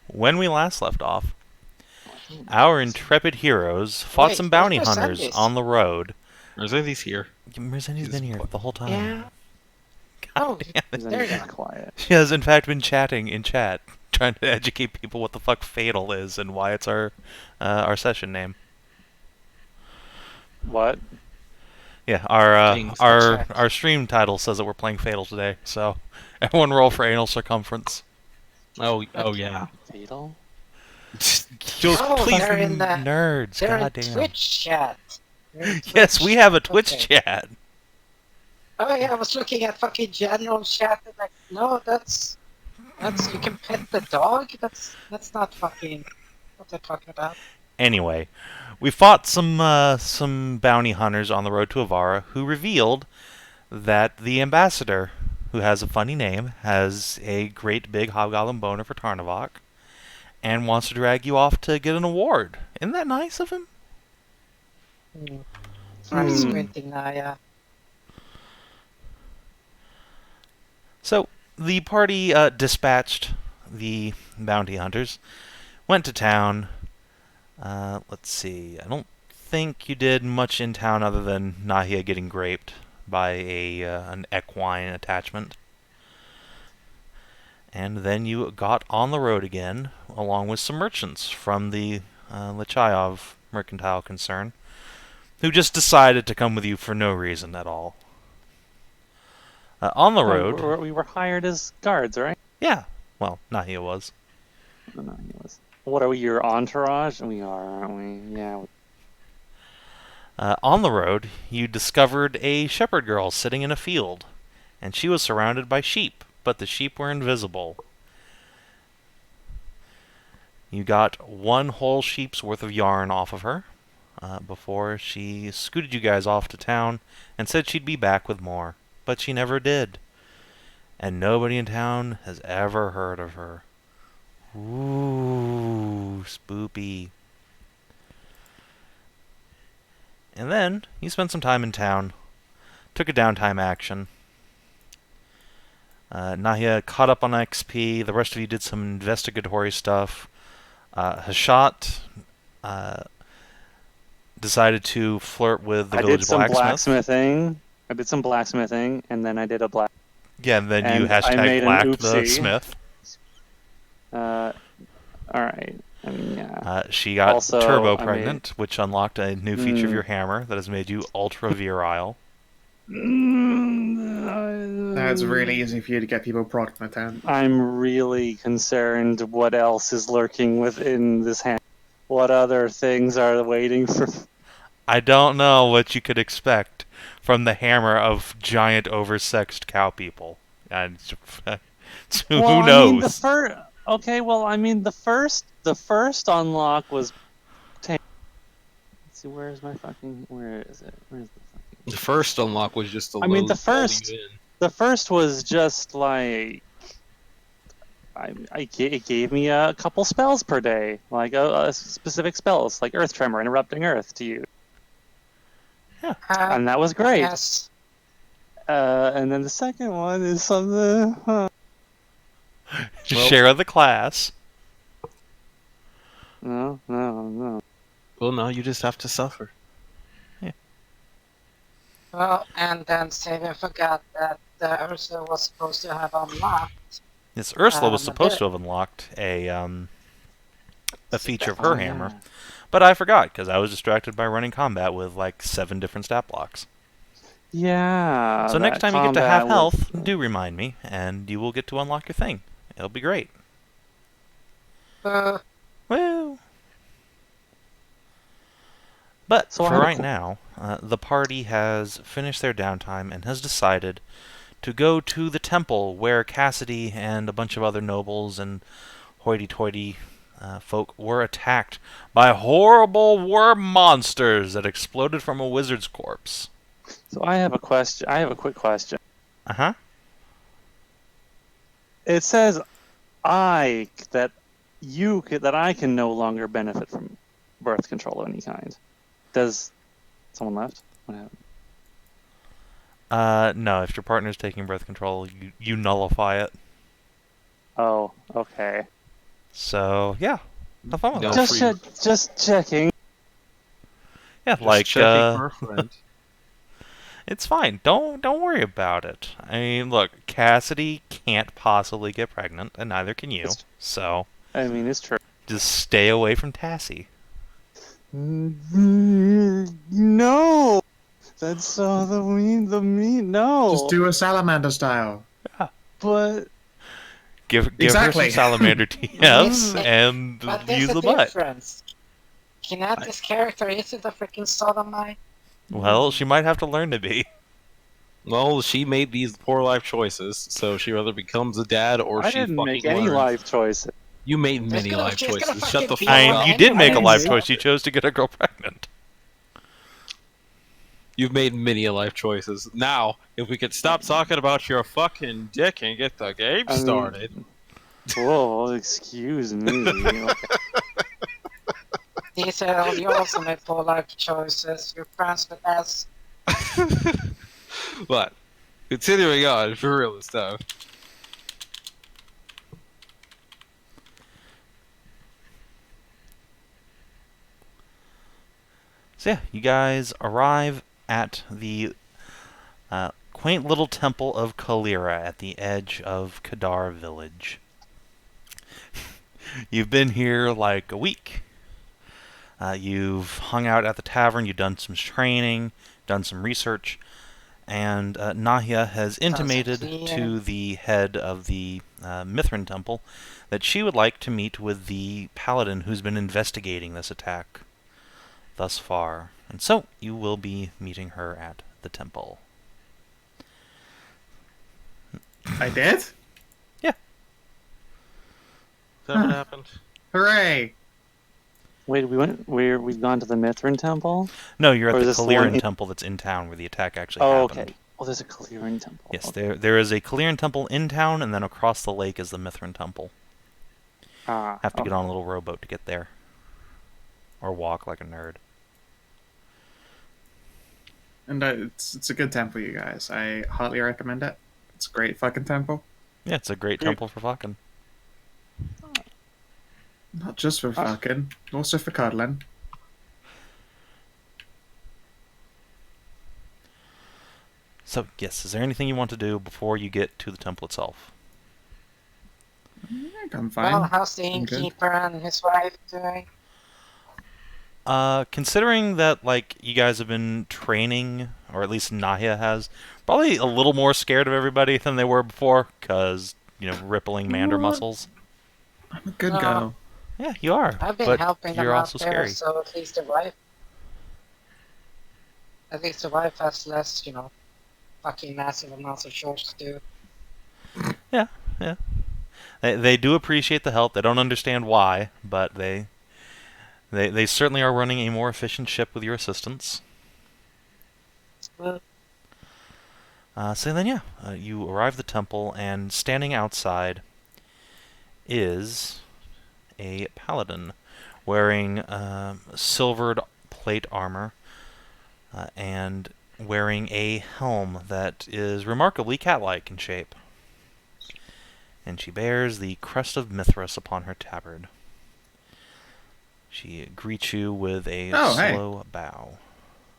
When we last left off, our intrepid heroes fought some bounty hunters on the road. Merzendi's here. Merzendi's been here the whole time. Yeah. God damn it. There you go. Quiet. She has, in fact, been chatting in chat, trying to educate people what the fuck Fatal is and why it's our session name. What? Yeah, our stream title says that we're playing Fatal today, so everyone roll for anal circumference. Oh yeah. Fatal? Just Oh, please, they're in the- nerds, They're in goddamn. Twitch chat. Yes, we have a Twitch chat. Oh yeah, I was looking at fucking general chat and like, no, that's you can pet the dog. That's not fucking what they're talking about. Anyway, we fought some bounty hunters on the road to Evaru who revealed that the ambassador, who has a funny name, has a great big hobgoblin boner for Tarnavak, and wants to drag you off to get an award. Isn't that nice of him? I'm squinting now, yeah. So, the party dispatched the bounty hunters, went to town. Let's see, I don't think you did much in town other than Nahia getting raped by an equine attachment. And then you got on the road again, along with some merchants from the Lechayov mercantile concern, who just decided to come with you for no reason at all. On the road... We were hired as guards, right? Yeah. Well, Nahia was. No, he was. What are we, your entourage? We are, aren't we? Yeah. On the road, you discovered a shepherd girl sitting in a field, and she was surrounded by sheep, but the sheep were invisible. You got one whole sheep's worth of yarn off of her before she scooted you guys off to town and said she'd be back with more, but she never did. And nobody in town has ever heard of her. Ooh, spoopy. And then, you spent some time in town, took a downtime action. Nahia caught up on XP, the rest of you did some investigatory stuff. Hashat decided to flirt with the village blacksmith. I did some blacksmithing, and then I did a black... Yeah, and then you And I hashtag made an blacked the oopsie. smith. Alright. I mean, yeah. She got Also, turbo I pregnant, which unlocked a new feature of your hammer that has made you ultra virile. It's really easy for you to get people procced in the town. I'm really concerned what else is lurking within this hand. What other things are waiting for... I don't know what you could expect from the hammer of giant oversexed cow people. And who knows? I mean, the first unlock was... Let's see, where is it? Where's the fucking... The first unlock was just the I mean, load the first was just like... It gave me a couple spells per day, like specific spells, like Earth Tremor, Interrupting Earth to use. And that was great. Yes. And then the second one is something... Share of the class. No. Well, no, you just have to suffer. Well, and then Savin forgot that Ursula was supposed to have unlocked. Yes, Ursula was supposed to have unlocked a feature of her hammer, but I forgot because I was distracted by running combat with like 7 different stat blocks. Yeah. So next time you get to half health, do remind me, and you will get to unlock your thing. It'll be great. Woo! But So for right now, the party has finished their downtime and has decided to go to the temple where Cassidy and a bunch of other nobles and hoity-toity folk were attacked by horrible worm monsters that exploded from a wizard's corpse. So I have a question. I have a quick question. Uh-huh. It says I can no longer benefit from birth control of any kind. Does someone left? What happened? No, if your partner's taking birth control, you nullify it. Oh, okay. So yeah, have fun with No. that. Just checking. Yeah, Just like checking for a friend. it's fine. Don't worry about it. I mean, look, Cassidy can't possibly get pregnant, and neither can you. It's- So I mean, it's true. just stay away from Tassie. No, that's so the mean. No, Just do a salamander style. but Give her Exactly. some salamander TMs Yes, and But there's use a the butt. difference. Kinathis' character isn't a freaking sodomite. Well, she might have to learn to be. Well, she made these poor life choices, so she either becomes a dad or I she didn't fucking make any learns. life choices. You made many gonna- life she's gonna choices. Shut the fucking fuck be I up. mean, you did make a anyway. life choice. You chose to get a girl pregnant. You've made many life choices. Now, if we could stop talking about your fucking dick and get the game I mean- started. Whoa, excuse me. Okay. These are you also made poor life choices. You're friends with us. But, continuing on, for real stuff. So yeah, you guys arrive at the quaint little temple of Kalira at the edge of Kadar village. You've been here like a week. You've hung out at the tavern, you've done some training, done some research, and Nahia has intimated to the head of the Mithrin Temple that she would like to meet with the Paladin who's been investigating this attack thus far. And so, you will be meeting her at the temple. I did? Is that what happened? Hooray! Wait, we've gone to the Mithrin Temple? No, you're Or at is the this the one Kaliran in- Temple that's in town where the attack actually Oh, happened. okay. Oh, there's a clearing temple. Yes, Okay. there is a Kaliran Temple in town, and then across the lake is the Mithrin Temple. Ah, Have to okay. get on a little rowboat to get there. Or walk like a nerd. And it's a good temple, you guys. I highly recommend it. It's a great fucking temple. Yeah, it's a great Great. temple for fucking. Not just for fucking, also for cuddling. So, yes, is there anything you want to do before you get to the temple itself? I think I'm fine. Well, how's the I'm good. innkeeper and his wife doing? Considering that, like, you guys have been training, or at least Nahia has, probably a little more scared of everybody than they were before, because, you know, rippling mander What? muscles. I'm a good No. girl. Yeah, you are. I've been but helping them you're out also there, scary. so at least the wife has less, fucking massive amounts of chores to do. Yeah. They do appreciate the help. They don't understand why, but they certainly are running a more efficient ship with your assistance. Well, So then, yeah, you arrive at the temple, and standing outside is a paladin wearing silvered plate armor and wearing a helm that is remarkably cat-like in shape. And she bears the crest of Mithras upon her tabard. She greets you with a Oh, hey. slow bow.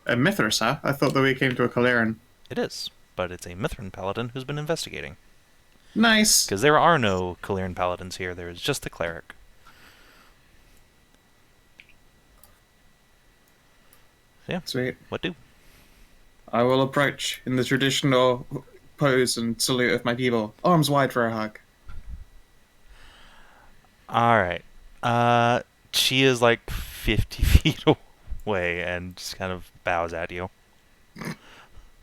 A Mithras, huh? I thought that we came to a Kaliran. It is, but it's a Mithrin paladin who's been investigating. Nice. Because there are no Kaliran paladins here, there is just the cleric. So yeah, Sweet. what do? I will approach in the traditional pose and salute of my people. Arms wide for a hug. Alright. She is like 50 feet away and just kind of bows at you.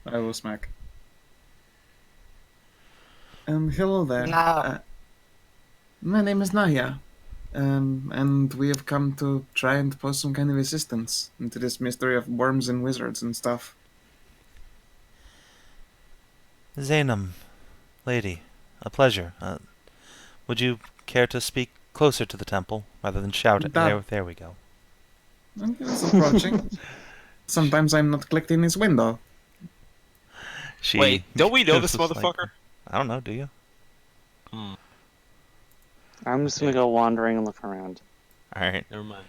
I will smack. Hello there. No. My name is Nahia. And we have come to try and post some kind of assistance into this mystery of worms and wizards and stuff. Zainam, lady, a pleasure. Would you care to speak closer to the temple rather than shout it? That- There we go. And he is approaching. Sometimes I'm not clicked in his window. She Wait, don't we know was this just like- motherfucker? I don't know, do you? I'm just gonna go wandering and look around. Alright. Never mind.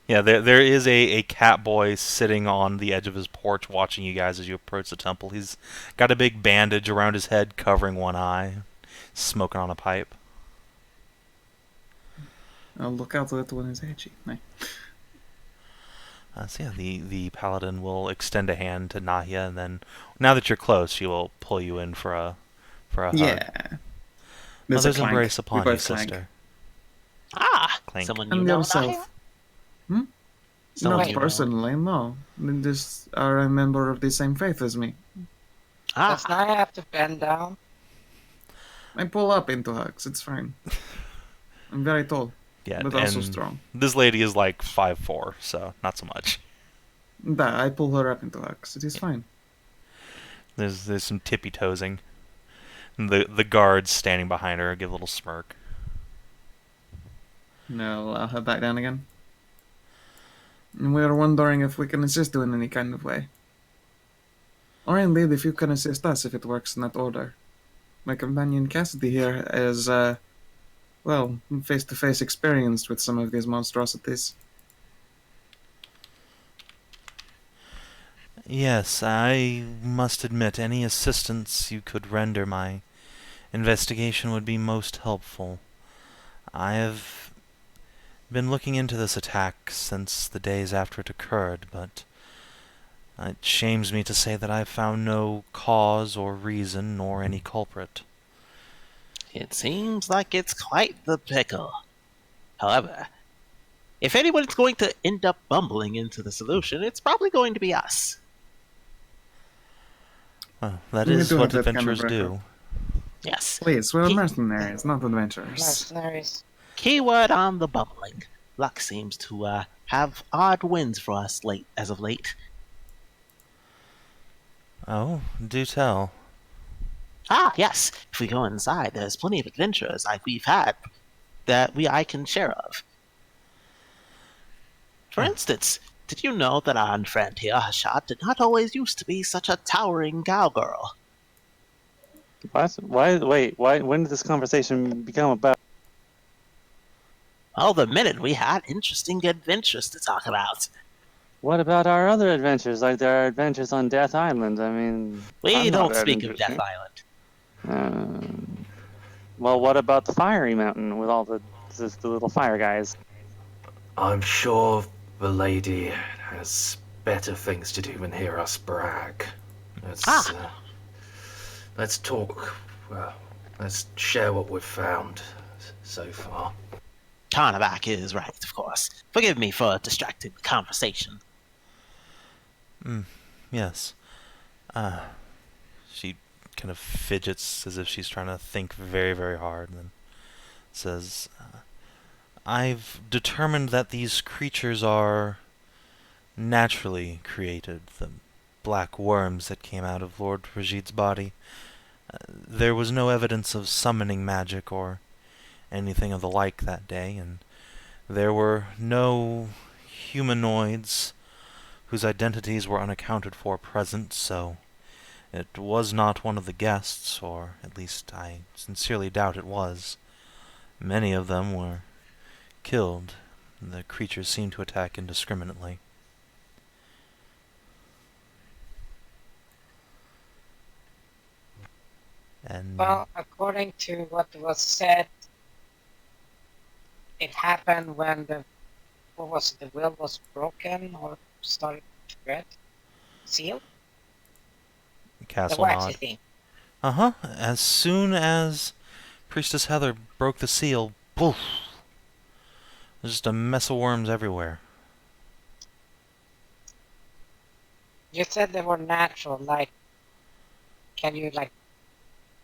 Yeah, there is a cat boy sitting on the edge of his porch watching you guys as you approach the temple. He's got a big bandage around his head covering one eye, smoking on a pipe. I'll look out that one is edgy. No. So yeah, the Paladin will extend a hand to Nahia, and then, now that you're close, she will pull you in for a hug. Yeah. There's a Mother's clank. embrace We upon you, both clank. sister. Clink. Someone you And the know, other self. Nahia? Hmm? Someone Not you know. personally, no. They just are a member of the same faith as me. Does Nahia have to bend down? I pull up into hugs, it's fine. I'm very tall, Yeah, but also and strong. this lady is like 5'4", so not so much. I pull her up into hugs, it is fine. There's some tippy toesing. The guards standing behind her give a little smirk. No, I'll head back down again. And we are wondering if we can assist you in any kind of way. Or indeed, if you can assist us if it works in that order. My companion Cassidy here is, well, face-to-face experienced with some of these monstrosities. Yes, I must admit any assistance you could render my investigation would be most helpful. I have been looking into this attack since the days after it occurred, but it shames me to say that I've found no cause or reason nor any culprit. It seems like it's quite the pickle. However, if anyone's going to end up bumbling into the solution, it's probably going to be us. Well, that We is do what have that kind of adventurers record. do. Yes. Please, we're He- mercenaries, not adventurers. Mercenaries. Keyword on the bumbling. Luck seems to have odd wins for us as of late. Oh, do tell. Ah, yes. If we go inside, there's plenty of adventures like we've had that I can share of. For instance, did you know that our friend here, Hashat, did not always used to be such a towering cowgirl? What? Why? Wait. Why? When did this conversation become about? Well, the minute we had interesting adventures to talk about. What about our other adventures? Like there are adventures on Death Island. I mean, We I'm not don't that speak of interesting. Death Island. Well, what about the Fiery Mountain with all the little fire guys? I'm sure the lady has better things to do than hear us brag. Let's talk. Well, let's share what we've found so far. Tarnavak is right, of course. Forgive me for distracting the conversation. Yes. She kind of fidgets as if she's trying to think very, very hard, and then says, I've determined that these creatures are naturally created, the black worms that came out of Lord Rajid's body. There was no evidence of summoning magic or anything of the like that day, and there were no humanoids whose identities were unaccounted for present, so it was not one of the guests, or at least I sincerely doubt it was. Many of them were killed. The creatures seemed to attack indiscriminately. And Well, according to what was said, it happened when the will was broken or started to spread. Seal? The Castle waxy nod. thing. Uh-huh. As soon as Priestess Heather broke the seal, poof! There's just a mess of worms everywhere. You said they were natural, like, can you, like,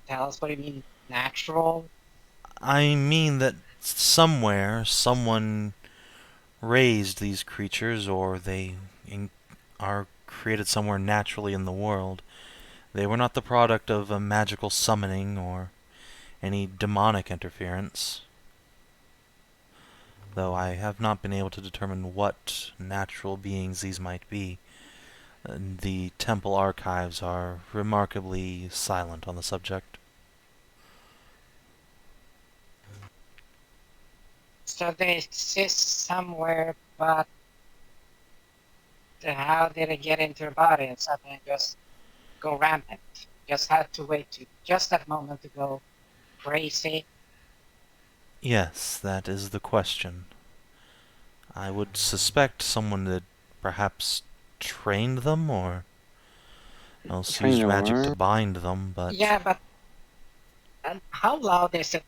tell us what you mean natural? I mean that somewhere, someone raised these creatures, or they are created somewhere naturally in the world. They were not the product of a magical summoning or any demonic interference, though I have not been able to determine what natural beings these might be. The temple archives are remarkably silent on the subject. So they exist somewhere, but how did it get into the body and suddenly just go rampant? Just had to wait to just that moment to go crazy. Yes, that is the question. I would suspect someone that perhaps trained them, or else Trained used them, magic to or- bind them, but... Yeah, but how loud is it?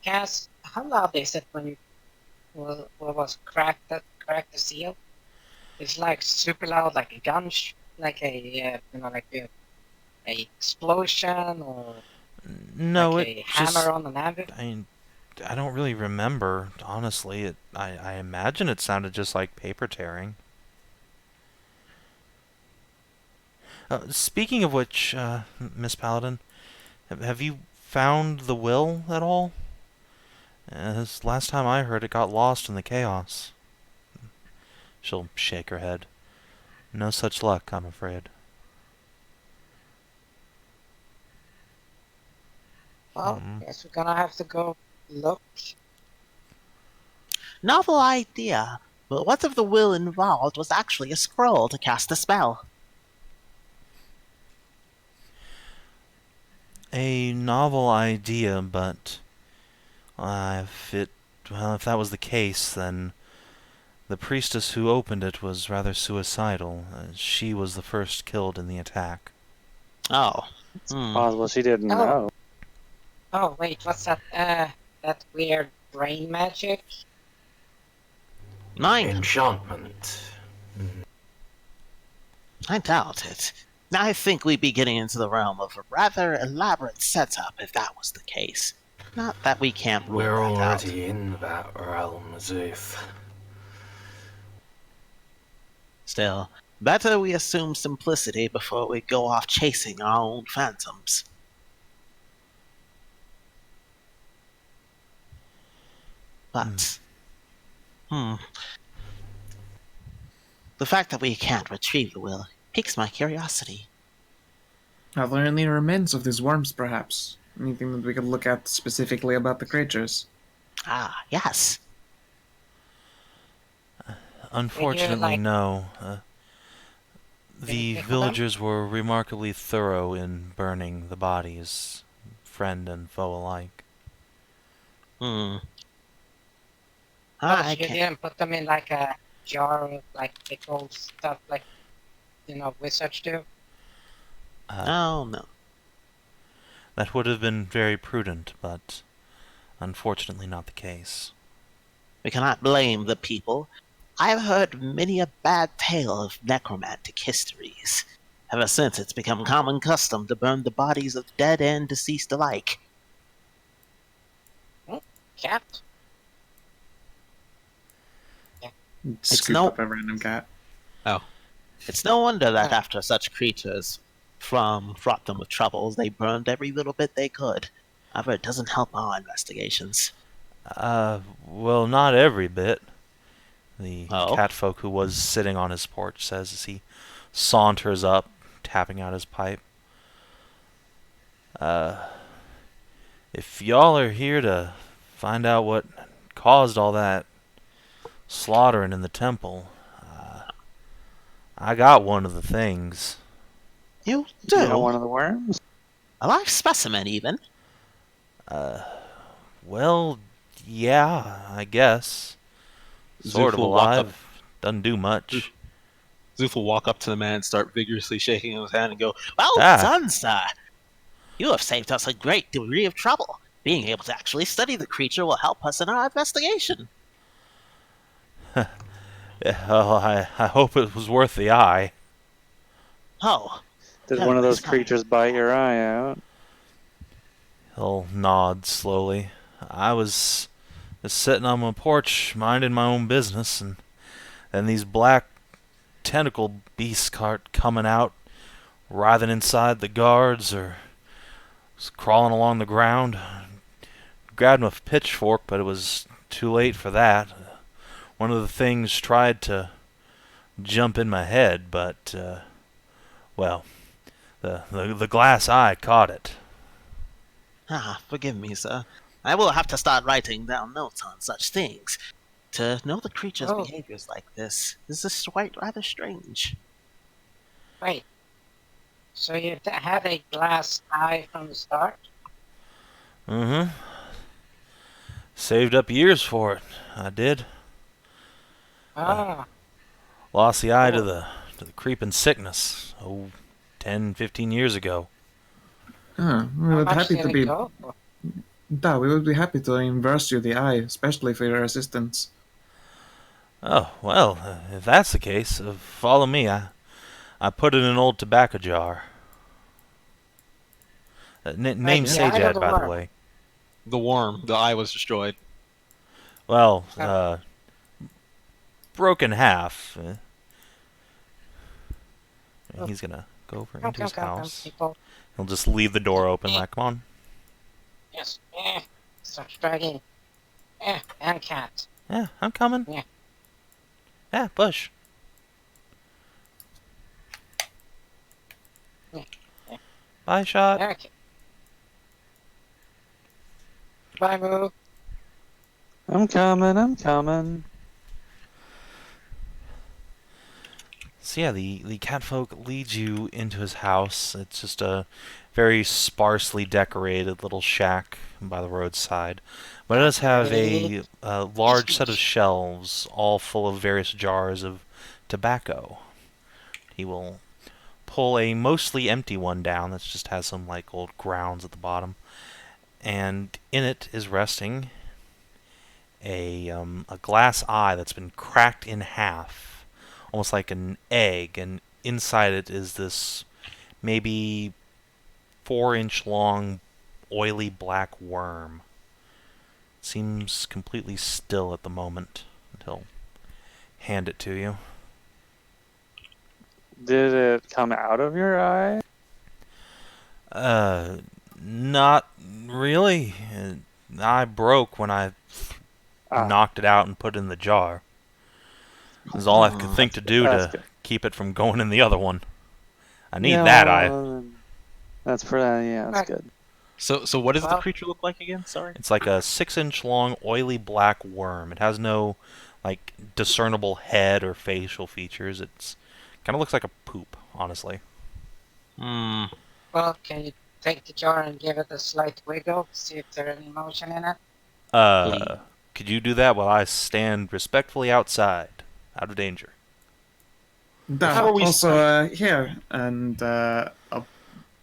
Cass, how loud is it when you was cracked the seal? It's like super loud, like a gun, like a like a explosion or No, like it a just... hammer on an anvil. I don't really remember, honestly. I imagine it sounded just like paper tearing. Speaking of which, Miss Paladin, have you found the will at all? As last time I heard, it got lost in the chaos. She'll shake her head. No such luck, I'm afraid. Well, guess we're gonna have to go look. Novel idea, but what if the will involved was actually a scroll to cast a spell? A novel idea, but if that was the case, then the priestess who opened it was rather suicidal. She was the first killed in the attack. Oh. It's possible she didn't know. Oh wait, what's that? That weird brain magic? Enchantment. I doubt it. I think we'd be getting into the realm of a rather elaborate setup if that was the case. Not that we can't rule We're that out. already in that realm, Szooth. Still, better we assume simplicity before we go off chasing our own phantoms. But, the fact that we can't retrieve the will piques my curiosity. Are there any remains of these worms, perhaps? Anything that we could look at specifically about the creatures? Ah, yes. Unfortunately, no. The pickle them? villagers were remarkably thorough in burning the bodies, friend and foe alike. Oh, I you can't. didn't put them in like a jar of like pickled stuff, like wizards do. Oh, no. That would have been very prudent, but unfortunately not the case. We cannot blame the people. I've heard many a bad tale of necromantic histories. Ever since it's become common custom to burn the bodies of dead and deceased alike. Cat. Scoop no- up a random cat. It's no wonder that after such creatures fraught them with troubles, they burned every little bit they could. However, it doesn't help our investigations. Well, not every bit. The Oh? catfolk who was sitting on his porch says as he saunters up, tapping out his pipe. If y'all are here to find out what caused all that slaughtering in the temple, I got one of the things. You do? You know one of the worms? A live specimen, even? Well, yeah, I guess. Sort Szooth of will walk up. alive. Doesn't do much. Szooth will walk up to the man and start vigorously shaking his hand and go, Well Ah. done, sir. You have saved us a great degree of trouble. Being able to actually study the creature will help us in our investigation. Yeah, well, I hope it was worth the eye. Oh, Did Yeah, one of those it's fine. creatures bite your eye out? He'll nod slowly. I was just sitting on my porch, minding my own business, and then these black tentacle beasts start coming out, writhing inside the guards, or crawling along the ground. Grabbed my pitchfork, but it was too late for that. One of the things tried to jump in my head, but, well, the glass eye caught it. forgive me, sir. I will have to start writing down notes on such things. To know the creature's Oh. behaviors like this is quite rather strange. Wait. So you had a glass eye from the start? Mm-hmm. Saved up years for it. I did. Oh. Lost the eye Cool. to the creeping sickness. 10, 15 years ago. We How would much happy did to it be. go for? Da, we would be happy to reimburse you the eye, especially for your assistance. Oh, well, if that's the case, follow me. I put it in an old tobacco jar. Name the eye or Sajad, the by the worm? way. The worm, the eye was destroyed. Well, Oh. broken half. Oh. He's gonna go over Come, into his come, house. people. He'll just leave the door open, like, come on. Yes. Start dragging. And cat. Yeah, I'm coming. Yeah. Yeah, push. Yeah. Bye, shot. Okay. Bye, Moo. I'm coming. So yeah, the catfolk leads you into his house. It's just a very sparsely decorated little shack by the roadside. But it does have a large set of shelves, all full of various jars of tobacco. He will pull a mostly empty one down that just has some like old grounds at the bottom. And in it is resting a glass eye that's been cracked in half, almost like an egg, and inside it is this maybe 4-inch long oily black worm. Seems completely still at the moment until hand it to you. Did it come out of your eye? Not really. I broke when I knocked it out and put it in the jar. This is all I could think to do That's to good. keep it from going in the other one. I need Yeah, that eye. well, that's pretty. Yeah, that's good. So what does the Well- creature look like again? Sorry. It's like a 6-inch long oily black worm. It has no like discernible head or facial features. It's kind of looks like a poop, honestly. Hmm. Well, can you take the jar and give it a slight wiggle, see if there's any motion in it? Could you do that while I stand respectfully outside, out of danger? Da, Before we also, here, and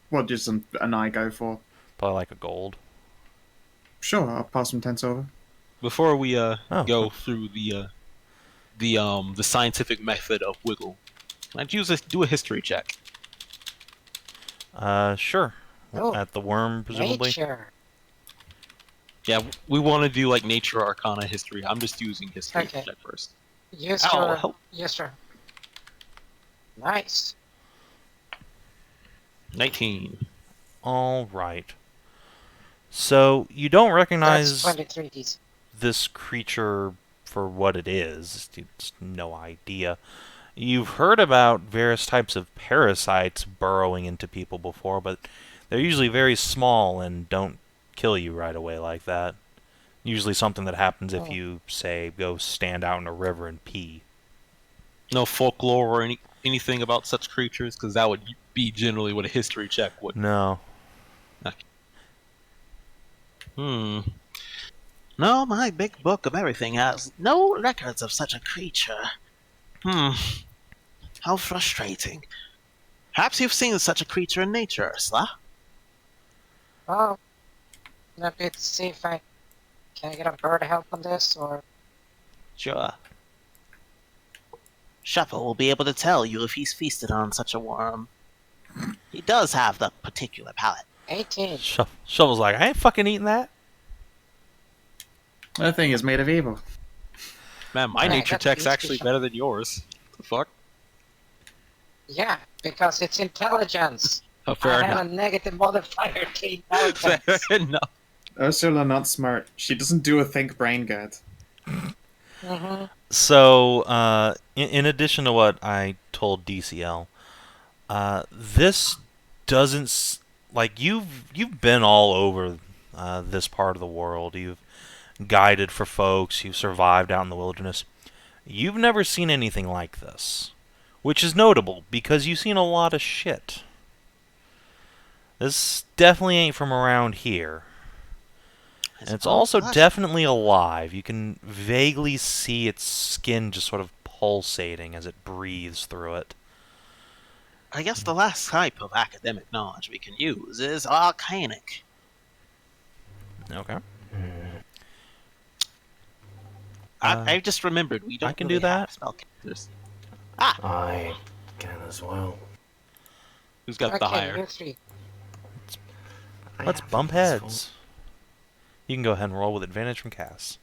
what does an eye go for? Probably like a gold. Sure, I'll pass some tents over. Before we Oh. go through the scientific method of wiggle, I'd do a history check. Sure. Oh. At the worm, presumably. Nature. Yeah, we want to do like nature, arcana, history. I'm just using history Okay. check first. Use Ow, your... help. Yes, sir. Nice. 19. All right. So you don't That's recognize 23 DC. this creature for what it is. It's no idea. You've heard about various types of parasites burrowing into people before, but they're usually very small and don't kill you right away like that. Usually something that happens if Oh. you, say, go stand out in a river and pee. No folklore or anything about such creatures, because that would be generally what a history check would. No. No, my big book of everything has no records of such a creature. How frustrating. Perhaps you've seen such a creature in nature, Ursula? Well, let me see if I can get a bird help on this, or... Sure. Shuffle will be able to tell you if he's feasted on such a worm. He does have the particular palate. 18. Shovel's like, I ain't fucking eating that. That thing is made of evil. Man, my Right, nature that's check's easy. actually better than yours. The fuck? Yeah, because it's intelligence. Fair I have enough. a negative modifier to intelligence. Fair enough. Ursula not smart. She doesn't do a think brain guide. Mm-hmm. So, in addition to what I told DCL, this doesn't like you've been all over this part of the world. You've guided for folks. You've survived out in the wilderness. You've never seen anything like this, which is notable because you've seen a lot of shit. This definitely ain't from around here. And it's also definitely alive. You can vaguely see its skin just sort of pulsating as it breathes through it. I guess the last type of academic knowledge we can use is arcanic. Okay. I just remembered we don't I can really do that. have spellcasters. I can as well. Who's got the Okay, higher? you three. Let's bump heads. You can go ahead and roll with advantage from Cass.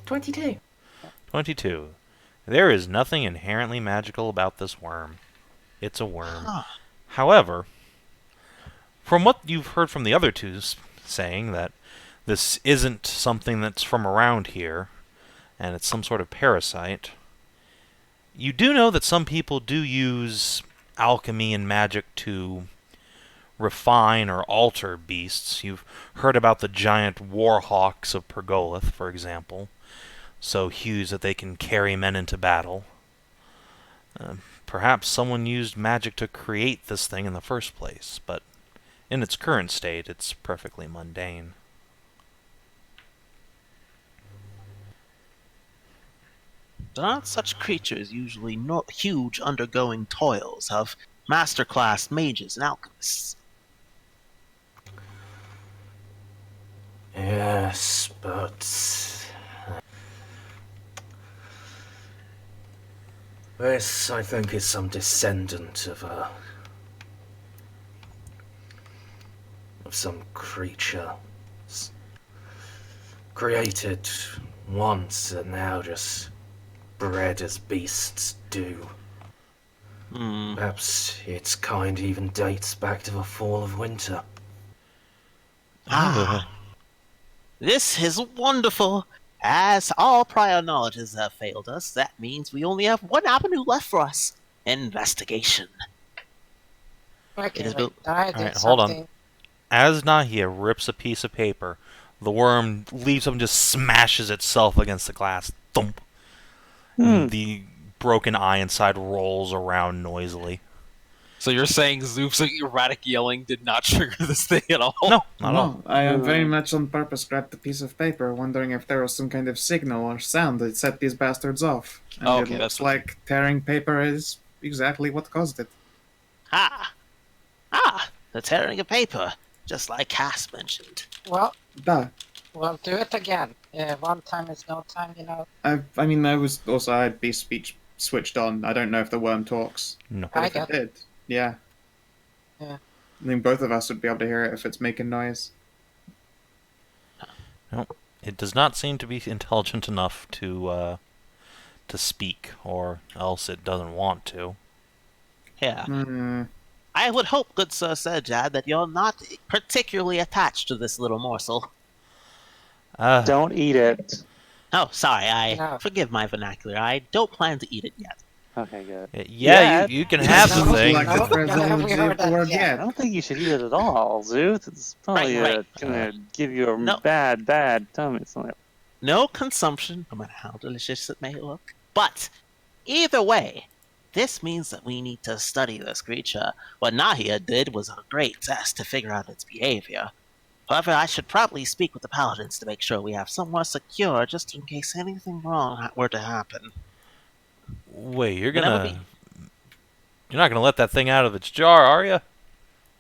22. 22. There is nothing inherently magical about this worm. It's a worm. Huh. However, from what you've heard from the other two saying that this isn't something that's from around here, and it's some sort of parasite, you do know that some people do use alchemy and magic to refine or alter beasts. You've heard about the giant warhawks of Pergolith, for example, so huge that they can carry men into battle. Perhaps someone used magic to create this thing in the first place, but in its current state, it's perfectly mundane. Aren't such creatures usually not huge undergoing toils of master-class mages and alchemists? Yes, but this, I think, is some descendant of some creature created once and now just bred as beasts do. Perhaps its kind even dates back to the fall of winter. This is wonderful. As all prior knowledges have failed us, that means we only have one avenue left for us. Investigation. Okay, It is wait, built- I did Alright, hold on. something. As Nahia rips a piece of paper, the worm leaps up and just smashes itself against the glass. Thump. The broken eye inside rolls around noisily. So you're saying Szooth's erratic yelling did not trigger this thing at all? No, not at all. No, I very much on purpose grabbed the piece of paper, wondering if there was some kind of signal or sound that set these bastards off. And Oh, it okay, looks that's like tearing paper is exactly what caused it. The tearing of paper, just like Cass mentioned. Well, Duh. well, do it again. One time is no time, you know. I mean, I had beast speech switched on. I don't know if the worm talks. No. But I if it got did, yeah. Yeah. I think both of us would be able to hear it if it's making noise. No, it does not seem to be intelligent enough to speak, or else it doesn't want to. Yeah. I would hope, good Sir Serjad, that you're not particularly attached to this little morsel. Don't eat it. Oh, sorry, No. forgive my vernacular. I don't plan to eat it yet. Okay, good. Yeah, you can have the No, thing. Like the No, phraseology we heard of the that, word yeah. I yet. don't think you should eat it at all, Szooth. It's probably Right. gonna give you a No. bad tummy. It's like, No consumption, no matter how delicious it may look. But, either way, this means that we need to study this creature. What Nahia did was a great test to figure out its behavior. However, I should probably speak with the Paladins to make sure we have somewhere secure just in case anything wrong were to happen. Wait, you're Whatever gonna... You're not gonna let that thing out of its jar, are you?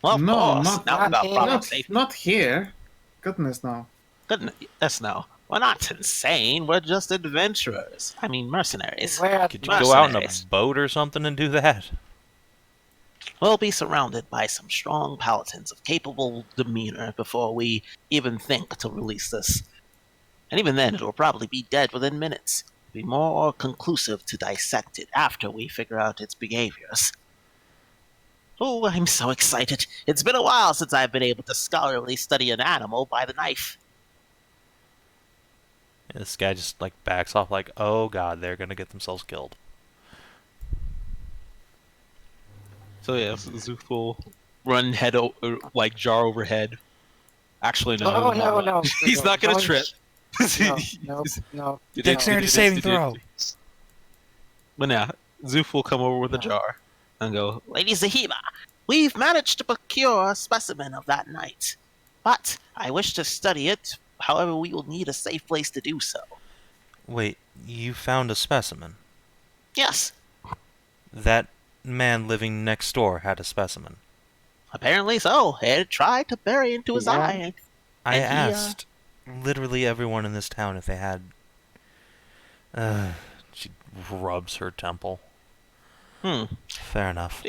Well, of No, course, not- not without not proper Not, safety. not here. Goodness, no. Goodness, no. We're not insane. We're just adventurers. I mean, mercenaries. Where Could you go out in a Mercenaries. boat or something and do that? We'll be surrounded by some strong paladins of capable demeanor before we even think to release this. And even then, it'll probably be dead within minutes. It'll be more conclusive to dissect it after we figure out its behaviors. Oh, I'm so excited. It's been a while since I've been able to scholarly study an animal by the knife. And this guy just like backs off like, oh god, they're gonna get themselves killed. So yeah, Szooth will run like jar over head, Actually, no. Oh no, no. He's not gonna Don't- trip. No. Dexterity saving throw. But now, Szooth will come over with a jar and go, Lady Zahima, we've managed to procure a specimen of that night. But I wish to study it, however we will need a safe place to do so. Wait, you found a specimen? Yes, That man living next door had a specimen. apparently so. It tried to bury into his Yeah. eye. I And he, asked literally everyone in this town if they had... she rubs her temple. Fair enough.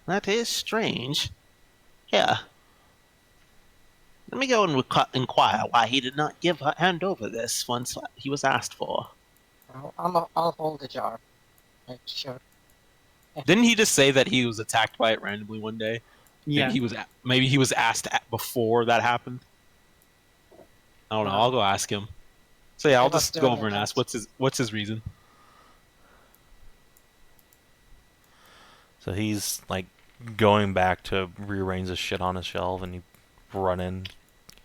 That is strange. Yeah. Let me go and inquire why he did not hand over this once he was asked for. I'll hold the jar. Sure. Didn't he just say that he was attacked by it randomly one day? Yeah. Maybe he was asked before that happened. I don't know. I'll go ask him. So yeah, I'll Let's just do go it over and then. ask what's his reason. So he's like going back to rearrange his shit on his shelf, and you run in.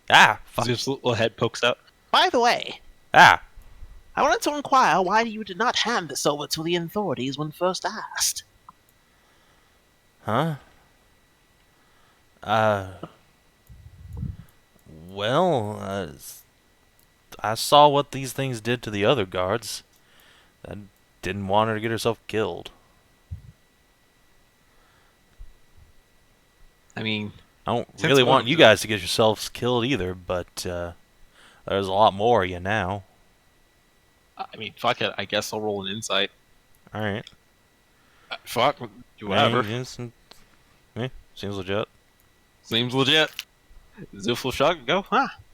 Ah, fuck. His little head pokes up. By the way, Ah, I wanted to inquire why you did not hand this over to the authorities when first asked. huh? Well, I saw what these things did to the other guards. I didn't want her to get herself killed. I mean, I don't Since really one want of you them- guys to get yourselves killed either, but there's a lot more of you now. fuck it. I guess I'll roll an insight. Alright. Fuck, do whatever. Seems legit. Seems legit. Szooth will shrug. Go.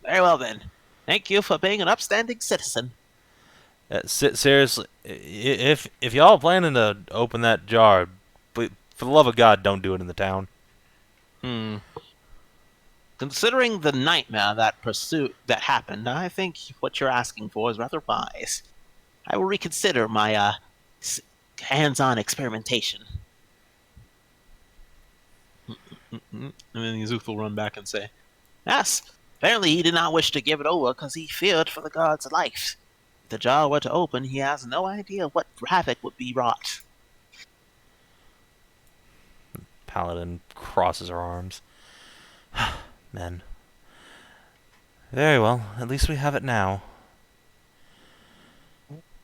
Very well then. Thank you for being an upstanding citizen. Seriously, if y'all planning to open that jar, for the love of God, don't do it in the town. Considering the nightmare that happened, I think what you're asking for is rather wise. I will reconsider my hands-on experimentation. And then Szooth will run back and say, Yes, apparently he did not wish to give it over because he feared for the guard's life. If the jar were to open, he has no idea what havoc would be wrought. Paladin crosses her arms. Men. Very well. At least we have it now.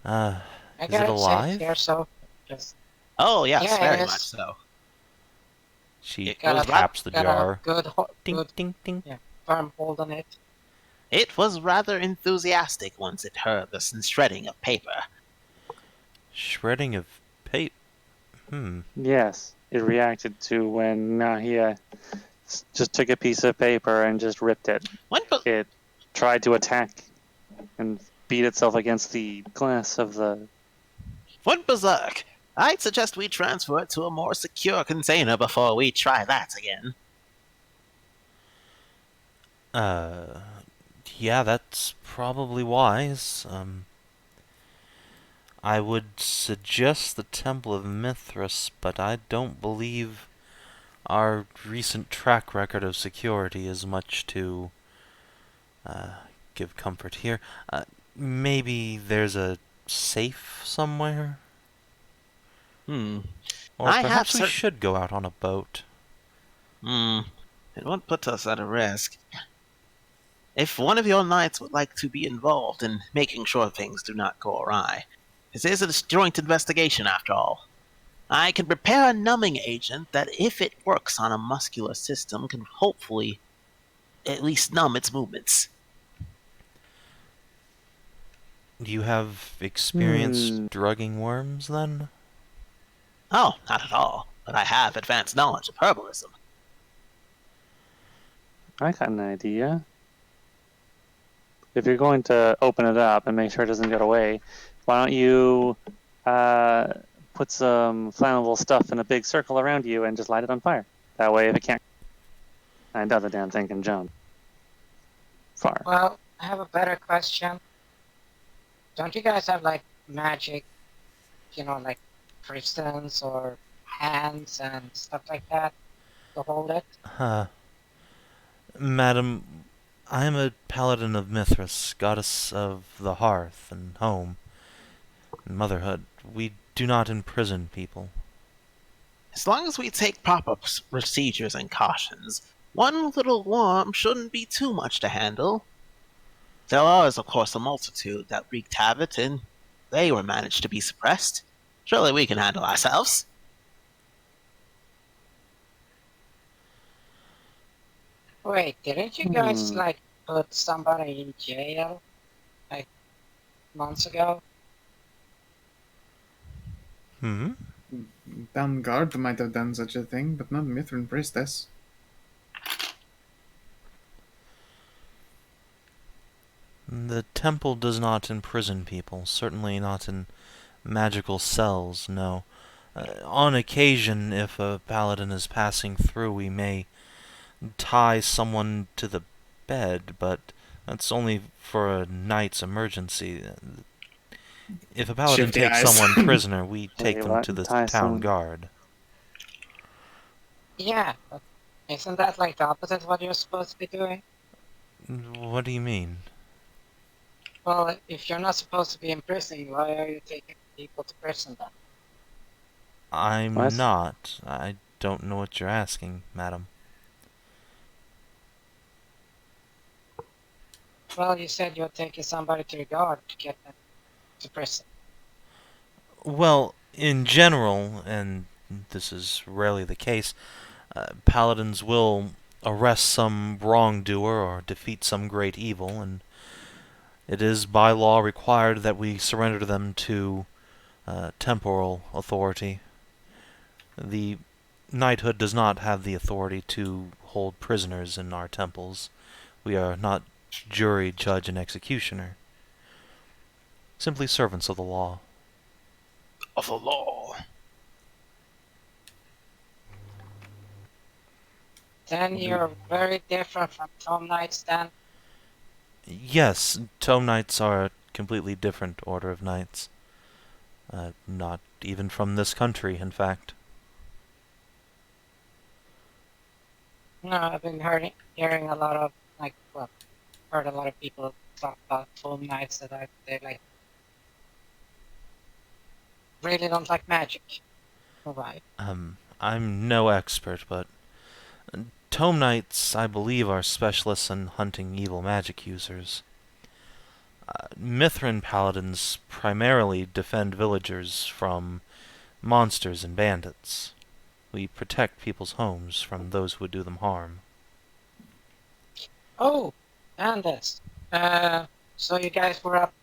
I Is it got alive? here, so just Oh, yes, Yeah, very yes. much so. She got a- taps the got jar. a good, Ding, good ding, ding. firm hold on it. It was rather enthusiastic once it heard the shredding of paper. Shredding of paper. Yes, it reacted to when Nahia just took a piece of paper and just ripped it. It tried to attack and beat itself against the glass of the... Went berserk. I'd suggest we transfer it to a more secure container before we try that again. Yeah, that's probably wise. I would suggest the Temple of Mithras, but I don't believe our recent track record of security is much to give comfort here. Maybe there's a safe somewhere? Or I have perhaps we cer- should go out on a boat. It won't put us at a risk. If one of your knights would like to be involved in making sure things do not go awry, this is a joint investigation after all. I can prepare a numbing agent that, if it works on a muscular system, can hopefully at least numb its movements. Do you have experience drugging worms, then? Oh, not at all, but I have advanced knowledge of herbalism. I got an idea. If you're going to open it up and make sure it doesn't get away, why don't you put some flammable stuff in a big circle around you and just light it on fire? That way, if it can't... I doubt the damn thing can jump far. Well, I have a better question. Don't you guys have like magic, like crystals or hands and stuff like that to hold it? Madam, I am a paladin of Mithras, goddess of the hearth and home and motherhood. We do not imprison people. As long as we take proper procedures and cautions, one little worm shouldn't be too much to handle. There are, of course, a multitude that wreaked havoc, and they were managed to be suppressed. Surely we can handle ourselves. Wait, didn't you guys like put somebody in jail like months ago? Hmm? Town guard might have done such a thing, but not Mithrin priestess. The temple does not imprison people, certainly not in magical cells, no. On occasion, if a paladin is passing through, we may tie someone to the bed, but that's only for a night's emergency. If a paladin Shifty takes eyes. someone prisoner, we take Wait, them what? to the Tie town someone- guard. Yeah, but isn't that like the opposite of what you're supposed to be doing? What do you mean? Well, if you're not supposed to be in prison, why are you taking people to prison then? I'm What? not. I don't know what you're asking, madam. Well, you said you're taking somebody to the guard to get them to prison. Well, in general, and this is rarely the case, paladins will arrest some wrongdoer or defeat some great evil, and it is by law required that we surrender them to temporal authority. The knighthood does not have the authority to hold prisoners in our temples. We are not jury, judge, and executioner. Simply servants of the law. Of the law. Then you're very different from Tom Knights then. Yes, Tome Knights are a completely different order of knights. Not even from this country, in fact. No, I've been hearing a lot of, like, well, heard a lot of people talk about Tom Knights that they like, really don't like magic. Why? I'm no expert, but Tome Knights, I believe, are specialists in hunting evil magic users. Mithrin paladins primarily defend villagers from monsters and bandits. We protect people's homes from those who would do them harm. Oh, and this. So you guys were up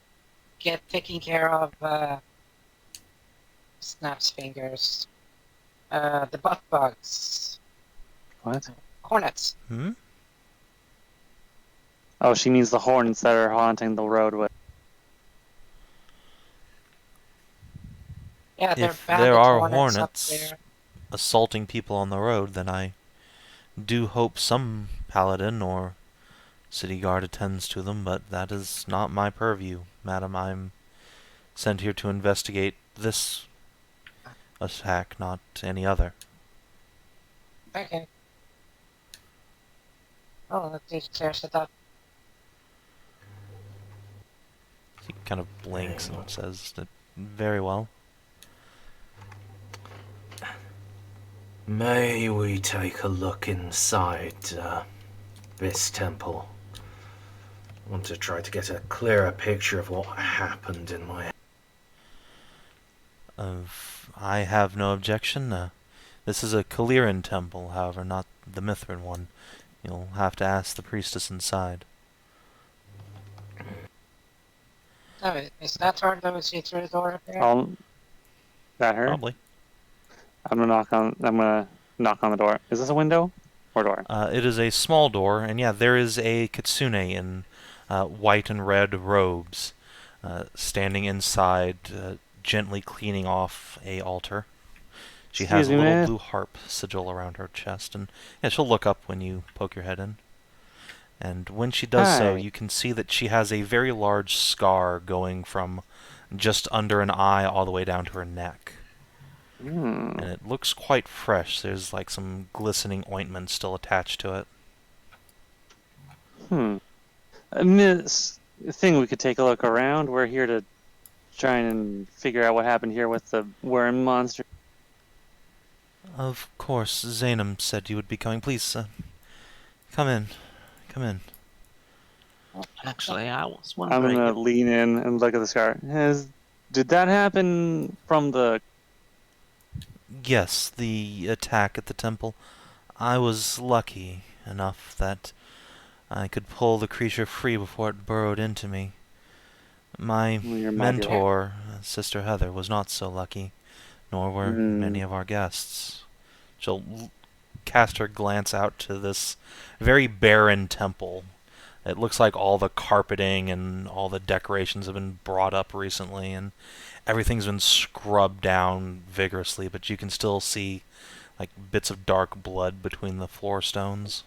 taking care of Snap's fingers, the butt bugs, What? hornets. Hmm? Oh, she means the hornets that are haunting the roadway. Yeah, they're If bandit there are hornets up hornets there. assaulting people on the road, then I do hope some paladin or city guard attends to them, but that is not my purview, madam. I'm sent here to investigate this attack, not any other. Okay. Oh, that just clears it up. He kind of blinks and says, "Very well." May we take a look inside this temple? I want to try to get a clearer picture of what happened in my... I have no objection. This is a Kaliran temple, however, not the Mithrin one. You'll have to ask the priestess inside. Oh, is that her that was through the door up there? That her? Probably. I'm gonna knock on the door. Is this a window or door? It is a small door, and yeah, there is a kitsune in white and red robes, standing inside, gently cleaning off a altar. She has Excuse a me, little man. blue harp sigil around her chest, and yeah, she'll look up when you poke your head in. And when she does so, Hi. you can see that she has a very large scar going from just under an eye all the way down to her neck. Hmm. And it looks quite fresh. There's like some glistening ointment still attached to it. This thing we could take a look around. We're here to try and figure out what happened here with the worm monster. Of course, Zainam said you would be coming. Please, come in. Come in. Actually, I was I'm wondering. gonna lean in and look at the scar. Did that happen from the... Yes, the attack at the temple. I was lucky enough that I could pull the creature free before it burrowed into me. My Your mentor, Sister Heather, was not so lucky, nor were many Hmm. of our guests. She'll cast her glance out to this very barren temple. It looks like all the carpeting and all the decorations have been brought up recently, and everything's been scrubbed down vigorously, but you can still see like bits of dark blood between the floor stones.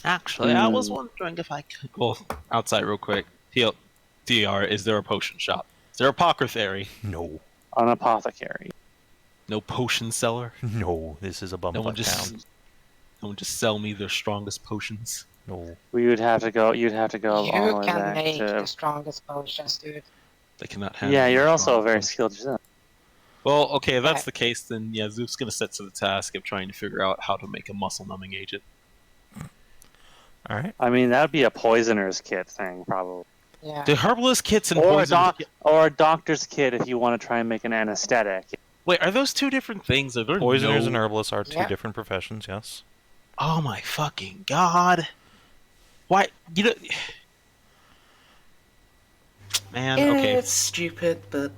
Actually, I was wondering if I could. Well, outside real quick. TR, is there a potion shop? Is there apothecary? No. An apothecary. No potion seller? No, this is a No one bumfuck town. no one just sell me their strongest potions. No. You'd have to go all the You way can back make to... the strongest potions, dude. They cannot have. Yeah, my you're also strongest very potions. skilled yourself. Well, okay, if that's the case, then yeah, Szooth's gonna set to the task of trying to figure out how to make a muscle numbing agent. Alright. I mean, that would be a poisoner's kit thing, probably. Yeah. The herbalist kits and Or poison. a doctor's kit if you want to try and make an anesthetic. Wait, are those two different things? Are there Poisoners no... and herbalists are two Yeah. different professions, yes. Oh my fucking god! Why you know? Man, okay. It's stupid, but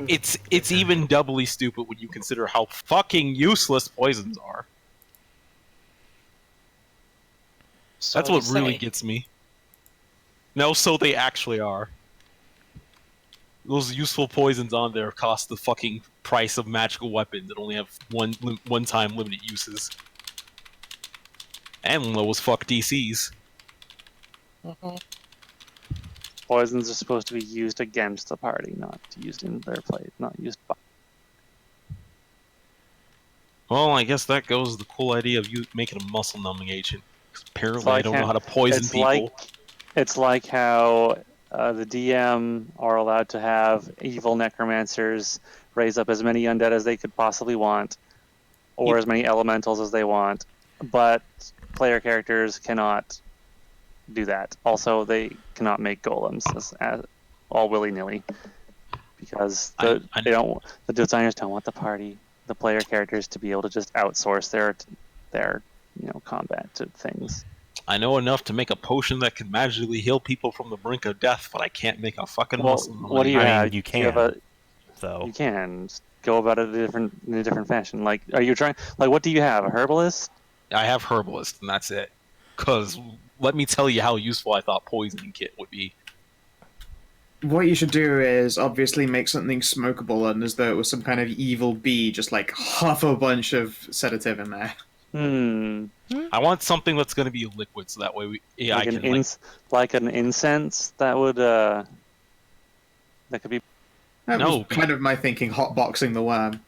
It's even doubly stupid when you consider how fucking useless poisons are. So That's what you really say. gets me. No, so they actually are. Those useful poisons on there cost the fucking price of magical weapons that only have one-time limited uses. And low as fuck DCs. Mhm. Poisons are supposed to be used against the party, not used in their place, not used by... Well, I guess that goes with the cool idea of you making a muscle numbing agent. 'Cause apparently So I don't know how to poison it's people. It's like how the DM are allowed to have evil necromancers raise up as many undead as they could possibly want, or as many elementals as they want, but player characters cannot do that. Also, they cannot make golems as all willy-nilly, because the designers don't want the player characters to be able to just outsource their combat to things. I know enough to make a potion that can magically heal people from the brink of death, but I can't make a fucking muscle. What do you I mean, have? you have can, though. You can just go about it in a different fashion. Like, are you trying? Like, what do you have? A herbalist? I have herbalist, and that's it. Cause let me tell you how useful I thought poisoning kit would be. What you should do is obviously make something smokable, and as though it was some kind of evil bee, just like huff a bunch of sedative in there. I want something that's going to be a liquid, so that way Like an incense that would that could be. That No, was kind of my thinking, hotboxing the worm.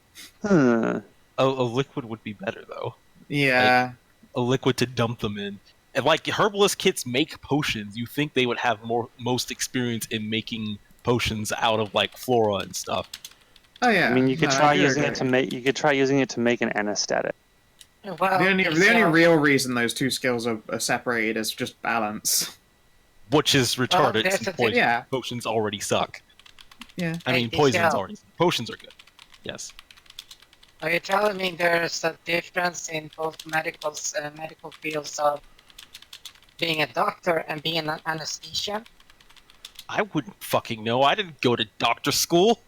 a liquid would be better though. Yeah. A liquid to dump them in. And like herbalist kits make potions, you think they would have most experience in making potions out of like flora and stuff. Oh yeah. I mean, you could try using it agree. to make. You could try using it to make an anesthetic. Well, The only real reason those two skills are separated is just balance. Which is retarded there's since a thing- Yeah. potions already suck. Yeah. I mean, Hey, poisons Giselle. already. Potions are good. Yes. Are you telling me there's a difference in both medical fields of being a doctor and being an anesthesian? I wouldn't fucking know. I didn't go to doctor school.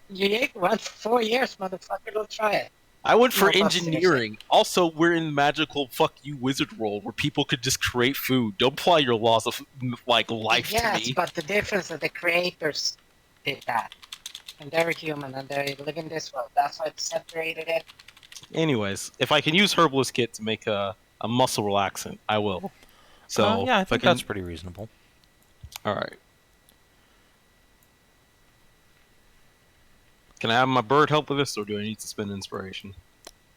You went for 4 years, motherfucker. Don't try it. I went for No, but engineering. Also, we're in magical fuck you wizard world where people could just create food. Don't apply your laws of like life Yes, to me. but the difference is the creators did that. And they're human and they live in this world. That's why they separated it. Anyways, if I can use herbalist kit to make a muscle relaxant, I will. So yeah, I if think can... that's pretty reasonable. All right. Can I have my bird help with this, or do I need to spend inspiration?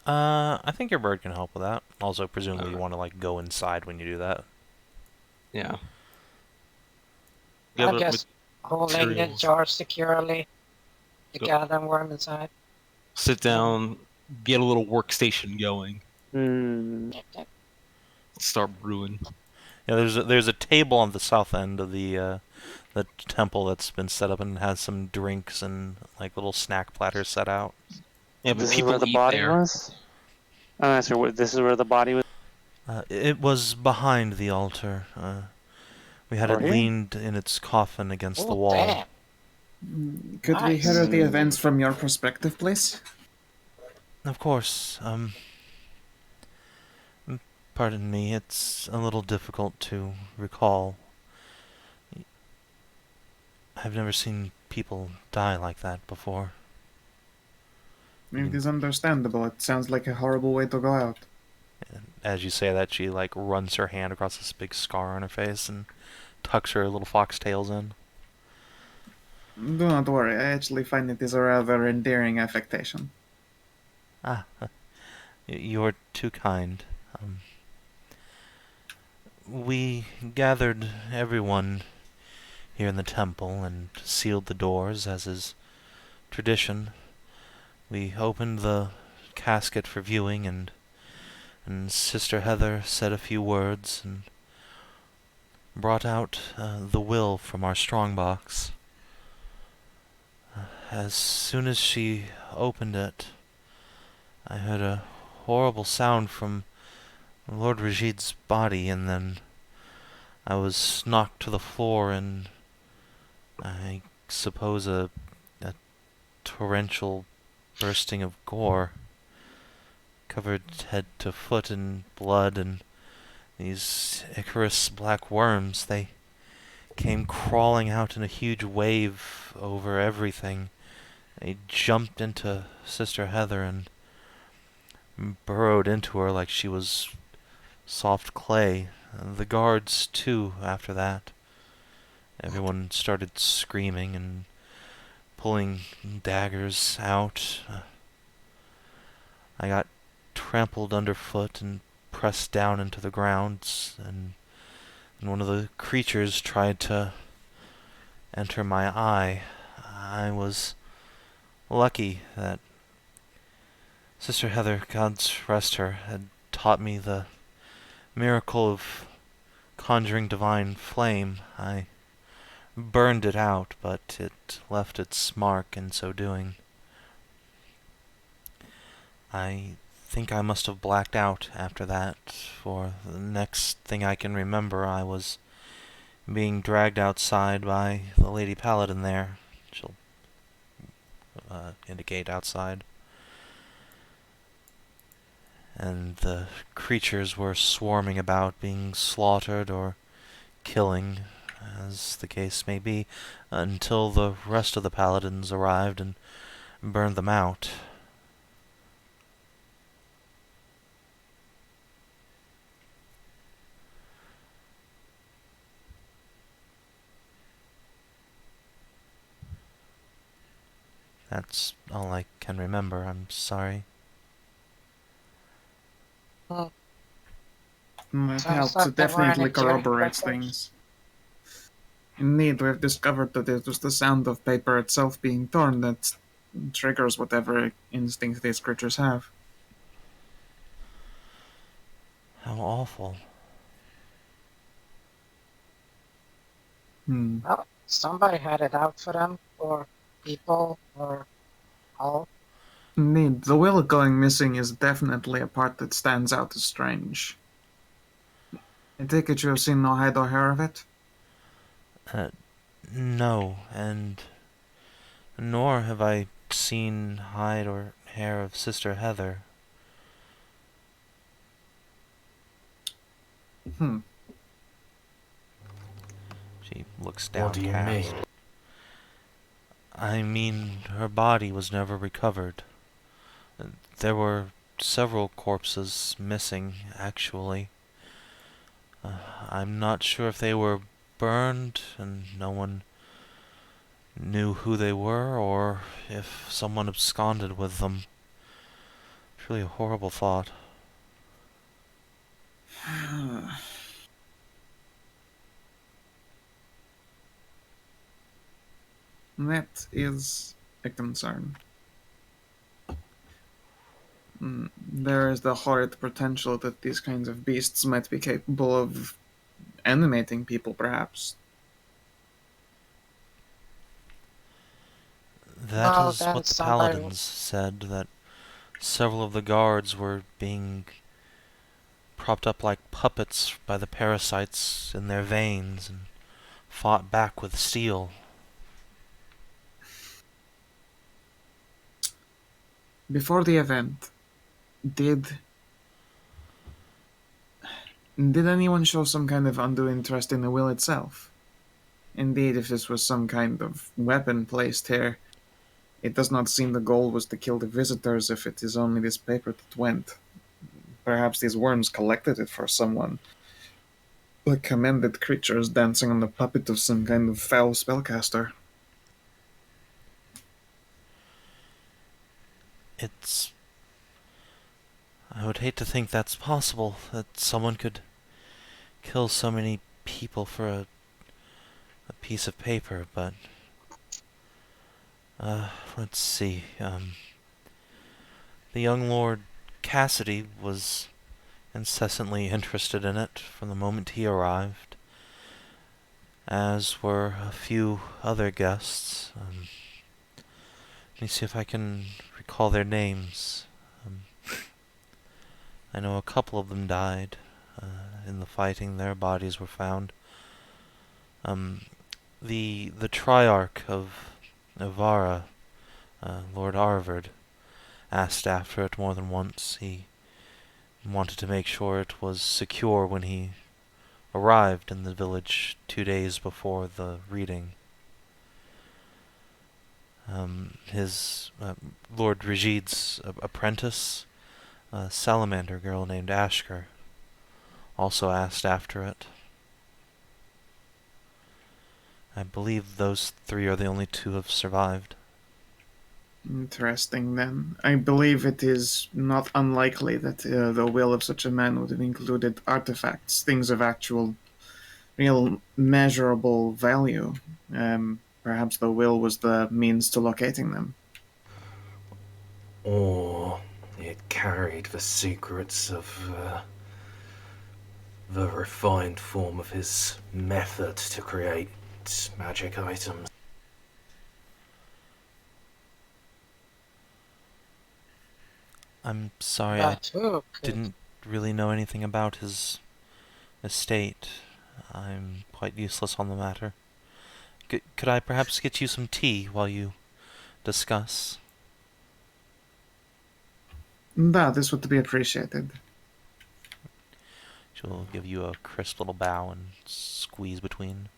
I think your bird can help with that. Also, presumably you want to like go inside when you do that. Yeah. I Gather guess holding the materials. jar securely to Go- get them warm inside. Sit down, get a little workstation going, Hmm. start brewing. Yeah, there's a table on the south end of the temple that's been set up and has some drinks and like little snack platters set out. Yeah, but This is people where the eat body there. was? I'm not sure. This is where the body was? It was behind the altar. We had Over it here? leaned in its coffin against the Oh, wall. damn. Could we Nice. hear the events from your perspective, please? Of course. Pardon me. It's a little difficult to recall. I've never seen people die like that before. It is understandable. It sounds like a horrible way to go out. And as you say that, she like runs her hand across this big scar on her face and tucks her little foxtails in. Do not worry, I actually find it is a rather endearing affectation. Ah, you're too kind. We gathered everyone here in the temple and sealed the doors, as is tradition. We opened the casket for viewing, and Sister Heather said a few words and brought out the will from our strongbox. As soon as she opened it, I heard a horrible sound from Lord Rajid's body, and then I was knocked to the floor, and I suppose a torrential bursting of gore, covered head to foot in blood, and these Icarus black worms, they came crawling out in a huge wave over everything. They jumped into Sister Heather and burrowed into her like she was soft clay. The guards, too, after that. Everyone started screaming and pulling daggers out. I got trampled underfoot and pressed down into the ground, and one of the creatures tried to enter my eye. I was lucky that Sister Heather, God's rest her, had taught me the miracle of conjuring divine flame. I burned it out, but it left its mark in so doing. I think I must have blacked out after that, for the next thing I can remember, I was being dragged outside by the Lady Paladin there. She'll indicate outside. And the creatures were swarming about, being slaughtered or killing, as the case may be, until the rest of the paladins arrived and burned them out. That's all I can remember. I'm sorry. Well, It Sounds helps. like It there weren't definitely any killing corroborates records. things. Indeed, we've discovered that it was the sound of paper itself being torn that triggers whatever instinct these creatures have. How awful. well, somebody had it out for them, or people, or all. Indeed, the will going missing is definitely a part that stands out as strange. I take it you have seen no hide or hair of it? No, and nor have I seen hide or hair of Sister Heather. She looks What do you downcast. mean? I mean, her body was never recovered. There were several corpses missing, actually. I'm not sure if they were burned and no one knew who they were, or if someone absconded with them. It's really a horrible thought. That is a concern. There is the horrid potential that these kinds of beasts might be capable of animating people, perhaps. That Well, is then what the somebody. paladins said, that several of the guards were being propped up like puppets by the parasites in their veins and fought back with steel. Before the event, did anyone show some kind of undue interest in the will itself? Indeed, if this was some kind of weapon placed here, it does not seem the goal was to kill the visitors if it is only this paper that went. Perhaps these worms collected it for someone. Like commended creatures dancing on the puppet of some kind of foul spellcaster. It's... I would hate to think that's possible, that someone could kill so many people for a piece of paper, but... let's see, the young Lord Cassidy was incessantly interested in it from the moment he arrived, as were a few other guests. Let me see if I can recall their names. I know a couple of them died in the fighting. Their bodies were found. The Triarch of Ivara, Lord Arvard, asked after it more than once. He wanted to make sure it was secure when he arrived in the village 2 days before the reading. His Lord Rajid's apprentice, a Salamander girl named Ashker, also asked after it. I believe those 3 are the only 2 who have survived. Interesting, then. I believe it is not unlikely that the will of such a man would have included artifacts, things of actual, real, measurable value. Perhaps the will was the means to locating them. Or it carried the secrets of the refined form of his method to create magic items. I'm sorry, But who could? didn't really know anything about his estate. I'm quite useless on the matter. Could I perhaps get you some tea while you discuss? This would be appreciated. She'll give you a crisp little bow and squeeze between.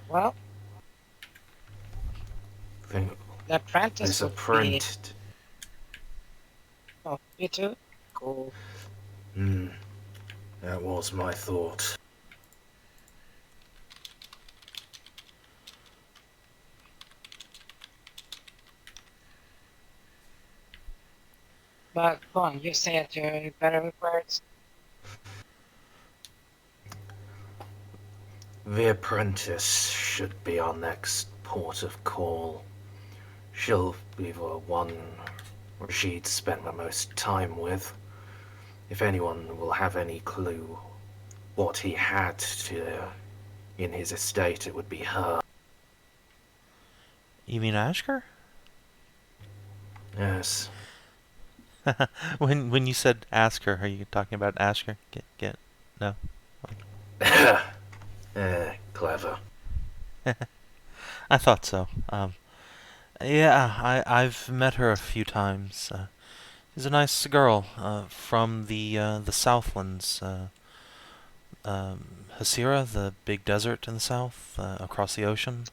Well, Think the apprentice this would be. apprentice. Oh, you too? Cool. That was my thought. But go on, you said you're better with words. The apprentice should be our next port of call. She'll be the one Rajid spent the most time with. If anyone will have any clue what he had in his estate, it would be her. You mean Ashker? Yes. When you said ask her, are you talking about Ashker? Get no. Clever. I thought so. Yeah, I've met her a few times. She's a nice girl from the Southlands. Hasira, the big desert in the south, across the ocean.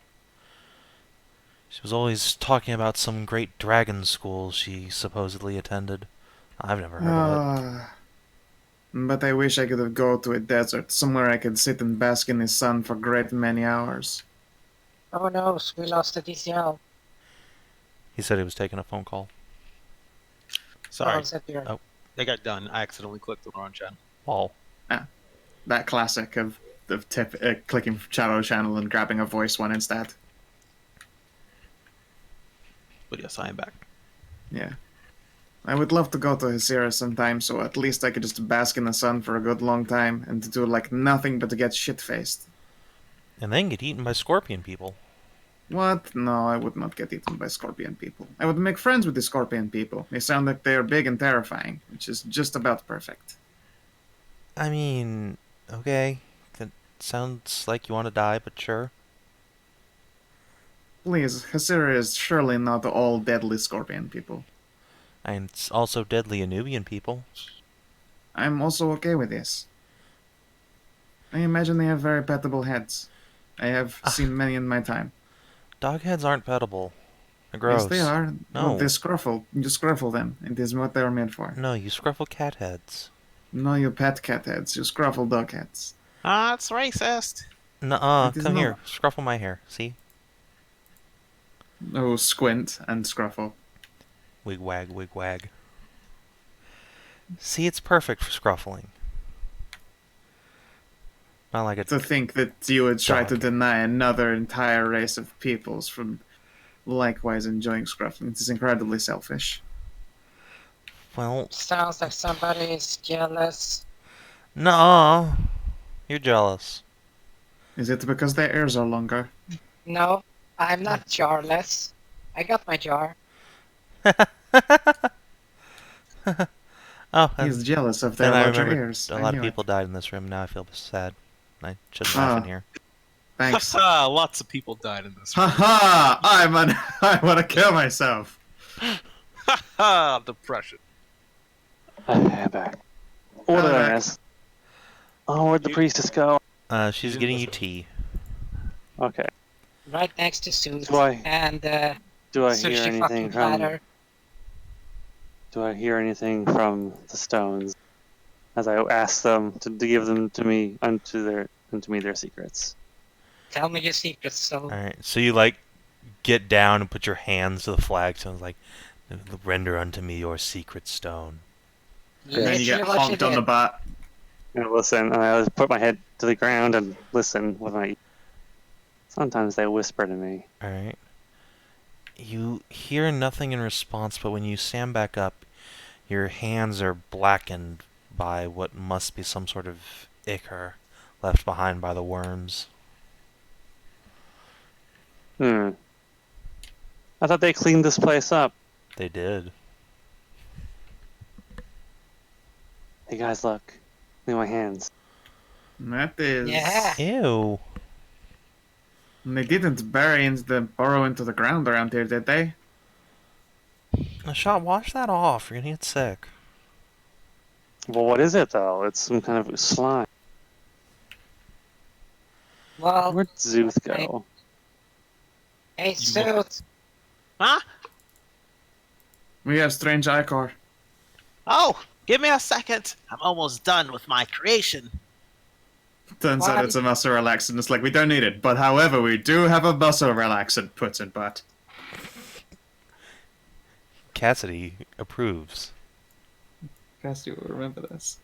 She was always talking about some great dragon school she supposedly attended. I've never heard of it. But I wish I could go to a desert, somewhere I could sit and bask in the sun for great many hours. Oh no, we lost the DCL. He said he was taking a phone call. Sorry, is that your... Oh. they got done. I accidentally clicked the wrong channel. Paul. That classic of clicking shadow channel and grabbing a voice one instead. But yes, I am back. Yeah. I would love to go to Hasira sometime, so at least I could just bask in the sun for a good long time and to do like nothing but to get shit-faced. And then get eaten by scorpion people. What? No, I would not get eaten by scorpion people. I would make friends with the scorpion people. They sound like they are big and terrifying, which is just about perfect. I mean, okay. That sounds like you want to die, but sure. Please, Hasira is surely not all deadly scorpion people. And it's also deadly Anubian people. I'm also okay with this. I imagine they have very petable heads. I have seen many in my time. Dog heads aren't petable. They're gross. Yes, they are. No. Well, they scruffle. You scruffle them. It is what they are made for. No, you scruffle cat heads. No, you pet cat heads. You scruffle dog heads. Ah, it's racist. Nuh-uh, It is come not. here. Scruffle my hair. See? Oh, squint and scruffle. Wig wag, wig wag. See, it's perfect for scruffling. Not like a... To think that you would try to Dog. deny another entire race of peoples from likewise enjoying scruffling. It is incredibly selfish. Well, Sounds like somebody is jealous. nuh-uh. You're jealous. Is it because their ears are longer? No, I'm not jarless. I got my jar. Oh, He's jealous of their and I larger remember ears. a I lot knew of it. people died in this room. Now I feel sad. I shouldn't laugh in Ah. here. Thanks. Lots of people died in this. Haha! I want to kill myself. Ha! Depression. I'm back. What did I back. miss? Oh, where'd the You- priestess go? She's getting you tea. Okay. Right next to Szooth. Do I- And Do I sushi hear anything fucking from? platter. Do I hear anything from the stones? As I ask them to give them to me unto me their secrets. Tell me your secrets, so... Alright, so you, like, get down and put your hands to the flagstones, like, render unto me your secret stone. And then you get Literally what honked on the did. butt. And listen, and I just put my head to the ground and listen with my. Sometimes they whisper to me. Alright. You hear nothing in response, but when you stand back up, your hands are blackened by what must be some sort of ichor left behind by the worms. I thought they cleaned this place up. They did. Hey guys, look. Look at my hands. That is. Yeah. Ew. They didn't burrow into the ground around here, did they? Hashat, wash that off. You're gonna get sick. Well, what is it though? It's some kind of slime. Well, Where'd Szooth go? hey, Szooth. Huh? We have strange ichor. Oh, give me a second. I'm almost done with my creation. Turns out What? it's a muscle relaxant. It's like, we don't need it. But however, we do have a muscle relaxant, puts it but. Cassidy approves. Guess you will remember this.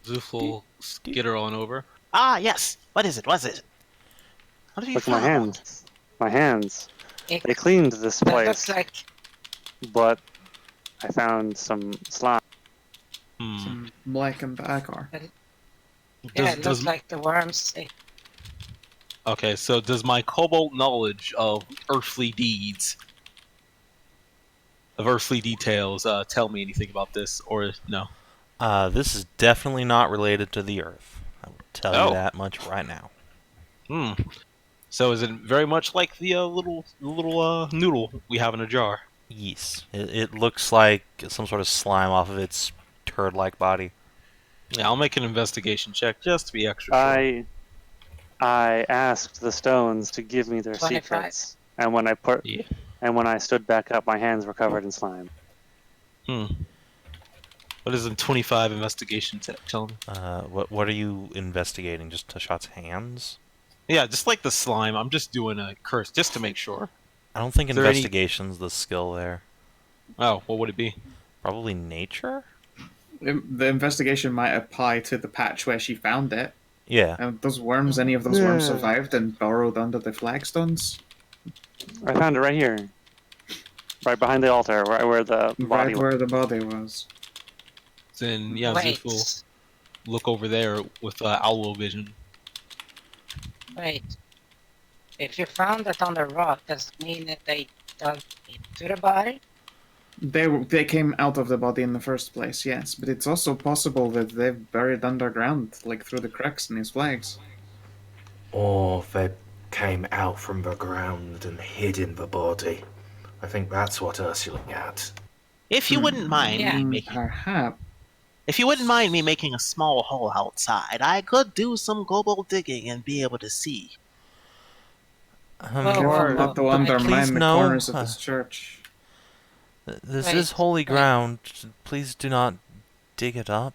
Szooth will get her on over. Ah, yes. What is it? What is it? What have you Look at my found? hands. My hands. It, They cleaned this that looks place, like... but I found some slime. Hmm. Some blackened ichor. Yeah, it looks like the worms. Okay, so does my kobold knowledge of earthly deeds, of earthly details, tell me anything about this, or no? This is definitely not related to the Earth. I will tell Oh. you that much right now. Hmm. So is it very much like the little noodle we have in a jar? Yes. It looks like some sort of slime off of its turd-like body. Yeah, I'll make an investigation check just to be extra sure. I asked the stones to give me their 25. secrets, and when Yeah. I stood back up, my hands were covered in slime. Hmm. What is a 25 investigation tell me? What are you investigating? Just Hashat's hands? Yeah, just like the slime. I'm just doing a curse just to make sure. I don't think Is there any- investigation's the skill there. Oh, what would it be? Probably nature? The investigation might apply to the patch where she found it. Yeah. And those worms, any of those worms survived and burrowed under the flagstones? I found it right here. Right behind the altar, right where the body Right was. where the body was. Then yeah, Wait, Szooth will look over there with owl vision. wait. If you found it on the rock, does it mean that they dug into the body? They came out of the body in the first place, yes, but it's also possible that they've buried underground, like through the cracks in his flags. Or they came out from the ground and hid in the body. I think that's what Ursula at. If you wouldn't mind Yeah. me making, Perhaps. if you wouldn't mind me making a small hole outside, I could do some kobold digging and be able to see. Well, Careful not to undermine please the no. corners of this church. This Wait, is holy wait. ground. Please do not dig it up.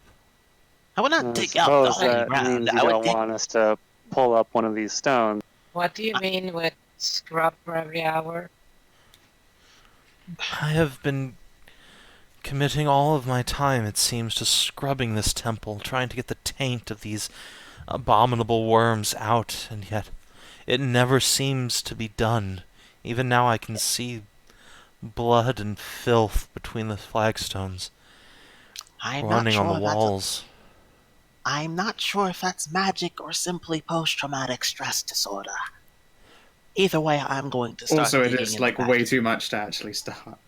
I would not I dig up the suppose holy that ground. means you I would don't dig. want us to pull up one of these stones. What do you mean with scrub for every hour? I have been committing all of my time, it seems, to scrubbing this temple, trying to get the taint of these abominable worms out, and yet it never seems to be done. Even now I can see blood and filth between the flagstones I'm not running sure on the if that's walls. I'm not sure if that's magic or simply post-traumatic stress disorder. Either way, I'm going to start Also, it digging is in like the back. way too much to actually start.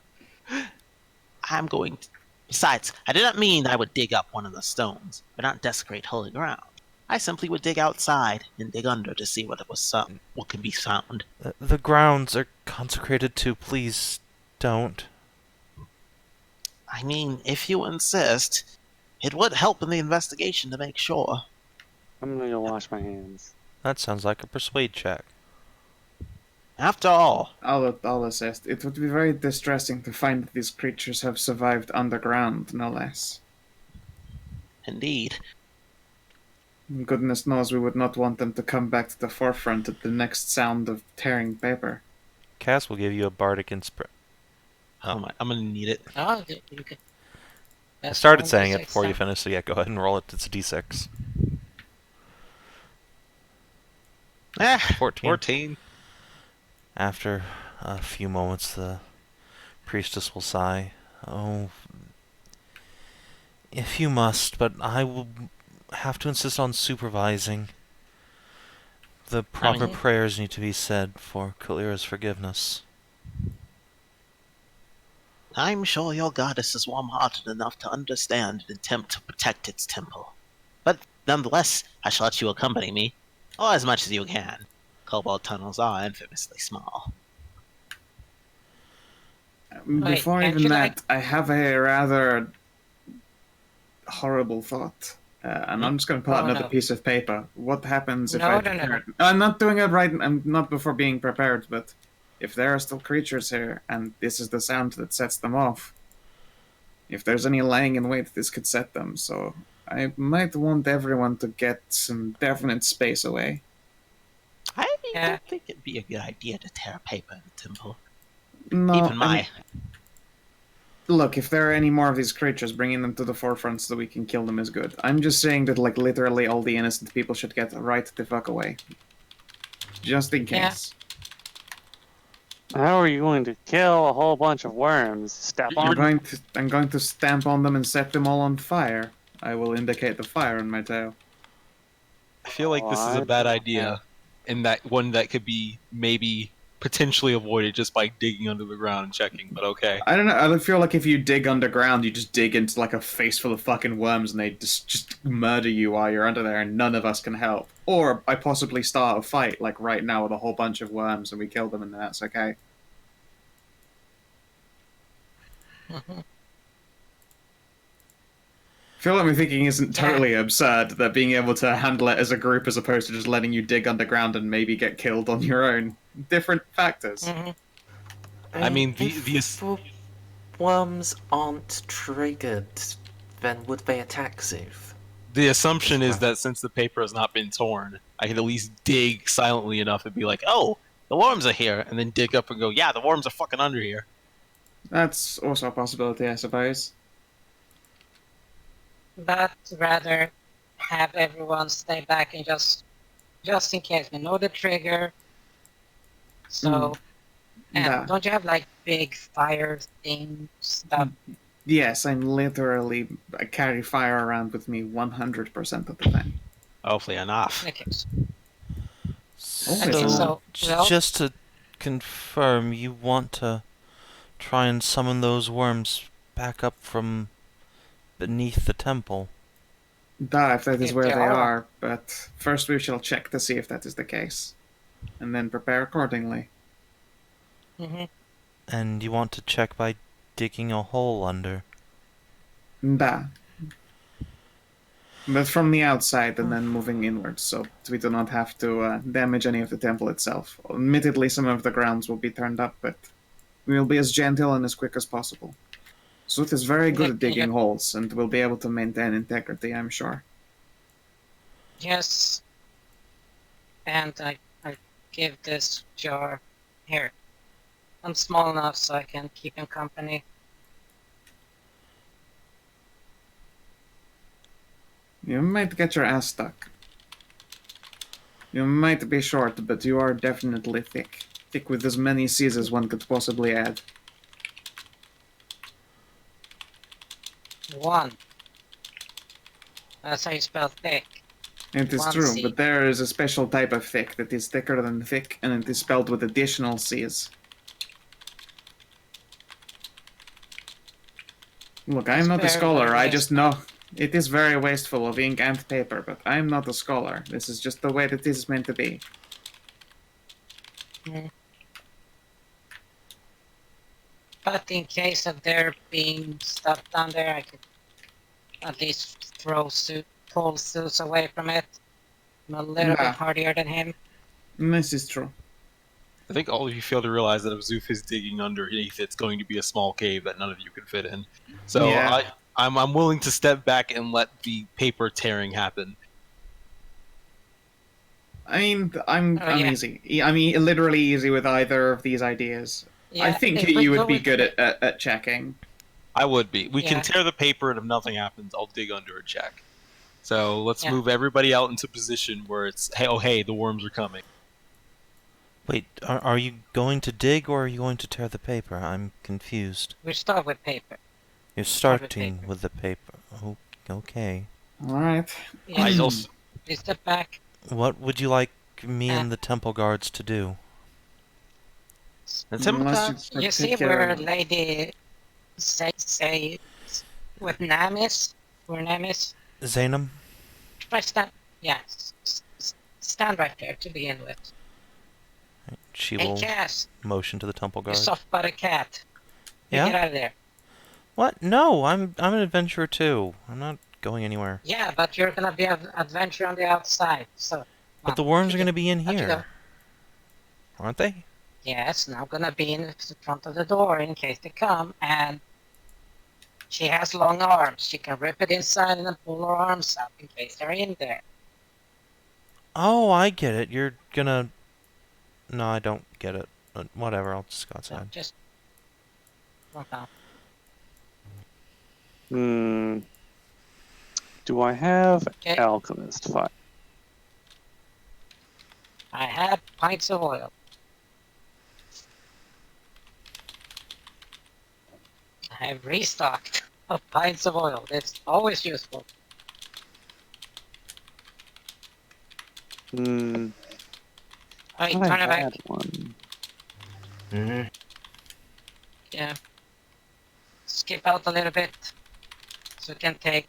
I'm going to... Besides, I did not mean I would dig up one of the stones, but not desecrate holy ground. I simply would dig outside and dig under to see what what could be found. The grounds are consecrated to. Please don't. I mean, if you insist, it would help in the investigation to make sure. I'm gonna go wash my hands. That sounds like a persuade check. After all, I'll assist. It would be very distressing to find that these creatures have survived underground, no less. indeed. Goodness knows we would not want them to come back to the forefront at the next sound of tearing paper. Cass will give you a bardic inspiration. Oh, I'm gonna need it. Oh, you could. I started saying it before you finished, so yeah, go ahead and roll it. It's a d6. 14. 14. After a few moments, the priestess will sigh. Oh, if you must, but I will have to insist on supervising. The proper prayers need to be said for Kalira's forgiveness. I'm sure your goddess is warm-hearted enough to understand and attempt to protect its temple. But nonetheless, I shall let you accompany me, or as much as you can. Kobold tunnels are infamously small. Before can't even you, that, I have a rather horrible thought. And I'm just going to pull out Oh, another no. piece of paper. What happens if No, I no, no. prepare... I'm not doing it right. I'm not before being prepared, but if there are still creatures here, and this is the sound that sets them off, if there's any lying in wait, this could set them. So I might want everyone to get some definite space away. I Yeah. don't think it'd be a good idea to tear paper in the temple. No, Even my... Look, if there are any more of these creatures, bringing them to the forefront so that we can kill them is good. I'm just saying that, like, literally all the innocent people should get right the fuck away. Just in Yeah. case. How are you going to kill a whole bunch of worms? Step I'm on? going to stamp on them and set them all on fire. I will indicate the fire on my tail. I feel like this is a What? bad idea, and that one that could be maybe potentially avoided just by digging under the ground and checking, but okay. I don't know, I feel like if you dig underground, you just dig into like a face full of fucking worms and they just murder you while you're under there and none of us can help. Or I possibly start a fight, like right now, with a whole bunch of worms and we kill them and that's okay. I feel like my thinking isn't totally absurd, that being able to handle it as a group as opposed to just letting you dig underground and maybe get killed on your own. Different factors. Mm-hmm. I mean, if the worms aren't triggered, then would they attack Szooth? The assumption is that since the paper has not been torn, I can at least dig silently enough and be like, oh, the worms are here, and then dig up and go, yeah, the worms are fucking under here. That's also a possibility, I suppose. But rather have everyone stay back and just in case we know the trigger. So, and Nah. don't you have like big fire thing stuff? Yes, I carry fire around with me 100% of the time. Hopefully enough. Okay, Okay, okay, So, so well, just to confirm, you want to try and summon those worms back up from beneath the temple? If that is If where they they are. are, but first we shall check to see if that is the case. And then prepare accordingly. mhm. And you want to check by digging a hole under? Da. But from the outside and then moving inwards, so we do not have to damage any of the temple itself. Admittedly, some of the grounds will be turned up, but we will be as gentle and as quick as possible. Szooth is very good at digging holes and will be able to maintain integrity, I'm sure. Yes. And I give this jar here. I'm small enough so I can keep him company. You might get your ass stuck. You might be short, but you are definitely thick. Thick with as many C's as one could possibly add. One. That's how you spell thick. It is One true, C. but there is a special type of thick that is thicker than thick, and it is spelled with additional C's. Look, I'm not a Very, scholar, very I just know. It is very wasteful of ink and paper, but I'm not a scholar. This is just the way that it is meant to be. Mm. But in case of there being stuff down there, I could at least pull Szooth away from it. I'm a little Nah. bit hardier than him. This is true. I think all of you fail to realize that if Szooth is digging underneath, it's going to be a small cave that none of you can fit in. So Yeah. I'm willing to step back and let the paper tearing happen. I mean, I'm yeah. easy. I'm literally easy with either of these ideas. Yeah, I think if we you go would be with good the- at checking. I would be. We can Yeah. tear the paper, and if nothing happens, I'll dig under and check. So let's Yeah. move everybody out into position where it's, hey, the worms are coming. Wait, are you going to dig or are you going to tear the paper? I'm confused. We start with paper. You're Start with starting paper. with the paper. Oh, okay. Alright. Yeah. I also, We step back. What would you like me and the temple guards to do? the temple Unless guards, You see particular- where Lady say with Namis? Where Namis? Zainam? Try stand. Yeah. Stand right there to begin with. She Hey, will Cass, motion to the temple you guard. soft butted cat. You Yeah? Get out of there. What? No, I'm an adventurer too. I'm not going anywhere. Yeah, but you're gonna be an adventure on the outside, so. But the worms are going to be in Out you go. here. Aren't they? Yes, now gonna be in the front of the door in case they come, and she has long arms. She can rip it inside and then pull her arms up in case they're in there. Oh, I get it. You're gonna... No, I don't get it. Whatever, I'll just go So outside. just walk out. Do I have Okay. Alchemist Fire? I have pints of oil. I have restocked of pints of oil. It's always useful. Alright, I Tarnavak. had one. Mm-hmm. Yeah. Skip out a little bit. So we can take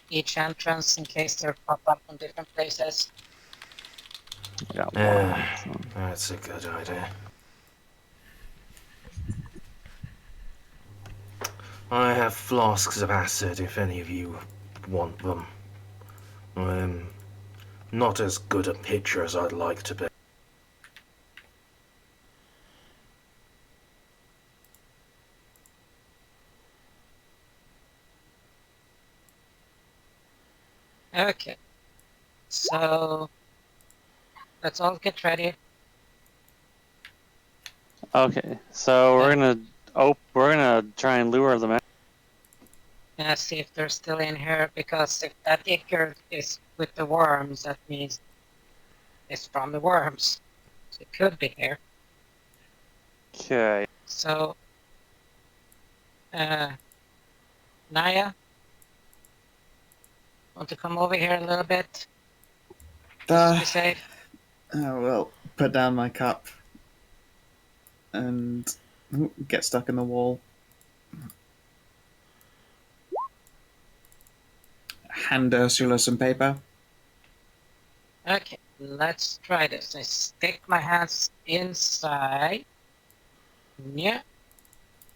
each entrance in case they're pop up from different places. I got Yeah. one. So. That's a good idea. I have flasks of acid if any of you want them. I'm not as good a pitcher as I'd like to be. Okay. So let's all get ready. Okay, so we're gonna try and lure them out. And see if they're still in here, because if that ichor is with the worms, that means it's from the worms. So it could be here. Okay. So, Nahia, want to come over here a little bit? Just to be safe. I will put down my cup and get stuck in the wall. Hand Ursula some paper. Okay, let's try this. I stick my hands inside. Yeah.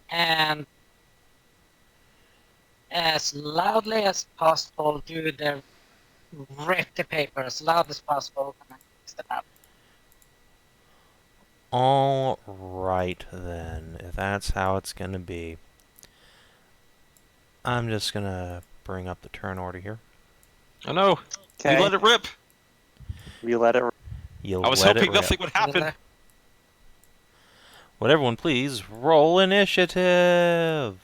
And as loudly as possible, rip the paper as loud as possible and mix it up. All right, then. If that's how it's going to be. I'm just going to bring up the turn order here. Oh no! Okay. You let it rip! You let it. You'll I was let it hoping rip. nothing would happen. Would everyone please roll initiative?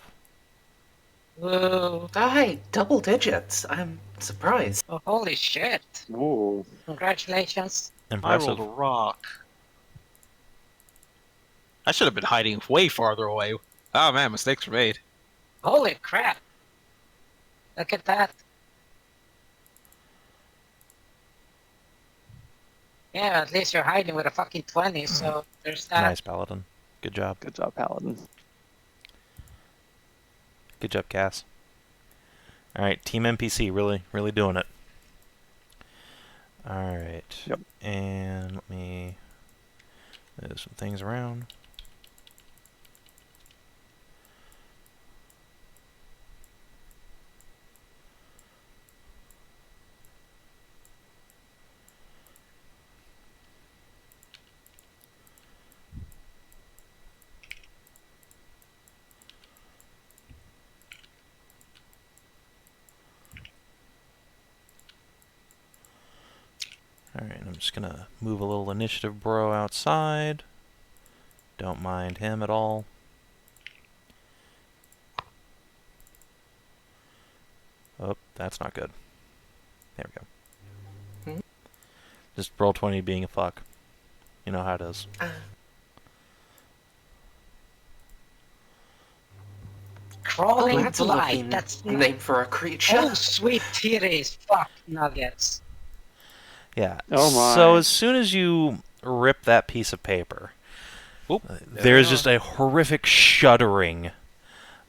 Whoa. Oh, hey, double digits. I'm surprised. Oh, holy shit. Ooh. Congratulations. I Impressive. rolled a rock. I should have been hiding way farther away. Oh man, mistakes were made. Holy crap. Look at that. Yeah, at least you're hiding with a fucking 20, so there's that. Nice, Paladin. Good job. Good job, Paladin. Good job, Cass. Alright, Team NPC, really doing it. Alright. Yep. And let me move some things around. Alright, I'm just gonna move a little initiative bro outside. Don't mind him at all. Oh, that's not good. There we go. Just roll 20 being a fuck. You know how it is. Crawling that's a Blight. lovely That's name for a creature. Oh, sweet titties. Fuck nuggets. Yeah. Oh my. So as soon as you rip that piece of paper, there's just a horrific shuddering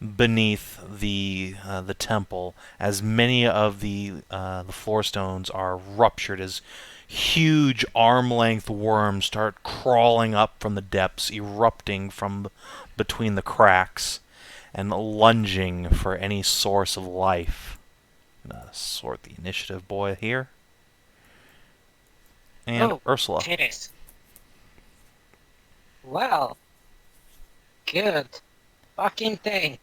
beneath the temple as many of the floor stones are ruptured as huge arm-length worms start crawling up from the depths, erupting from between the cracks, and lunging for any source of life. I'm gonna sort the initiative boy here. And Oh, Ursula. titties. Well, good fucking thing.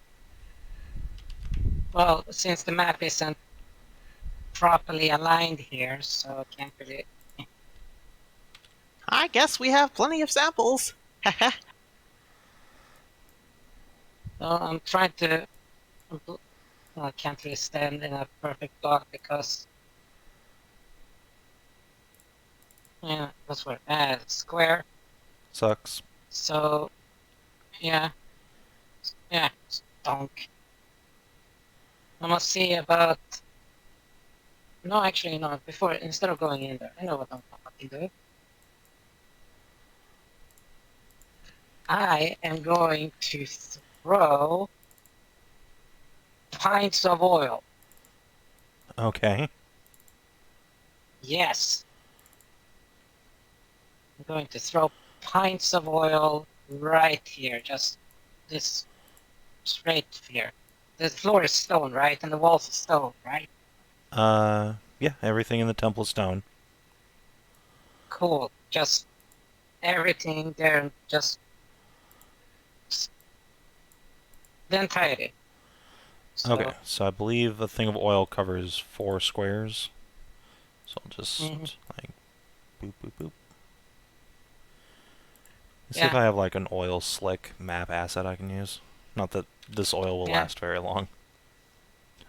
Well, since the map isn't properly aligned here, so I can't really... I guess we have plenty of samples. Well, I'm trying to... Well, I can't really stand in a perfect block because... Yeah, that's what... square. Sucks. So... Yeah. Yeah, stonk. I must see about... No, actually, no. Before, instead of going in there, I know what I'm fucking doing. I am going to throw pints of oil. Okay. Yes. I'm going to throw pints of oil right here. Just this straight here. The floor is stone, right? And the walls are stone, right? Yeah, everything in the temple is stone. Cool. Just everything there, just the entirety. So, Okay, so I believe the thing of oil covers 4 squares. So I'll just, like, boop, boop, boop. Let's see if I have like an oil slick map asset I can use. Not that this oil will Yeah. last very long.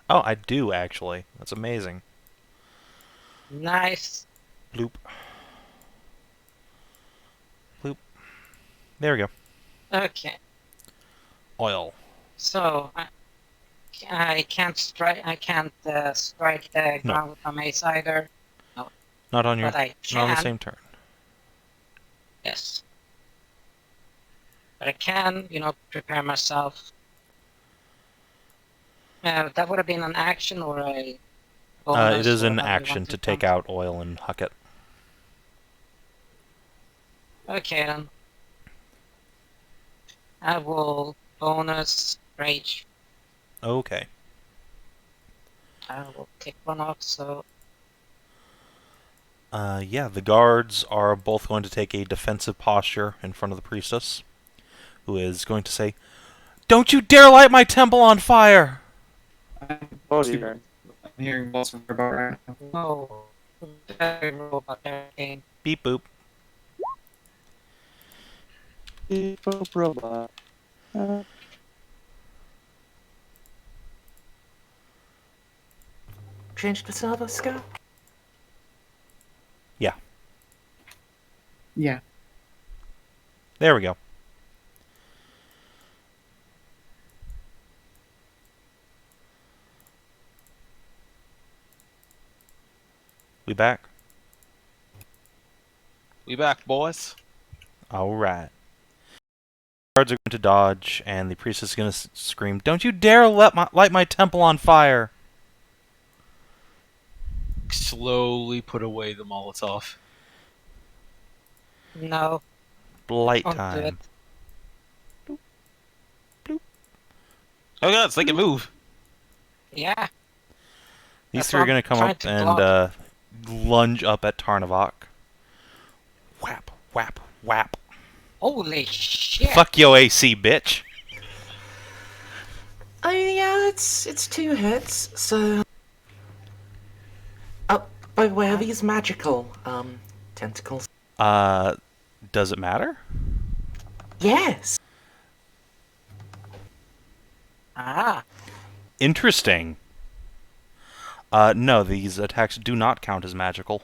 Oh, I do actually. That's amazing. Nice. Bloop. Bloop. There we go. Okay. Oil. So I can't strike. I can't strike the No. ground with my mace either. Not on your. But I Not on the can. same turn. Yes. But I can, prepare myself. That would have been an action or a bonus. It is or an however you action want to take count. out oil and huck it. Okay then. I will bonus rage. Okay. I will take one off, so Yeah, the guards are both going to take a defensive posture in front of the priestess, who is going to say, "Don't you dare light my temple on fire!" Oh, I'm dear. hearing balls from Barbarian. no. Very robot Arcane. Beep boop. Beep, boop, robot. Change the server scope? Yeah. There we go. We back? We back, boys. Alright. Guards are going to dodge, and the priestess is going to scream, "Don't you dare light my temple on fire!" Slowly put away the Molotov. No, Blight don't do it. time. Oh god, they can move. Yeah. These That's three are what going to come I'm up trying to and lunge up at Tarnavak. Whap, whap, whap. Holy shit. Fuck yo AC, bitch. Oh yeah, it's 2 hits, so... By the way, are these magical, tentacles? Does it matter? Yes! Ah. Interesting. No, these attacks do not count as magical.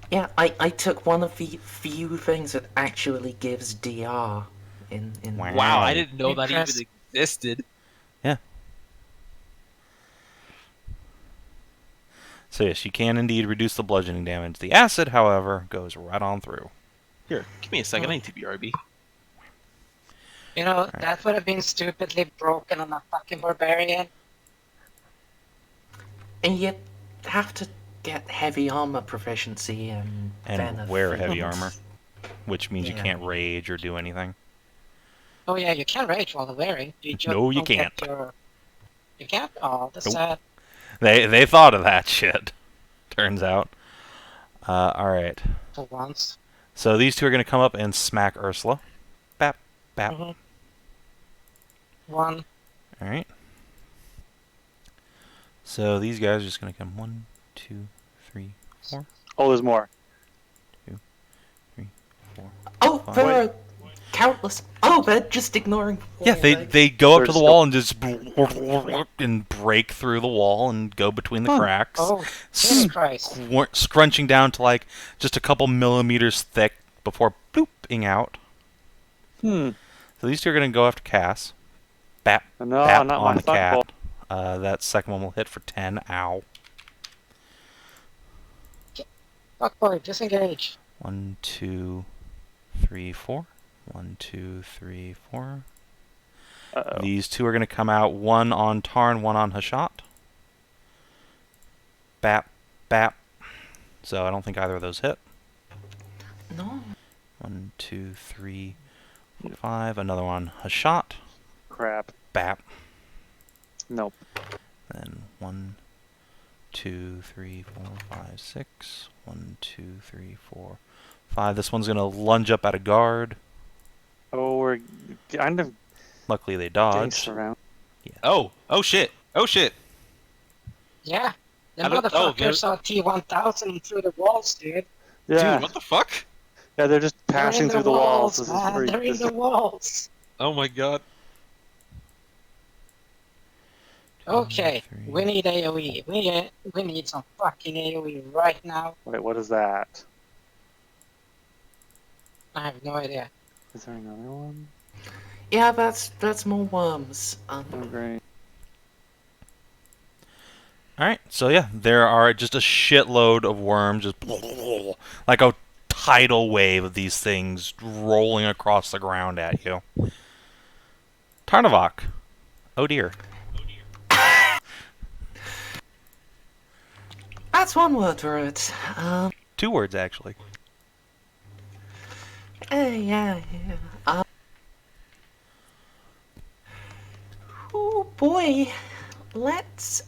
Yeah, I took one of the few things that actually gives DR in Wow. Wow, I didn't know that even Impressive. existed. So yes, you can indeed reduce the bludgeoning damage. The acid, however, goes right on through. Here, give me a second. I need to BRB. That would have been stupidly broken on a fucking barbarian. And you have to get heavy armor proficiency and And wear heavy benefits. armor, which means you Yeah. can't rage or do anything. Oh yeah, you can rage while wearing. You just No, you don't get can't. You can't? Oh, that's Nope. sad. They thought of that shit, turns out. Alright. For once. So these two are going to come up and smack Ursula. Bap, bap. Mhm. One. Alright. So these guys are just going to come 1, 2, 3, 4, Oh, there's more. 3, 4. Oh, Fine. there are countless... Oh, they're just ignoring... Yeah, they go up to the There's wall and just and break through the wall and go between the cracks, Oh, Jesus Christ. scrunching down to like just a couple millimeters thick before blooping out. Hmm. So these two are going to go after Cass. Bap, No, bap not on my the cat. fuckball. That second one will hit for 10. Ow. Fuck boy, disengage. 1, 2, 3, 4. 1, 2, 3, 4. Uh-oh. These two are going to come out, one on Tarn, one on Hashat. Bap, bap. So I don't think either of those hit. No. 1, 2, 3, 5. Another one, Hashat. Crap. Bap. Nope. Then 1, 2, 3, 4, 5, 6. 1, 2, 3, 4, 5. This one's going to lunge up at a guard. Oh, we're kind of Luckily they getting dodged. around. Oh shit. Oh shit. Yeah. The I don't- oh, motherfucker saw T-1000 through the walls, dude. Yeah. Dude, what the fuck? Yeah, they're just passing through the walls. This is man. very. They're in the walls. Oh my god. Okay, three. we need AoE. We need some fucking AoE right now. Wait, what is that? I have no idea. Is there another one? Yeah, that's more worms. Oh, great. Alright, so yeah, there are just a shitload of worms, just like a tidal wave of these things rolling across the ground at you. Tarnavak. Oh dear. That's one word for it. 2 words, actually. Yeah. Oh boy. Let's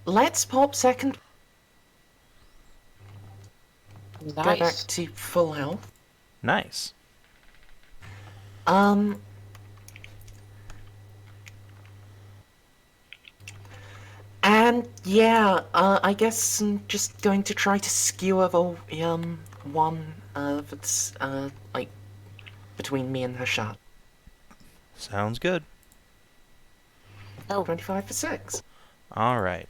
let's pop second. Go back Nice. to full health. Nice. And yeah, I guess I'm just going to try to skewer the one that's like between me and Hashat. Sounds good. Oh, 25 for 6. Alright.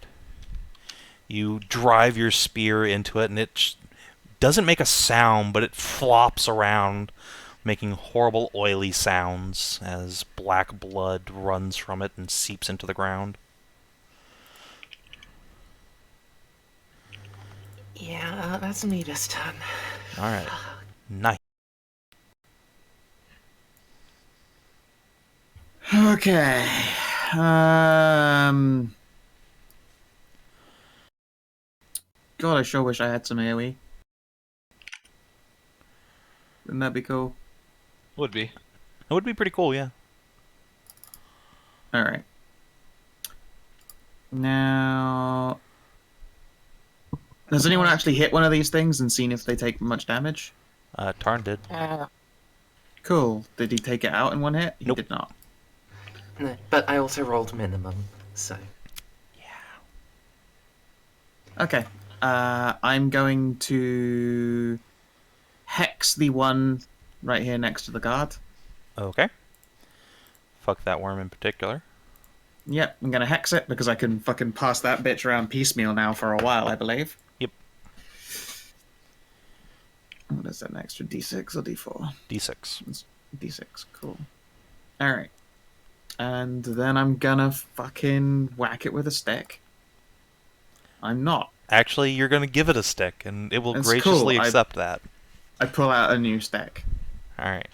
You drive your spear into it, and it doesn't make a sound, but it flops around, making horrible oily sounds as black blood runs from it and seeps into the ground. Yeah, that's me this time. Alright. Nice. Okay. God, I sure wish I had some AoE. Wouldn't that be cool? Would be. It would be pretty cool, yeah. Alright. Now... Has anyone actually hit one of these things and seen if they take much damage? Tarn did. Cool. Did he take it out in one hit? He Nope. did not. No, but I also rolled minimum, so... Okay. I'm going to hex the one right here next to the guard. Okay. Fuck that worm in particular. Yep, I'm gonna hex it because I can fucking pass that bitch around piecemeal now for a while, I believe. Yep. What is that, an extra D6 or D4? D6. It's D6, cool. Alright. And then I'm gonna fucking whack it with a stick. I'm not. Actually, you're going to give it a stick, and it will That's graciously cool. accept that. I pull out a new stick. Alright.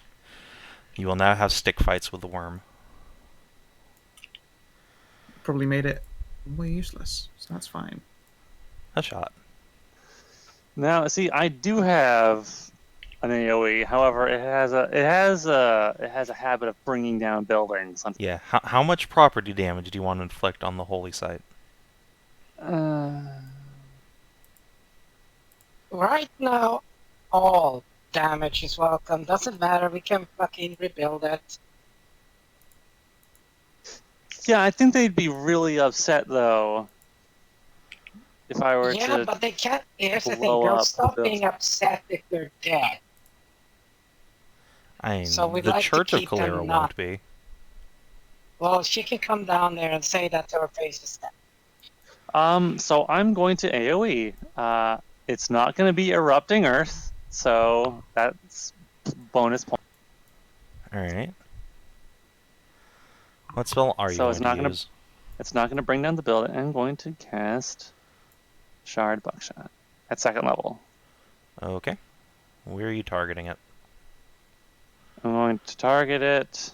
You will now have stick fights with the worm. Probably made it way useless, so that's fine. A shot. Now, see, I do have an AOE. However, it has a habit of bringing down buildings. Yeah. How much property damage do you want to inflict on the holy site? Right now, all damage is welcome. Doesn't matter. We can fucking rebuild it. Yeah, I think they'd be really upset though if I were Yeah, to. but they can't. Here's the thing. blow They'll up stop the being upset if they're dead. I mean, So we'd the like to Church of keep them Kalira not- won't be. Well, she can come down there and say that to her face is dead. So I'm going to AOE. It's not going to be erupting Earth, so that's bonus point. Alright. What spell are you So going it's to not gonna- use? It's not going to bring down the building. I'm going to cast Shard Buckshot at second level. Okay. Where are you targeting it? I'm going to target it.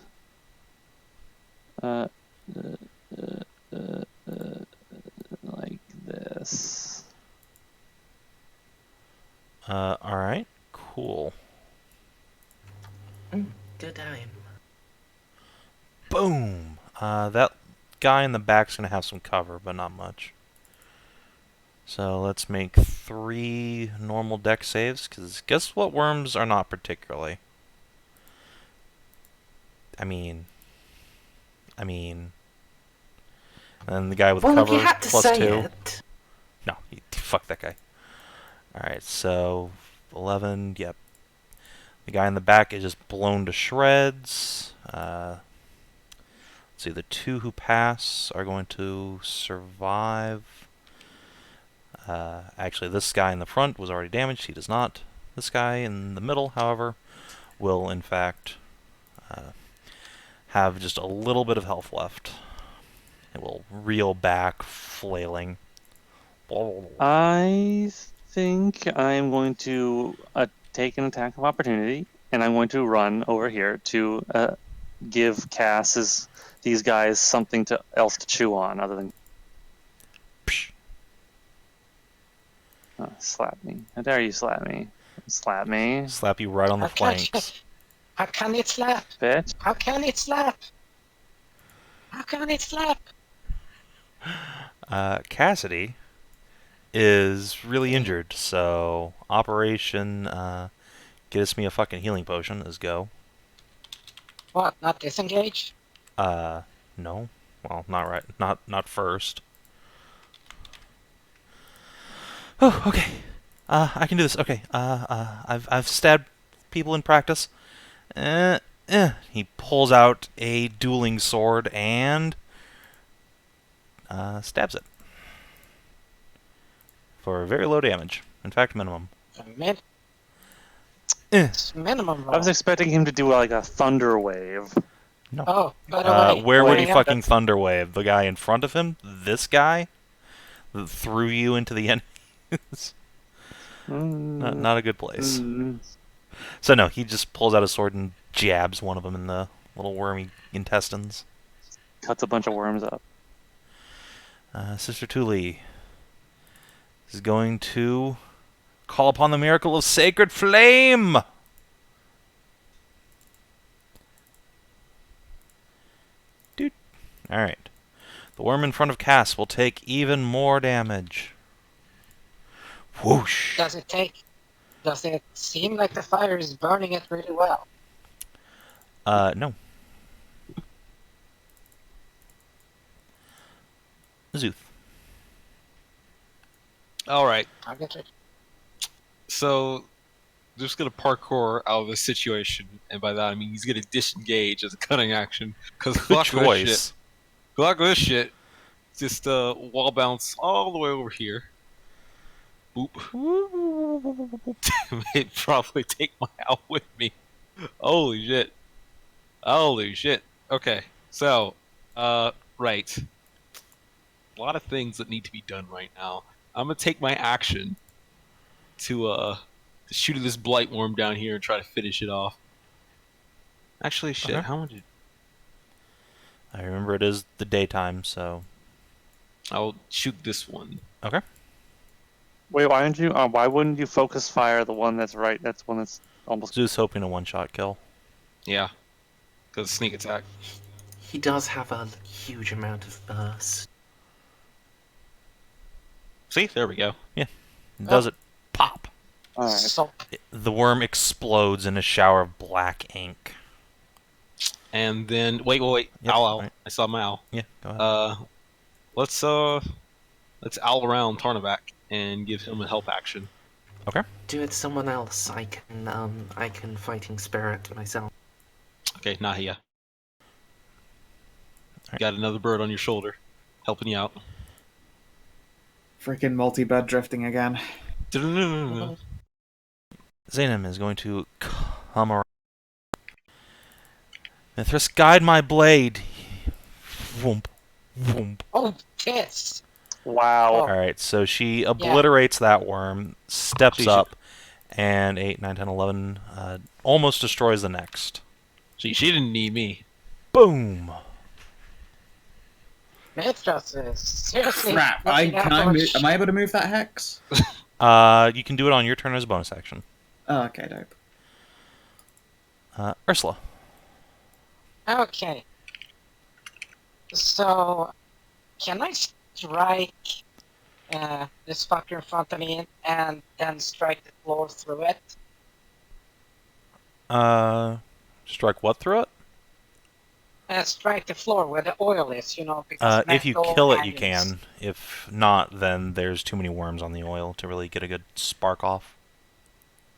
Like this. Alright. Cool. Good time. Boom! That guy in the back's gonna have some cover, but not much. So let's make 3 normal deck saves, because guess what worms are not particularly? I mean... And the guy with Well, cover if you had to plus say 2. it. No, fuck that guy. Alright, so 11, yep. The guy in the back is just blown to shreds. Let's see, the 2 who pass are going to survive. Actually, this guy in the front was already damaged. He does not. This guy in the middle, however, will in fact have just a little bit of health left. It will reel back, flailing. I think I'm going to take an attack of opportunity, and I'm going to run over here to give these guys something else to chew on other than slap me. How dare you slap me? Slap me, Slap you right on the flanks. How can it slap? bitch. How can it slap? How can it slap? Cassidy is really injured, so Operation Get Us Me a Fucking Healing Potion is go. What? Not disengage? No. Well, not right. Not first. Oh, okay. I can do this. Okay. I've stabbed people in practice. He pulls out a dueling sword and stabs it for very low damage. In fact, minimum. It's minimum roll. I was expecting him to do like a thunder wave. No. Oh, by the way. Where would he yeah, fucking thunder wave? The guy in front of him? This guy? That threw you into the enemies? Not a good place. So no, he just pulls out his sword and jabs one of them in the little wormy intestines. Cuts a bunch of worms up. Sister Tuli is going to call upon the miracle of sacred flame! Dude. Alright. The worm in front of Cass will take even more damage. Whoosh! Does it seem like the fire is burning it really well? No. Szooth. Alright, I'll get it. so just gonna parkour out of this situation, and by that I mean he's gonna disengage as a cutting action. Cause Good fuck this shit. choice. Fuck this shit. Just wall bounce all the way over here. Boop. May probably take my owl with me. Holy shit. Holy shit. Okay, so right. A lot of things that need to be done right now. I'm gonna take my action to shoot at this blight worm down here and try to finish it off. Actually, shit. Okay. How much? I remember it is the daytime, so... I'll shoot this one. Okay. Wait, why wouldn't you focus fire the one that's right? That's one that's almost. Zeus hoping a one-shot kill. Yeah, because sneak attack. He does have a huge amount of burst. See, there we go. Does it pop? Alright. So, The worm explodes in a shower of black ink. And then wait. Yep, Owl. right. I saw my owl. Yeah, go ahead. Let's owl around Tarnavak and give him a help action. Do it someone else. I can fighting spirit myself. Okay, Nahia. Alright. Got another bird on your shoulder, helping you out. Freaking multi-bed drifting again. No. Zainam is going to come around. Mithras, guide my blade. Whoomp. Whoomp. oh, piss. Wow. Alright, so she obliterates that worm, steps Jeez. up, and 8, 9, 10, 11, almost destroys the next. She didn't need me. Boom! Mithras is seriously. Crap! looking out for a Am I able to move that hex? You can do it on your turn as a bonus action. Oh, okay, dope. Ursula. Okay. So, can I strike this fucker in front of me and then strike the floor through it? Strike what through it? strike the floor where the oil is, because If you metal kill it, you hangings. can. If not, then there's too many worms on the oil to really get a good spark off.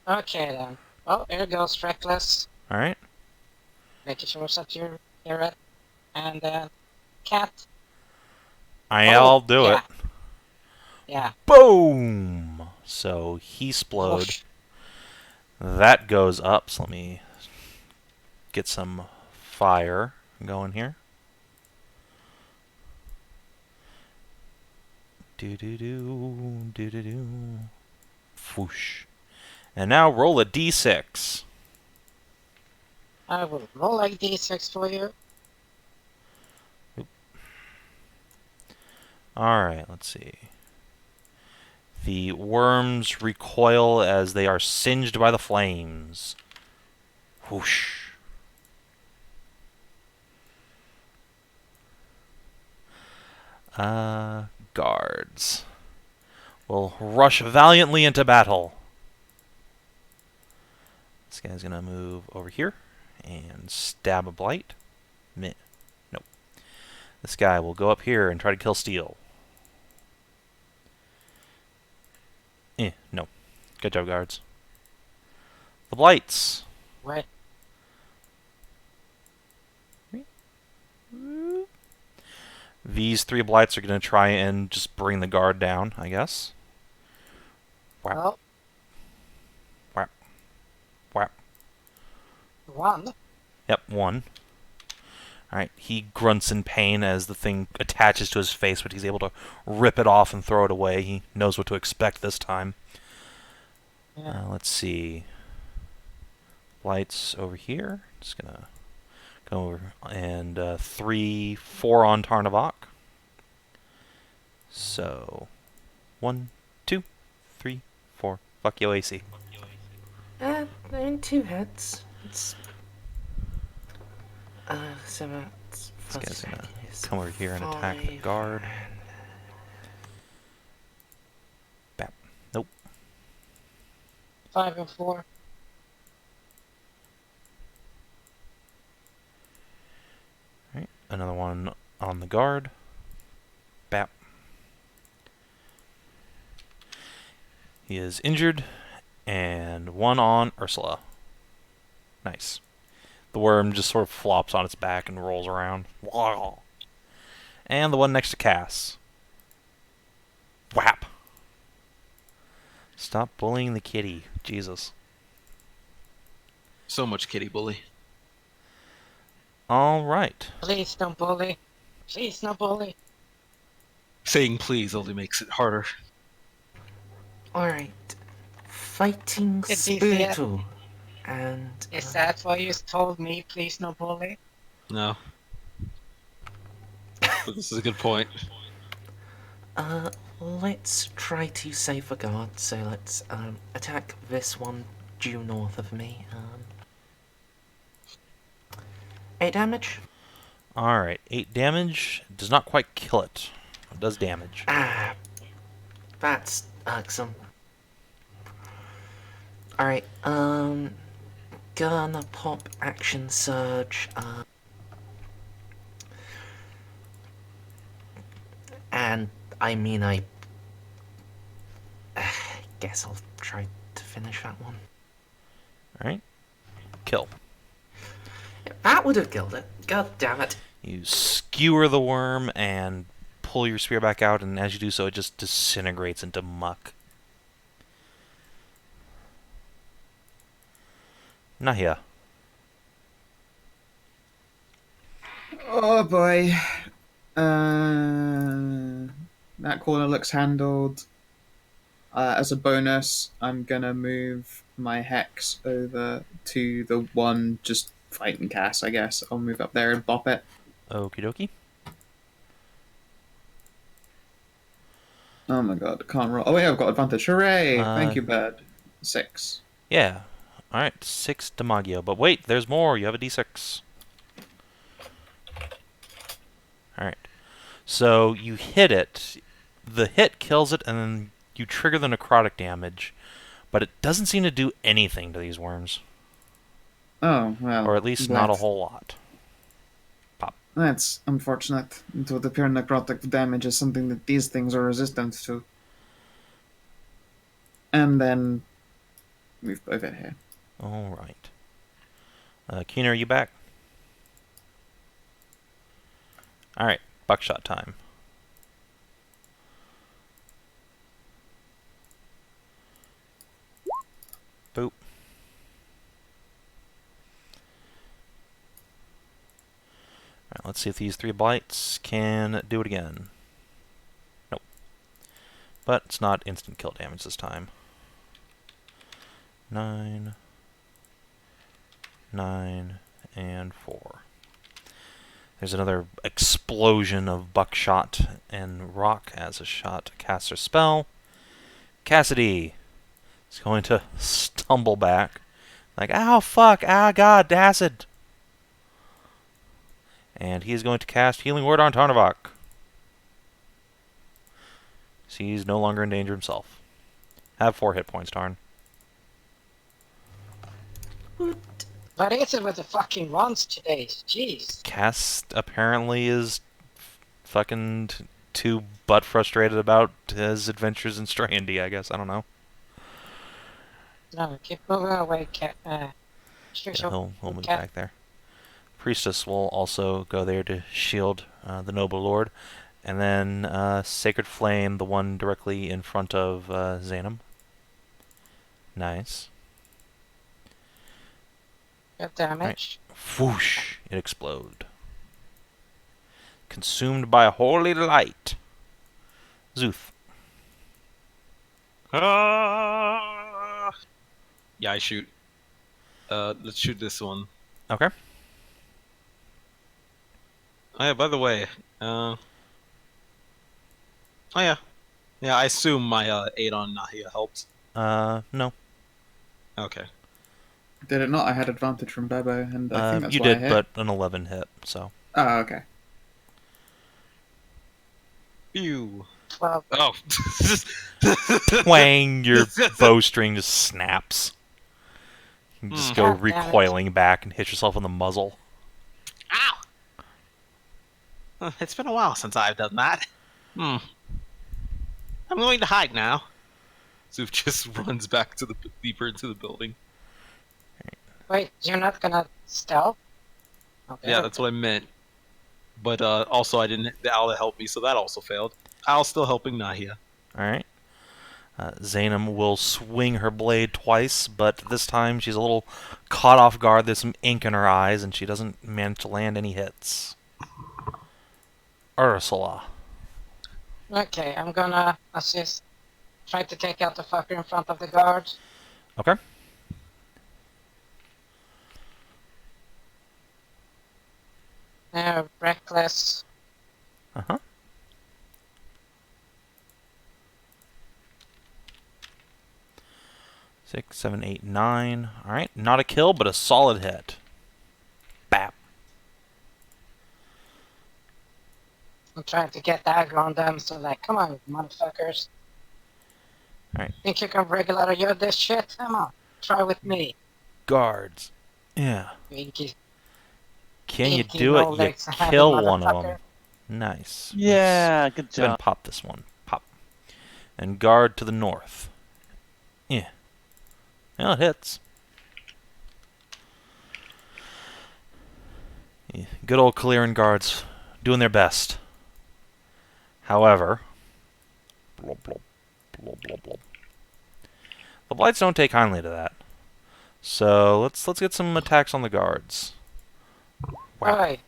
Okay then. Well, there goes Reckless. Alright. Making sure that you hear it. And then Cat. I'll do yeah. it. Yeah. Boom! So he splode. Whoosh. That goes up. So let me get some fire going here. Do-do-do. Whoosh. And now roll a d6. I will roll a d6 for you. Alright, let's see. The worms recoil as they are singed by the flames. Whoosh. Guards will rush valiantly into battle. This guy's gonna move over here and stab a blight. Nope. This guy will go up here and try to kill Steel. No. Good job, guards. The blights. Right. These 3 blights are going to try and just bring the guard down, I guess. Whap. Well, Whap. Whap. 1. Yep, 1. Alright, he grunts in pain as the thing attaches to his face, but he's able to rip it off and throw it away. He knows what to expect this time. Yeah. Let's see. Blights over here. Just going to go over and 3, 4 on Tarnavak. So 1, 2, 3, 4. Fuck you, AC. They're in 2 heads. It's so that's This guy's gonna come over here and attack the guard. Bap. Nope. 5 and 4. Alright, another one on the guard. Bap. He is injured. And 1 on Ursula. Nice. The worm just sort of flops on its back and rolls around. And the one next to Cass. Whap. Stop bullying the kitty. Jesus. So much kitty bully. Alright. Please don't bully. Please no bully. Saying please only makes it harder. alright. Fighting Did you see it? spiritual. And Is that why you told me, please no bully? No. But this is a good point. let's try to save the guard. So let's attack this one due north of me. 8 damage. Alright, 8 damage. Does not quite kill it. It does damage. Ah, that's irksome. Alright, gonna pop action surge. And I mean, I guess I'll try to finish that one. Alright. Kill. That would have killed it. God damn it. You skewer the worm and pull your spear back out, and as you do so, it just disintegrates into muck. Nahia. Oh boy. That corner looks handled. As a bonus, I'm gonna move my hex over to the one just fighting Cass, I guess. I'll move up there and bop it. Okie dokie. Oh my god, can't roll. Oh wait, I've got advantage. Hooray! Thank you, bird. 6. Yeah. Alright, 6 Damagio. But wait, there's more. You have a d6. Alright. So you hit it. The hit kills it, and then you trigger the necrotic damage. But it doesn't seem to do anything to these worms. Oh, well. Or at least not a left. whole lot. That's unfortunate. It would appear necrotic damage is something that these things are resistant to. And then we've pivot here. All right. Keener, are you back? All right, buckshot time. Boop. All right, let's see if these 3 blights can do it again. Nope. But it's not instant kill damage this time. 9, 9, and 4. There's another explosion of buckshot and rock as Hashat casts her spell. Cassidy is going to stumble back. Like, ow, fuck, ah, god, acid. And he is going to cast Healing Word on Tarnavak. So he's no longer in danger himself. Have 4 hit points, Tarn. What is it with the fucking wands today? Jeez. Cast apparently is fucking too butt frustrated about his adventures in Sav&D, I guess. I don't know. No, keep moving away, cat. Sure, Yeah, he'll move cat. back there. Priestess will also go there to shield the Noble Lord. And then Sacred Flame, the one directly in front of Zainam. Nice. Good damage. Whoosh! It explode. Consumed by a holy light. Szooth. Yeah, I shoot. Let's shoot this one. Okay. Oh yeah, by the way, oh yeah. Yeah, I assume my 8 on Nahia helped. No. Okay. Did it not? I had advantage from Bebo, and I think that's You why I did, hit. but an 11 hit, so. Oh, okay. Phew. Well, Oh. Twang, your bowstring just snaps. You just go God damn it. recoiling back and hit yourself in the muzzle. Ow! It's been a while since I've done that. I'm going to hide now. Szooth just runs back to the deeper into the building. wait, you're not gonna stealth? Okay. Yeah, that's what I meant. But also, I didn't the owl to help me, so that also failed. Owl's still helping Nahia. Alright. Zainam will swing her blade twice, but this time she's a little caught off guard. There's some ink in her eyes, and she doesn't manage to land any hits. Ursula. Okay, I'm gonna assist. Try to take out the fucker in front of the guards. Okay. Reckless. Uh-huh. Six, 7, 8, 9. Alright, not a kill, but a solid hit. Bap. I'm trying to get dagger on them, so like, come on, motherfuckers. Alright. Think you can regular you this shit? Come on, try with me. Guards. Yeah. Winky. Can you Winky do it? no You legs, kill having one of motherfucker. them. Nice. Yeah, good Go ahead and job. pop this one. Pop. And guard to the north. Yeah. Well, it hits. Yeah. Good old Kaliran guards doing their best. However, blub, blub, blub, blub, blub. The Blights don't take kindly to that. So let's get some attacks on the guards. Wow. Right.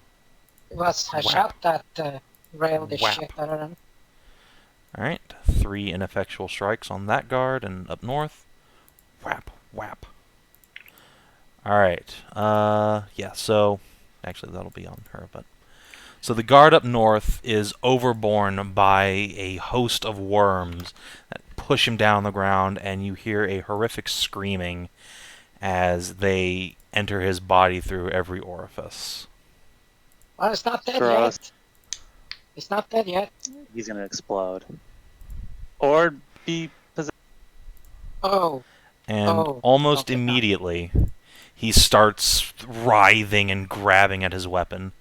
It was Hashat that railed the Whap. shit out of them. Alright, 3 ineffectual strikes on that guard, and up north. Whap, whap. Alright, yeah, so, actually that'll be on her, but... So the guard up north is overborne by a host of worms that push him down the ground, and you hear a horrific screaming as they enter his body through every orifice. Well, it's not dead Gross. yet. It's not dead yet. He's gonna explode. Or be possessed. Oh, And Oh, almost okay. immediately, he starts writhing and grabbing at his weapon.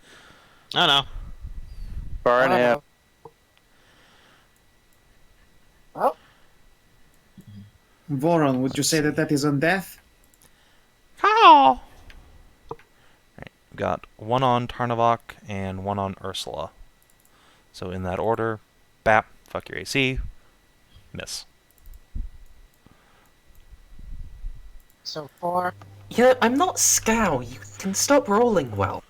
Oh no. Burn Oh, him. no. Well, Voron, would you say that that is on death? How? Right, got one on Tarnavak and one on Ursula. So in that order, bap, fuck your AC, miss. so 4. You know, I'm not Scow. You can stop rolling well.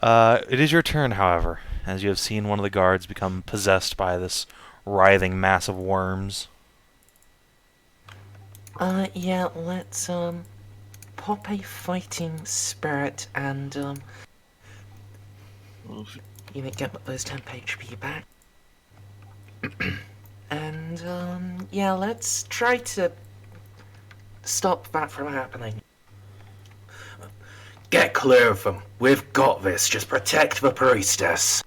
It is your turn, however, as you have seen one of the guards become possessed by this writhing mass of worms. Yeah, let's, pop a fighting spirit and, you know, get those temp HP back. And, yeah, let's try to stop that from happening. Get clear of them. We've got this. Just protect the priestess.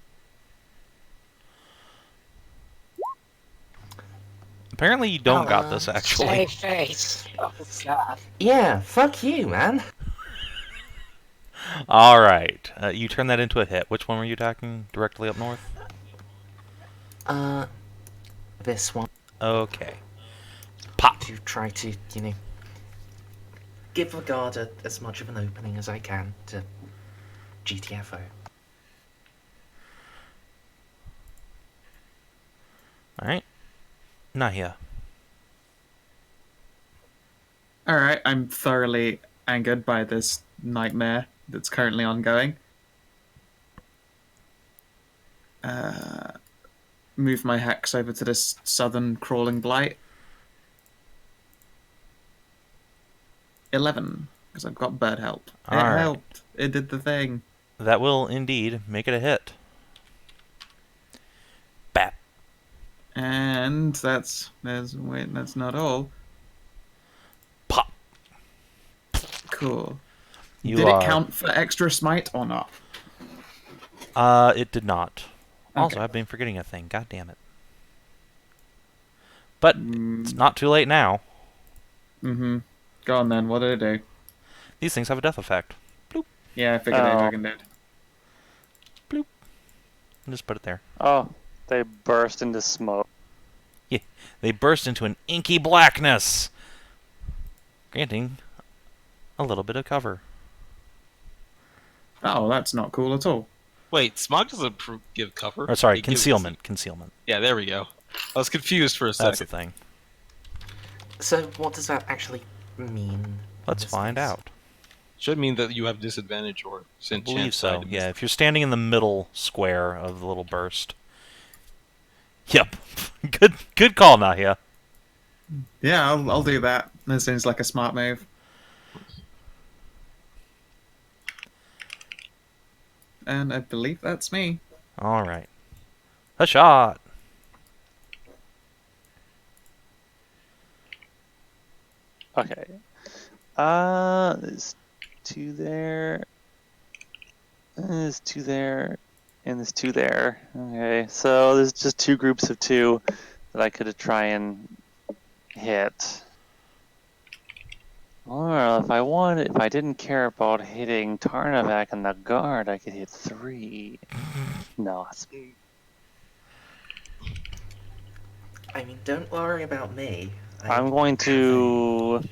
Apparently you don't got this, actually. Save face. Oh, God. Yeah, fuck you, man. Alright, you turn that into a hit. Which one were you attacking? Directly up north? This one. Okay. Pop! To try to, you know, give the guard as much of an opening as I can to GTFO. Alright. Nahia. Alright, I'm thoroughly angered by this nightmare that's currently ongoing. Move my hex over to this southern crawling blight. 11, because I've got bird help. It Alright. helped. It did the thing. That will indeed make it a hit. Bap. And that's not all. Pop. Cool. You did are... it count for extra smite or not? It did not. Also, Okay. I've been forgetting a thing. God damn it. But it's not too late now. Mm-hmm. Go on then. What did it do? These things have a death effect. Bloop. Yeah, I figured Oh. I fucking did. Bloop. Just put it there. Oh, they burst into smoke. They burst into an inky blackness, granting a little bit of cover. Oh, that's not cool at all. Wait, smog doesn't give cover. Or sorry, It gives- concealment. Concealment. Yeah, there we go. I was confused for a That's the second. thing. So, what does that actually mean? Let's find out. Should mean that you have disadvantage or I believe chance so. side. Yeah, if you're standing in the middle square of the little burst. Yep. Good call, Nahia. Yeah, I'll do that. That seems like a smart move. And I believe that's me. All right. Hashat. Okay. There's 2 there. There's 2 there. And there's 2 there. Okay, so there's just 2 groups of 2 that I could try and hit. Or if I didn't care about hitting Tarnavak and the guard, I could hit 3. No, it's I mean, don't worry about me. I'm going to.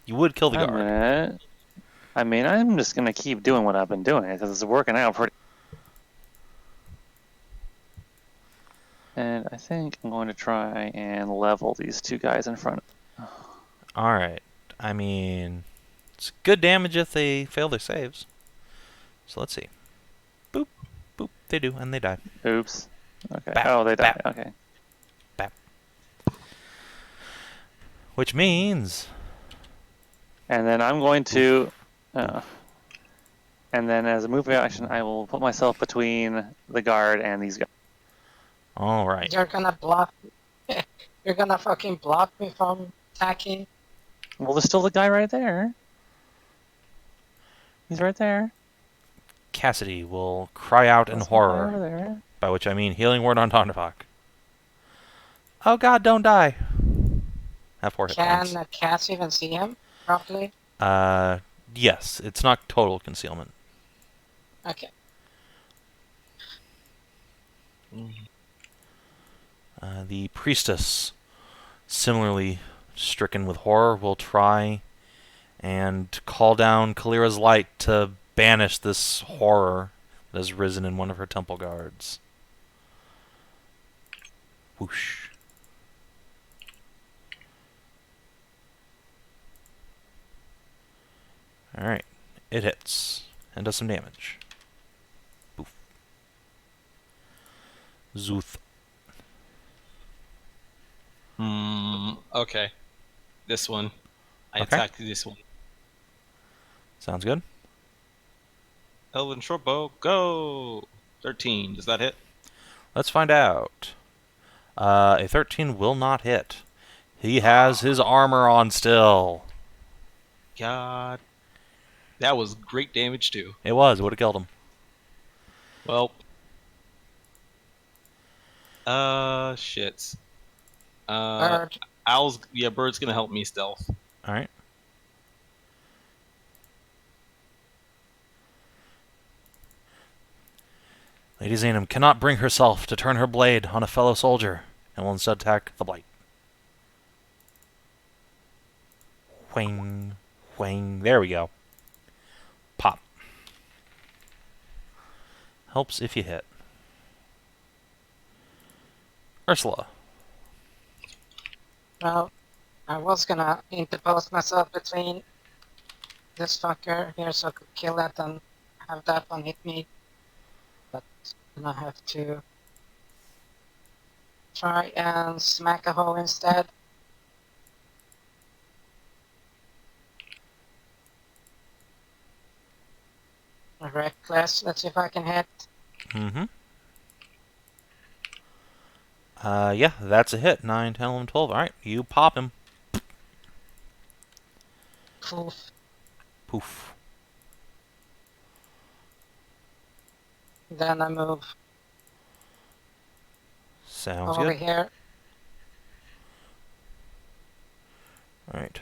You would kill the Wait a guard. minute. I mean, I'm just gonna keep doing what I've been doing because it's working out pretty. And I think I'm going to try and level these 2 guys in front. All right. I mean, it's good damage if they fail their saves. So let's see. Boop, boop. They do, and they die. Oops. Okay. Bap, Oh, they died. bap. Okay. Bap. Which means And then I'm going to. And then as a move action, I will put myself between the guard and these guys. all right. You're gonna block. You're gonna fucking block me from attacking. Well, there's still the guy right there. He's right there. Cassidy will cry out in There's the guy over horror, there. by which I mean healing word on Tarnavak. Oh God, don't die. Have 4 hit points. Can Cass even see him properly? Yes, it's not total concealment. Okay. The priestess, similarly stricken with horror, will try and call down Kalira's light to banish this horror that has risen in one of her temple guards. Whoosh. Alright, it hits and does some damage. Poof. Szooth. Okay. This one. I Okay. attacked this one. Sounds good. Elven Shortbow, go! 13. Does that hit? Let's find out. A 13 will not hit. He has his armor on still. God. That was great damage, too. It was. Would have killed him. Well. Shit. Bird. Bird's gonna help me stealth. Alright. Lady Zainam cannot bring herself to turn her blade on a fellow soldier and will instead attack the Blight. Whang. Whang. There we go. Pop. Helps if you hit. Ursula. Well, I was gonna interpose myself between this fucker here so I could kill that and have that one hit me. But I'm gonna have to try and smack a hole instead. Reckless, let's see if I can hit. Mm-hmm. Yeah, that's a hit. 9, 10, 11, 12. Alright, you pop him. Poof. Poof. Then I move Sounds over good. here. Alright.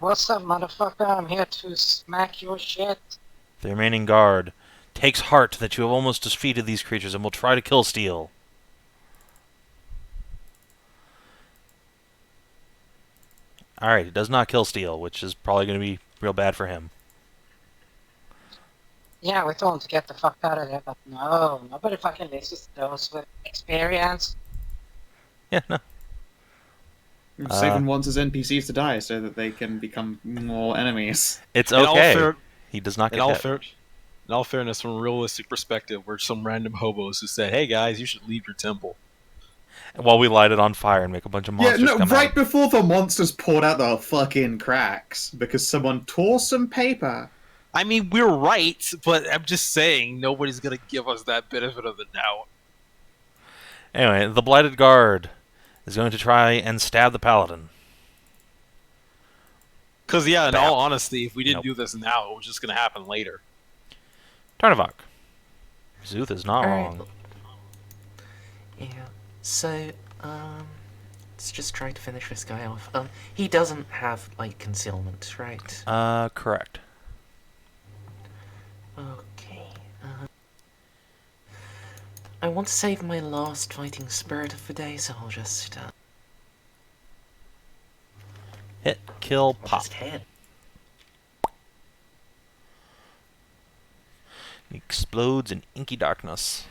What's up, motherfucker? I'm here to smack your shit. The remaining guard takes heart that you have almost defeated these creatures and will try to kill Steel. Alright, it does not kill Steel, which is probably going to be real bad for him. Yeah, we told him to get the fuck out of there, but no, nobody fucking listens to those with experience. Yeah, no. Savin wants his NPCs to die so that they can become more enemies. It's In all okay. fair- He does not In get all, hit. in all fairness, from a realistic perspective, we're some random hobos who said, "Hey guys, you should leave your temple." While we light it on fire and make a bunch of monsters come right out. before the monsters poured out the fucking cracks because someone tore some paper. I mean, we're right, but I'm just saying, nobody's gonna give us that benefit of the doubt. Anyway, the Blighted Guard is going to try and stab the Paladin. Because, yeah, in Bam. all honesty, if we didn't Nope. do this now, it was just gonna happen later. Tarnavak. Szooth is not Alright. wrong. Yeah. So, let's just try to finish this guy off. He doesn't have, like, concealment, right? Correct. Okay. I want to save my last fighting spirit of the day, so I'll just, Hit, kill, I'll pop. just hit. He explodes in inky darkness.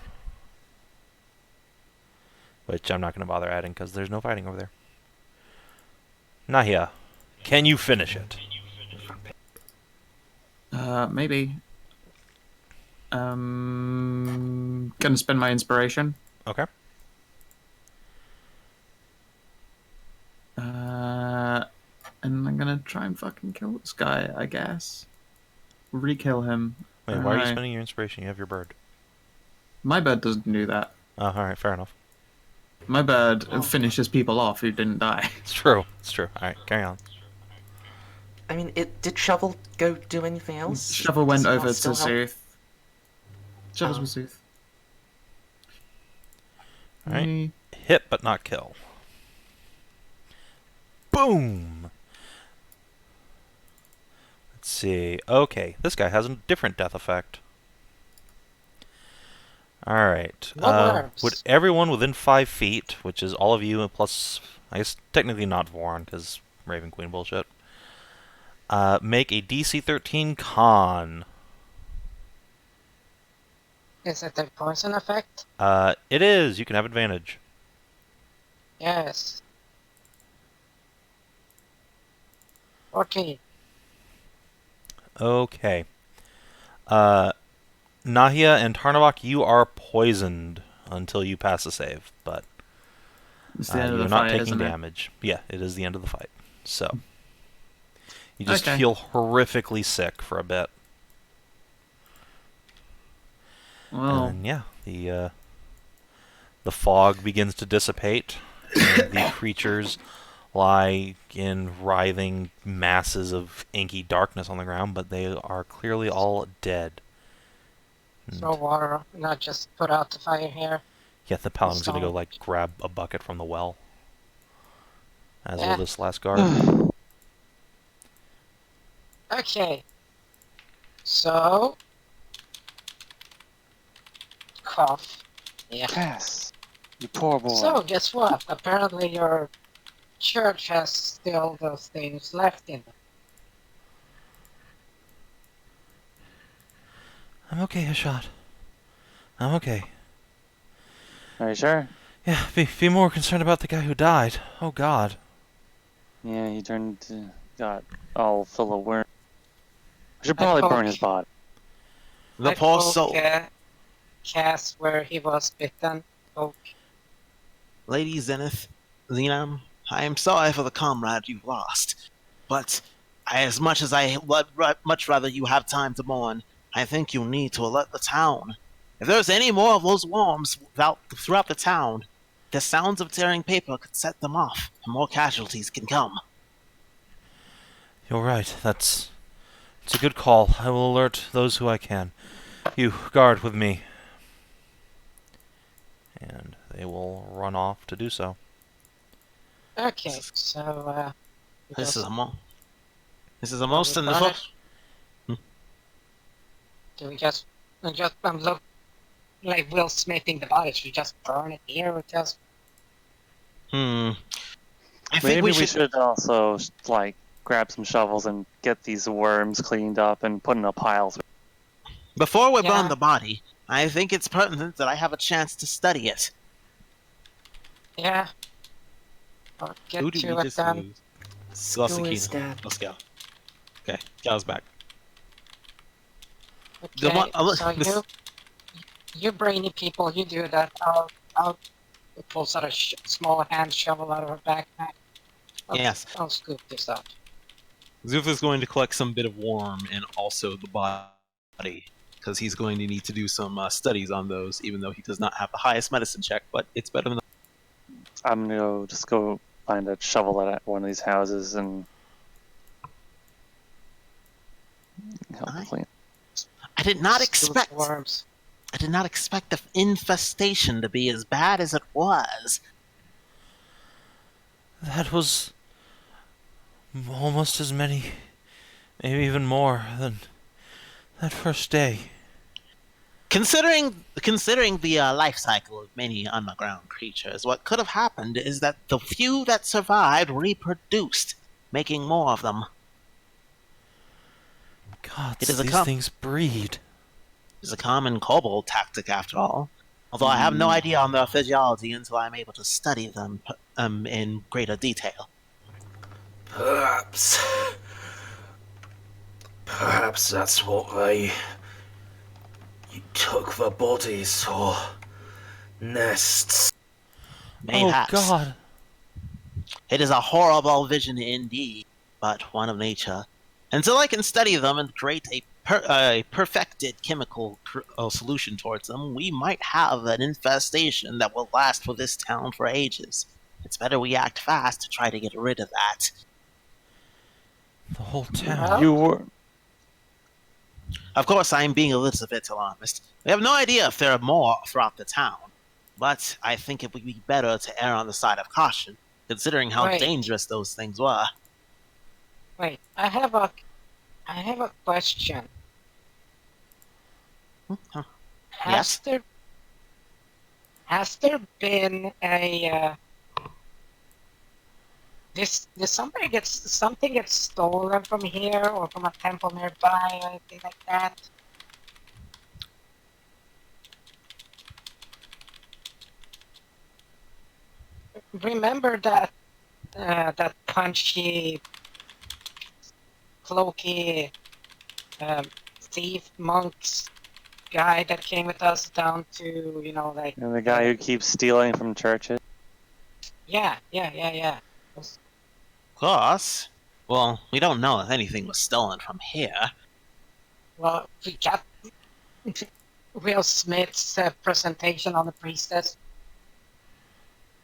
Which I'm not going to bother adding because there's no fighting over there. Nahia, can you finish it? Maybe. Gonna spend my inspiration. Okay. And I'm gonna try and fucking kill this guy, I guess. Re-kill him. Wait, why are you Alright. spending your inspiration? You have your bird. My bird doesn't do that. Alright, fair enough. My bird finishes people off who didn't die. It's true. It's true. Alright, carry on. I mean, did Shovel go do anything else? Shovel went Does he not over to still help? Szooth. Shovel's Oh. with Szooth. Alright. Mm, Hit but not kill. Boom! Let's see. Okay, this guy has a different death effect. All right. What worms? Would everyone within 5 feet, which is all of you plus, I guess technically not Voron because Raven Queen bullshit, make a DC 13 con? Is it a poison effect? It is. You can have advantage. Yes. 14. Okay. Nahia and Tarnavak, you are poisoned until you pass a save, but It's the end of you're the not fight, taking isn't it? damage. Yeah, it is the end of the fight. So you just Okay. feel horrifically sick for a bit. Well, And then, yeah, the fog begins to dissipate, and the creatures lie in writhing masses of inky darkness on the ground, but they are clearly all dead. And, Throw water, not just put out the fire here. yeah, the paladin's gonna go Stone. like grab a bucket from the well, as Yeah. will this last guard. Okay. So. Cough. Yeah. Yes. You poor boy. So, guess what? Apparently your church has still those things left in it. I'm okay, Hashat. I'm okay. Are you sure? Yeah, be more concerned about the guy who died. Oh God. Yeah, he got all full of worms. We should I probably hope- burn his body. The I poor poke, soul. Cass where he was bitten. Poke. Lady Zenith, Xenam, I am sorry for the comrade you've lost, but as much as I would much rather you have time to mourn, I think you need to alert the town. If there's any more of those worms throughout the town, the sounds of tearing paper could set them off, and more casualties can come. You're right. It's a good call. I will alert those who I can. You guard with me. And they will run off to do so. Okay, so, we This is just- this is a most burn wonderful. it? Do we just look like Will Smithing the body? Should we just burn it here or just... I think Maybe we we should. should also like grab some shovels and get these worms cleaned up and put in a pile. Before we burn Yeah. the body, I think it's pertinent that I have a chance to study it. Yeah. Or get Who did to we it just then. lose? Who is that? Let's go. Okay, Gal's back. The Okay, one- so this- you brainy people, you do that. I'll pull out a small hand shovel out of her backpack. Yes. I'll scoop this up. Szooth is going to collect some bit of worm and also the body, because he's going to need to do some studies on those, even though he does not have the highest medicine check, but it's better than... I'm gonna just go find a shovel at one of these houses and help Aye. clean. I did not Scoop expect. worms. I did not expect the infestation to be as bad as it was. That was almost as many, maybe even more than that first day. Considering the life cycle of many underground creatures, what could have happened is that the few that survived reproduced, making more of them. God, It is a these com- things breed. It's a common kobold tactic, after all. Although I have no idea on their physiology until I'm able to study them in greater detail. Perhaps that's what they. You took the bodies or nests. Mayhaps. Oh God. It is a horrible vision indeed, but one of nature. Until I can study them and create a perfected chemical solution towards them, we might have an infestation that will last for this town for ages. It's better we act fast to try to get rid of that. The whole town. Well, You were. Of course, I am being a little bit alarmist. We have no idea if there are more throughout the town, but I think it would be better to err on the side of caution, considering how Right. dangerous those things were. wait, I have a question. Huh. Has Yes? there Has there been a did something get stolen from here or from a temple nearby or anything like that? Remember that that punchy, cloaky thief monks guy that came with us down to, like... And the guy who keeps stealing from churches. Yeah. Of course. Well, we don't know if anything was stolen from here. Well, we got Will Smith's presentation on the priestess.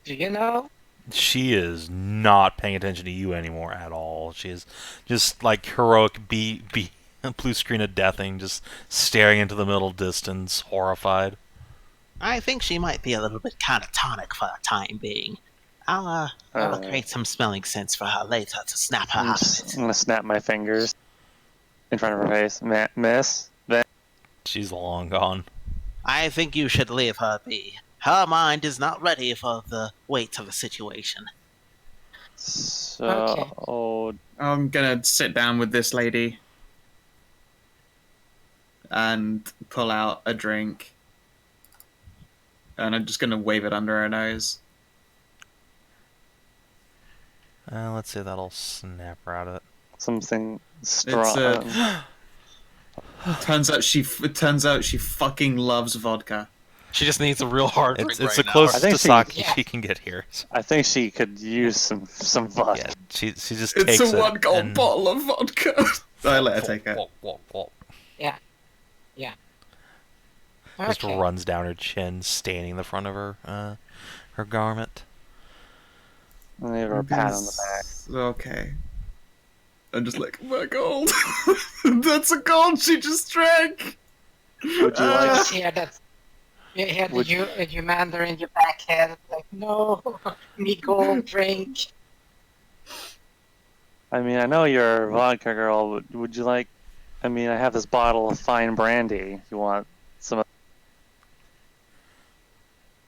Do you know? She is not paying attention to you anymore at all. She is just like heroic blue screen of deathing, just staring into the middle distance, horrified. I think she might be a little bit catatonic for the time being. I'll create some smelling scents for her later to snap her out of it. I'm gonna snap my fingers in front of her face. Miss? She's long gone. I think you should leave her be. Her mind is not ready for the weight of the situation. So... I'm gonna sit down with this lady and pull out a drink. And I'm just gonna wave it under her nose. Let's see, that'll snap her out of it. Something strong. Turns out she fucking loves vodka. She just needs a real hard drink It's right the now. closest I to think sake she can get here. So, I think she could use some vodka. yeah, she just It's takes a it 1 gold and bottle of vodka. I let her take it. Just Okay. runs down her chin, staining the front of her her garment. I'll give her a pat on the back. Okay. I'm just like, my gold. That's a gold she just drank. Would you like? Just hear that. You hear the Umander in your back head, like, no, me gold drink. I mean, I know you're a vodka girl. But would you like? I mean, I have this bottle of fine brandy. If you want some?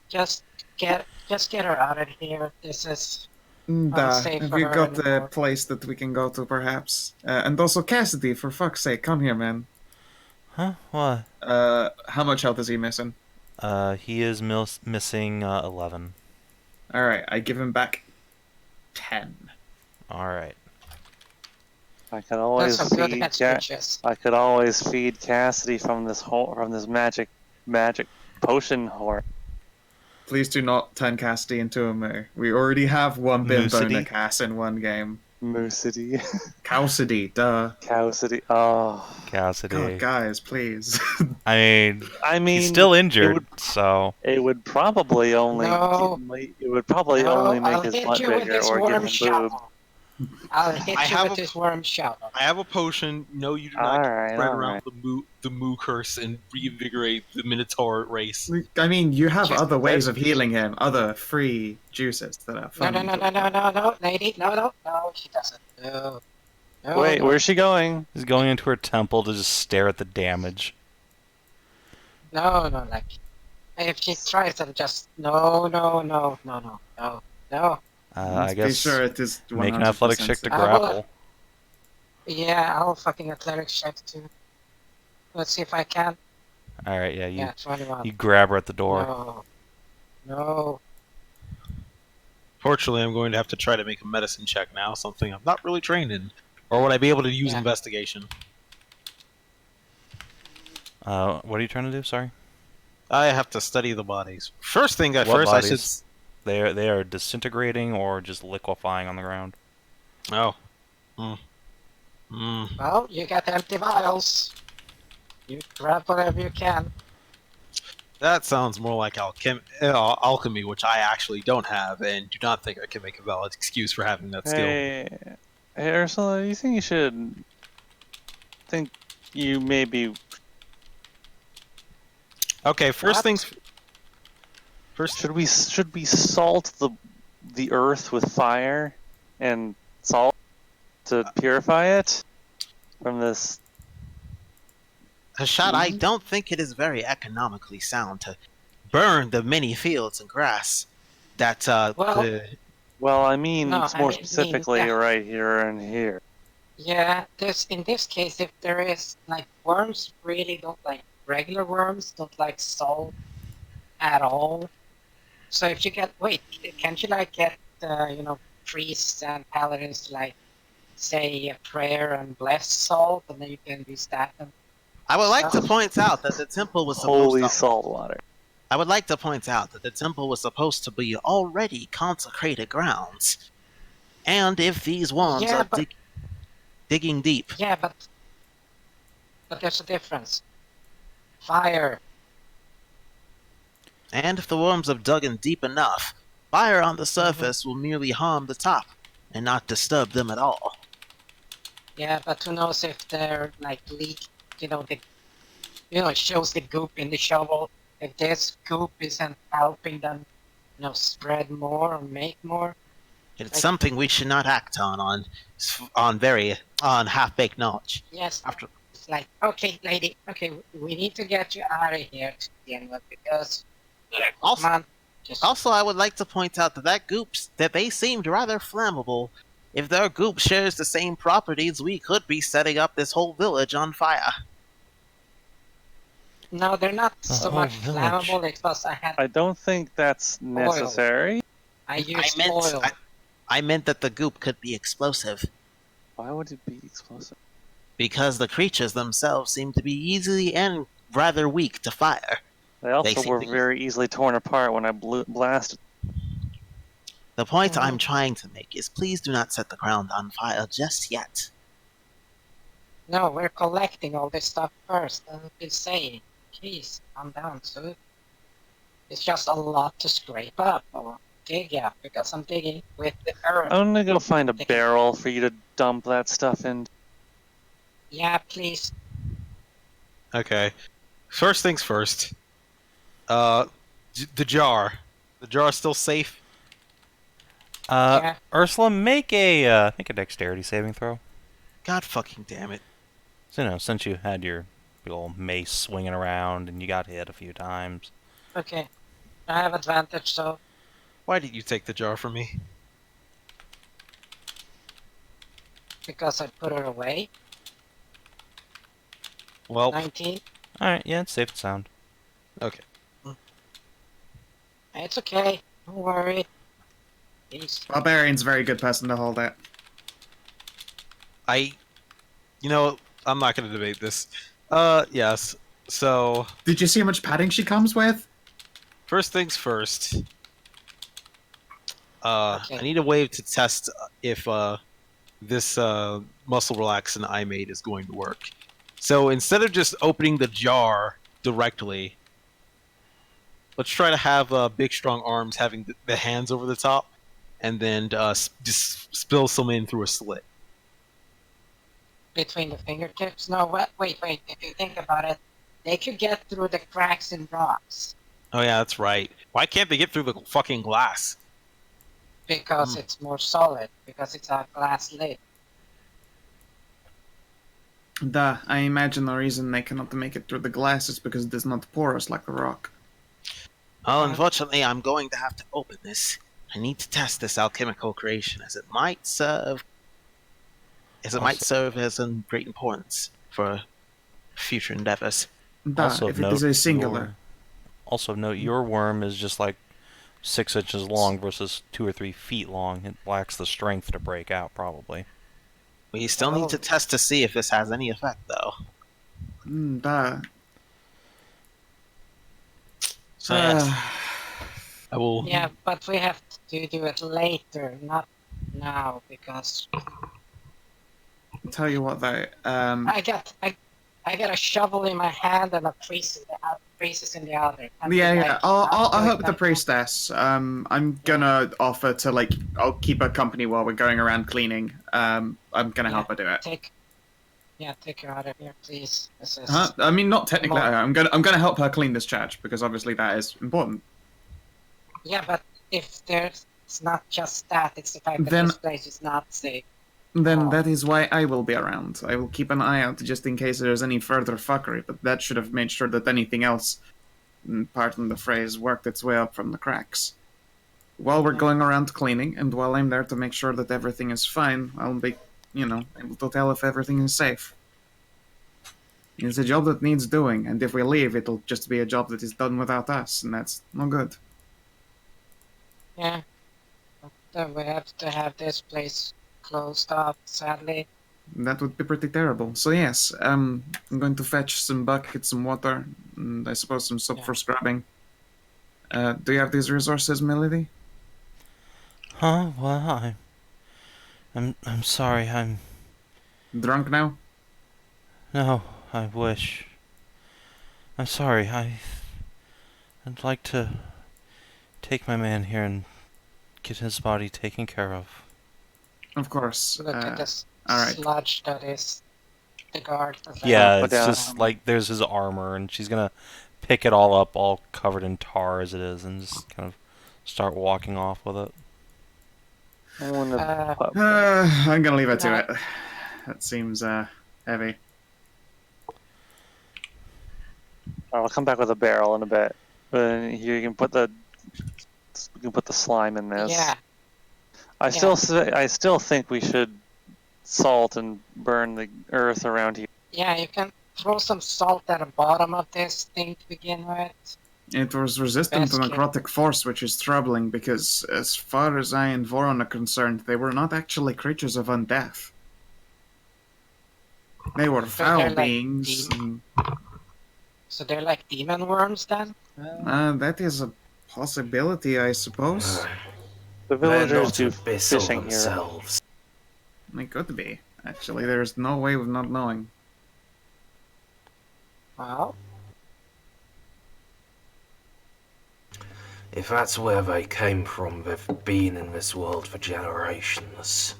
Just get her out of here. This is Have for you her got a anymore. place that we can go to, perhaps? And also, Cassidy, for fuck's sake, come here, man. Huh? What? How much health is he missing? He is missing 11. Alright, I give him back 10. Alright. I could always That's some good feed. extras. I could always feed Cassidy from this magic potion whore. Please do not turn Cassidy into a moo. We already have one bimbo Moosity? Cass in one game. Moosity. Cowsidy, duh. Cowsidy. Oh. Cassidy. God, guys, please. I mean, he's still injured, so... It would probably only No. only No, make I'll his hit butt you with bigger this or give worm him boob. shovel. I'll hit I you have with a- this worm shovel. I have a potion. No, you do not Alright, spread alright. around the moo curse and reinvigorate the Minotaur race. I mean, you have Just- other ways of healing him, other free juices that are fun. No, lady, no, she doesn't. No. Wait, no. where's she going? He's going into her temple to just stare at the damage. No, like, if she tries to just, no. I Be guess sure it is make an athletic check to 100% grapple. Yeah, I'll fucking athletics check too. Let's see if I can. Alright, yeah, Yeah, 21. you grab her at the door. No. Fortunately, I'm going to have to try to make a medicine check now, something I'm not really trained in. Or would I be able to use Yeah. investigation? What are you trying to do? Sorry? I have to study the bodies. First thing at What first, bodies? I should. They are disintegrating or just liquefying on the ground. Oh. Well, you got empty vials. You grab whatever you can. That sounds more like alchemy, which I actually don't have, and do not think I can make a valid excuse for having that skill. Hey, Ursula, you think you should? Think you maybe? Okay, first What? things. First, Should we salt the earth with fire and salt to purify it from this? Hashat, I don't think it is very economically sound to burn the many fields and grass that Well- Well, I mean, No, more I mean, specifically, yeah. right here and here. Yeah, in this case, if there is like worms, really don't like regular worms, don't like salt at all. So if you get can't you like get priests and paladins to like say a prayer and bless salt, and then you can use that. And I would like to stuff? point out that the temple was Holy supposed to salt water. I would like to point out that the temple was supposed to be already consecrated grounds. And if these worms Yeah, are but- digging deep, Yeah, but there's a difference. Fire. and if the worms have dug in deep enough, fire on the surface will merely harm the top and not disturb them at all. Yeah, but who knows if they're like leak? It shows the goop in the shovel. If this goop isn't helping them, spread more or make more. It's Like- something we should not act on half-baked knowledge. Yes, After it's like, okay, lady, okay, we need to get you out of here to begin with because, Also- come on, just Also, I would like to point out that they seemed rather flammable. If their goop shares the same properties, we could be setting up this whole village on fire. no, they're not The so whole much village. flammable. Because I don't think that's necessary. I used oil. I meant that the goop could be explosive, Why would it be explosive? because the creatures themselves seem to be easily and rather weak to fire. They also seem were to- very easily torn apart when I blasted. The point Mhm. I'm trying to make is please do not set the ground on fire just yet. No, we're collecting all this stuff first. And it's saying, please, calm down, Szooth. It's just a lot to scrape up or dig up because I'm digging with the earth. I'm gonna go find a barrel for you to dump that stuff in. Yeah, please. Okay. First things first. The jar. The jar is still safe. Yeah. Ursula, make a dexterity saving throw. God fucking damn it. So, since you had your big old mace swinging around and you got hit a few times. Okay. I have advantage, so Why did you take the jar from me? because I put her away. Well, 19. Alright, yeah, it's safe and sound. okay. It's okay. Don't worry. Please. Barbarian's a very good person to hold it. I'm not going to debate this. Yes. So, Did you see how much padding she comes with? first things first. Okay. I need a way to test if this muscle relaxant I made is going to work. So instead of just opening the jar directly, let's try to have big, strong arms having the hands over the top, and then just spill some in through a slit. Between the fingertips? No, wait. If you think about it, they could get through the cracks in rocks Oh yeah, that's right. Why can't they get through the fucking glass? because it's more solid, because it's a glass lid. I imagine the reason they cannot make it through the glass is because it is not porous like the rock. Well, unfortunately, I'm going to have to open this. I need to test this alchemical creation, as it might serve as in great importance for future endeavors. Also If it is a singular. Also note, your worm is just like 6 inches long versus 2 or 3 feet long. It lacks the strength to break out, probably. We still need to test to see if this has any effect, though. So yes, I will. Yeah, but we have to do it later, not now, because Tell you what though, I got a shovel in my hand and a priest in the other. And yeah. I'll help the that. priestess. I'm gonna offer to I'll keep her company while we're going around cleaning. I'm gonna help her do it. Take her out of here, please. This is I mean, not technically. Come I'm gonna help her clean this church because obviously that is important. Yeah, but if there's it's not just that, it's the fact that Then- this place is not safe. Then Oh. that is why I will be around. I will keep an eye out just in case there's any further fuckery. But that should have made sure that anything else pardon the phrase, worked its way up from the cracks. While we're going around cleaning, and while I'm there to make sure that everything is fine, I'll be, able to tell if everything is safe. It's a job that needs doing, and if we leave, it'll just be a job that is done without us, and that's no good. Yeah. Then we have to have this place closed up, sadly. That would be pretty terrible. So yes, I'm going to fetch some buckets, some water, and I suppose some soap for scrubbing. Do you have these resources, Melody? Huh? Well, I'm sorry. I'm Drunk now? no. I wish. I'm sorry. I'd like to take my man here and get his body taken care of. Of course. Look at this alright. sludge that is the guard. Yeah, put it's down. just like there's his armor, and she's gonna pick it all up, all covered in tar as it is, and just kind of start walking off with it. I'm gonna leave it to it. That seems heavy. I'll come back with a barrel in a bit. You can put the slime in this. Yeah. I still think we should salt and burn the earth around here. Yeah, you can throw some salt at the bottom of this thing to begin with. It was resistant to Basket. necrotic force, which is troubling because, as far as I and Voron are concerned, they were not actually creatures of undeath. They were foul they're like beings. So they're like demon worms then? That is a possibility, I suppose. The They're villagers not do abyssal fishing here. themselves. It could be. Actually, there's no way of not knowing. Well, If that's where they came from, they've been in this world for generations.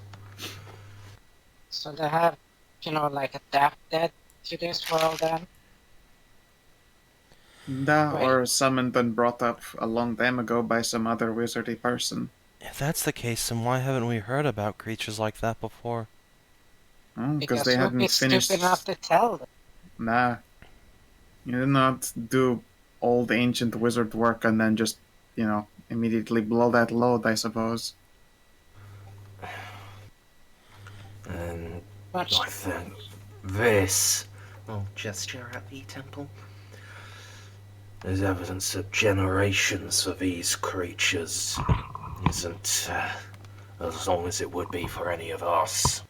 so they have, like adapted to this world then? Or summoned and brought up a long time ago by some other wizardy person. If that's the case, then why haven't we heard about creatures like that before? Oh, Because they who'd hadn't be finished. stupid enough to tell them? Nah. You did not do old ancient wizard work and then just, immediately blow that load, I suppose. And Much. I think this Little gesture at the temple. is evidence that generations for these creatures isn't as long as it would be for any of us.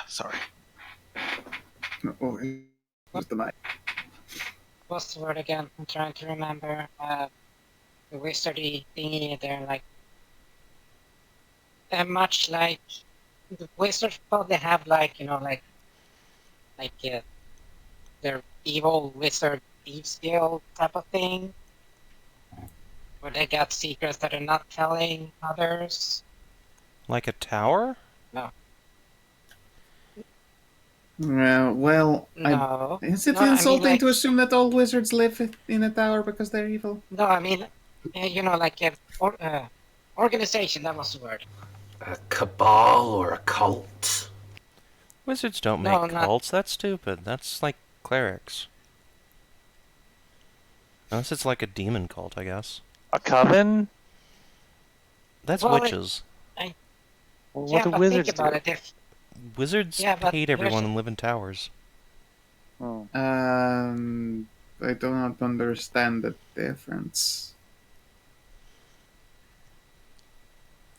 Sorry. Oh, where's the mic? What's the word again? I'm trying to remember. The wizardy thingy, they're much like the wizards probably have their evil wizard thieves guild type of thing, where they got secrets that they're not telling others. Like a tower? Well, No. is it No, I mean, insulting to assume that all wizards live in a tower because they're evil? No, I mean, like an organization, that was the word. A cabal or a cult? Wizards don't No, make not- cults. That's stupid. That's like clerics. Unless it's like a demon cult, I guess. A coven? That's Well, witches. Well, Yeah, what do but wizards think about do? it. If Wizards Yeah, but hate everyone here's- and live in towers. Oh. I do not understand the difference.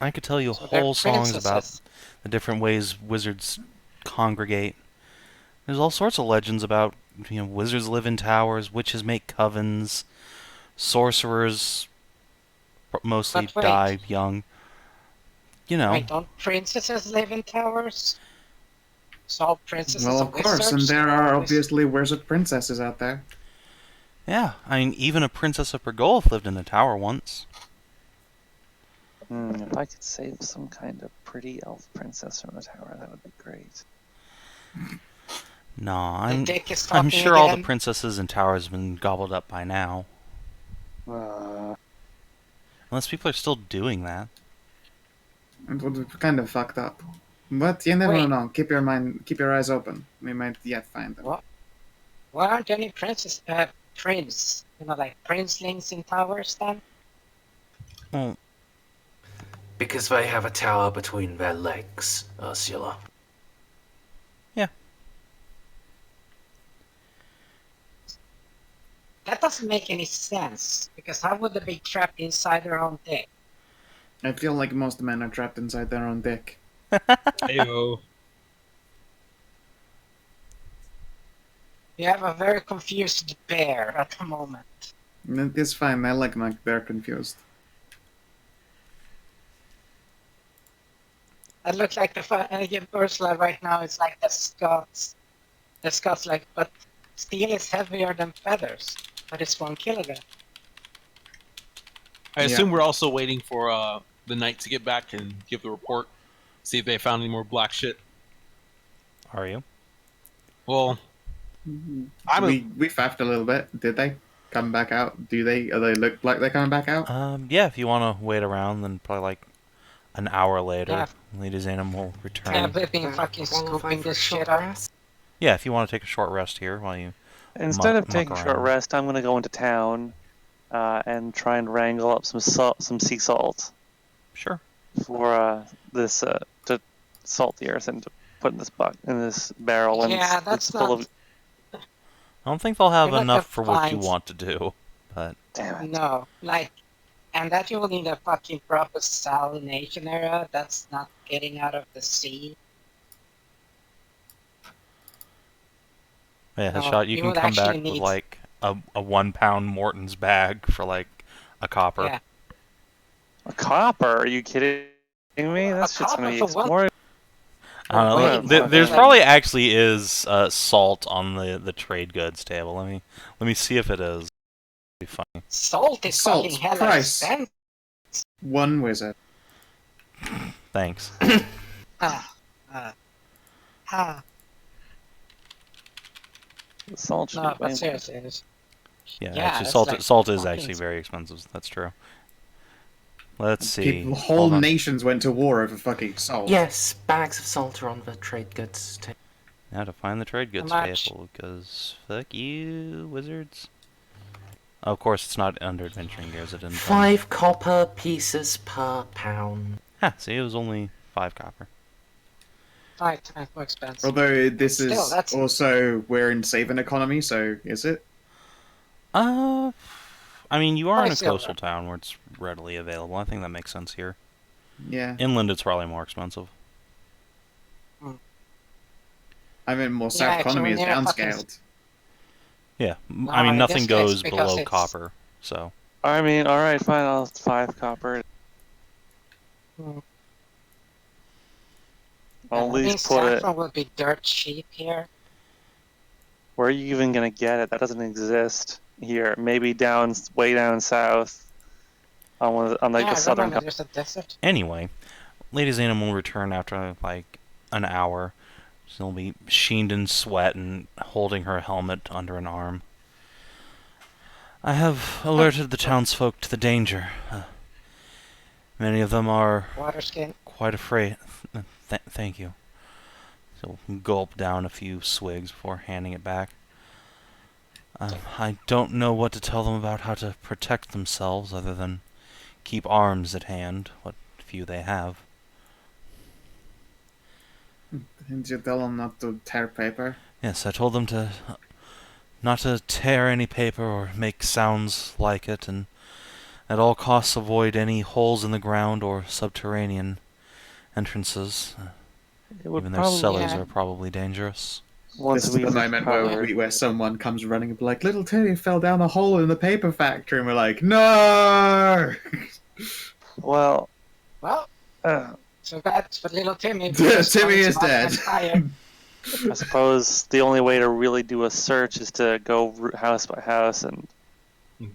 I could tell you So they're whole songs about princesses. the different ways wizards congregate. There's all sorts of legends about, wizards live in towers, witches make covens, sorcerers mostly But wait. die young. Wait, don't princesses live in towers? So all princesses Well, are of course, and wizards? there are Always- obviously wizard princesses out there. Yeah, I mean, even a princess of Pergolth lived in a tower once. If I could save some kind of pretty elf princess from the tower, that would be great. Nah, The dick is I'm talking sure all the again. princesses in towers have been gobbled up by now. Unless people are still doing that. It would be kind of fucked up. But you never Wait. know. Keep your eyes open. We might yet find them. What? Why aren't any prince? Like princelings in towers then? Well, Because they have a tower between their legs, Ursula. That doesn't make any sense, because how would they be trapped inside their own dick? I feel like most men are trapped inside their own dick. Ayo. You have a very confused bear at the moment. It's fine, I like my bear confused. It looks like the Ursula right now is like the Scots. The Scots like, but steel is heavier than feathers, but it's 1 kilogram. I assume we're also waiting for the knight to get back and give the report, see if they found any more black shit. are you? Well, We faffed a little bit. Did they come back out? Do they look like they're coming back out? Yeah, if you want to wait around, then probably like an hour later, Yeah. Lady Zanem will return. Yeah, we've been fucking scooping this shit up. Yeah, if you want to take a short rest here while you Instead of muck taking a short around. rest, I'm going to go into town and try and wrangle up some sea salt Sure. for this to salt the earth and to put in this barrel. And Yeah, it's that's full not... of. I don't think they'll have You're not enough for gonna what you find- want to do, but Damn it! No, and that you will need a fucking proper salination area that's not getting out of the sea. yeah, No, Hashat, you you can would come back actually with need- like a 1 pound Morton's bag for like a copper. Yeah. A copper? Are you kidding me? That shit's copper going to be for what? more. I don't know. Wait, There's okay. probably actually is salt on the trade goods table. Let me see if it is. Be funny. Salt is Salt, fucking hella price. expensive. 1 wizard. Thanks. Ah, The salt should no, be way but more. seriously, it's... Yeah, Yeah, actually, it's salt like salt is fucking actually very expensive. That's true. Let's see. People, whole Hold on. nations went to war over fucking salt. Yes, bags of salt are on the trade goods table. Now to find the trade goods How much? table, because fuck you, wizards. Of course, it's not under adventuring gears. It didn't. 5 copper pieces per pound. See, it was only 5 copper. 5 times more expensive. Although this Still, is that's- also, we're in Savin economy, so is it? I mean, you are in a Price, yeah. coastal town where it's readily available. I think that makes sense here. Yeah. Inland, it's probably more expensive. I mean, more Yeah, South actually, economy is when you're fucking- downscaled. Yeah, No, I mean, in nothing this case, goes because below it's- copper, so. I mean, alright, fine, I'll 5 copper. Hmm. I'll at I think least put it. saffron will be dirt cheap here. Where are you even gonna get it? That doesn't exist here. Maybe way down south, on like Yeah, the southern. remember, there's a desert. Anyway, Lady Zanem will return after, like, an hour. She'll be sheened in sweat and holding her helmet under an arm. I have alerted the townsfolk to the danger. Many of them are Water skin. quite afraid. Thank you. She'll gulp down a few swigs before handing it back. I don't know what to tell them about how to protect themselves other than keep arms at hand, what few they have. Didn't you tell them not to tear paper? Yes, I told them to not to tear any paper or make sounds like it, and at all costs avoid any holes in the ground or subterranean entrances. It would Even their probably cellars yeah. are probably dangerous. once This is we the moment recover. where someone comes running and be like, "Little Timmy fell down a hole in the paper factory," and we're like, "No!" Well, Well, uh, so that's for little Timmy. Timmy is dead. I suppose the only way to really do a search is to go house by house and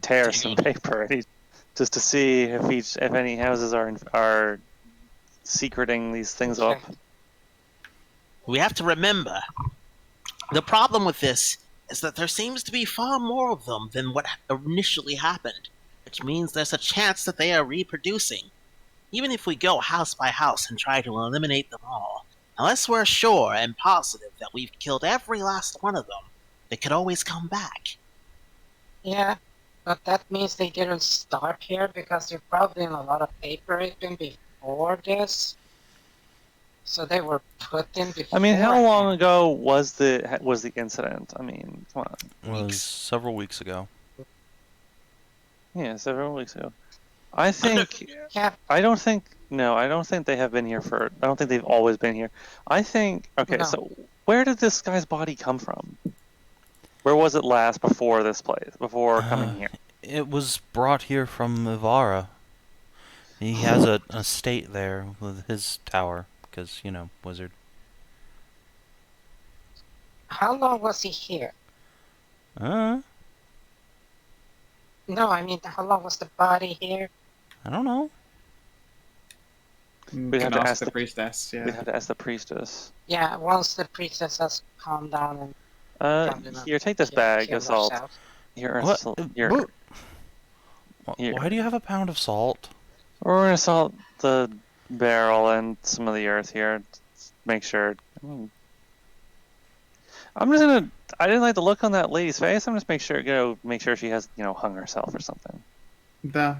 tear some paper, just to see if any houses are secreting these things up. We have to remember, the problem with this is that there seems to be far more of them than what initially happened, which means there's a chance that they are reproducing. Even if we go house by house and try to eliminate them all, unless we're sure and positive that we've killed every last one of them, they could always come back. Yeah, but that means they didn't start here because they're probably in a lot of paper written before this. So they were put in before. I mean, how long ago was the incident? I mean, come on. It was several weeks ago. Yeah, several weeks ago. I think. Yeah, I don't think. No, I don't think they have been here for. I don't think they've always been here. I think. Okay, No. so where did this guy's body come from? Where was it last before this place? Before coming here? It was brought here from Ivara. He has an estate there with his tower, because, you know, wizard. how long was he here? Uh, No, I mean, how long was the body here? I don't know. We'd have Can to ask ask the the- priestess. We Yeah. have to ask the priestess. Yeah, once the priestess has calmed down and probably not Here, take this bag killed of salt. herself. Here, What? salt. Here. Here. Why do you have a pound of salt? We're gonna salt the barrel and some of the earth here. Make sure. I'm just gonna. I didn't like the look on that lady's face. I'm just make sure she has hung herself or something. Duh.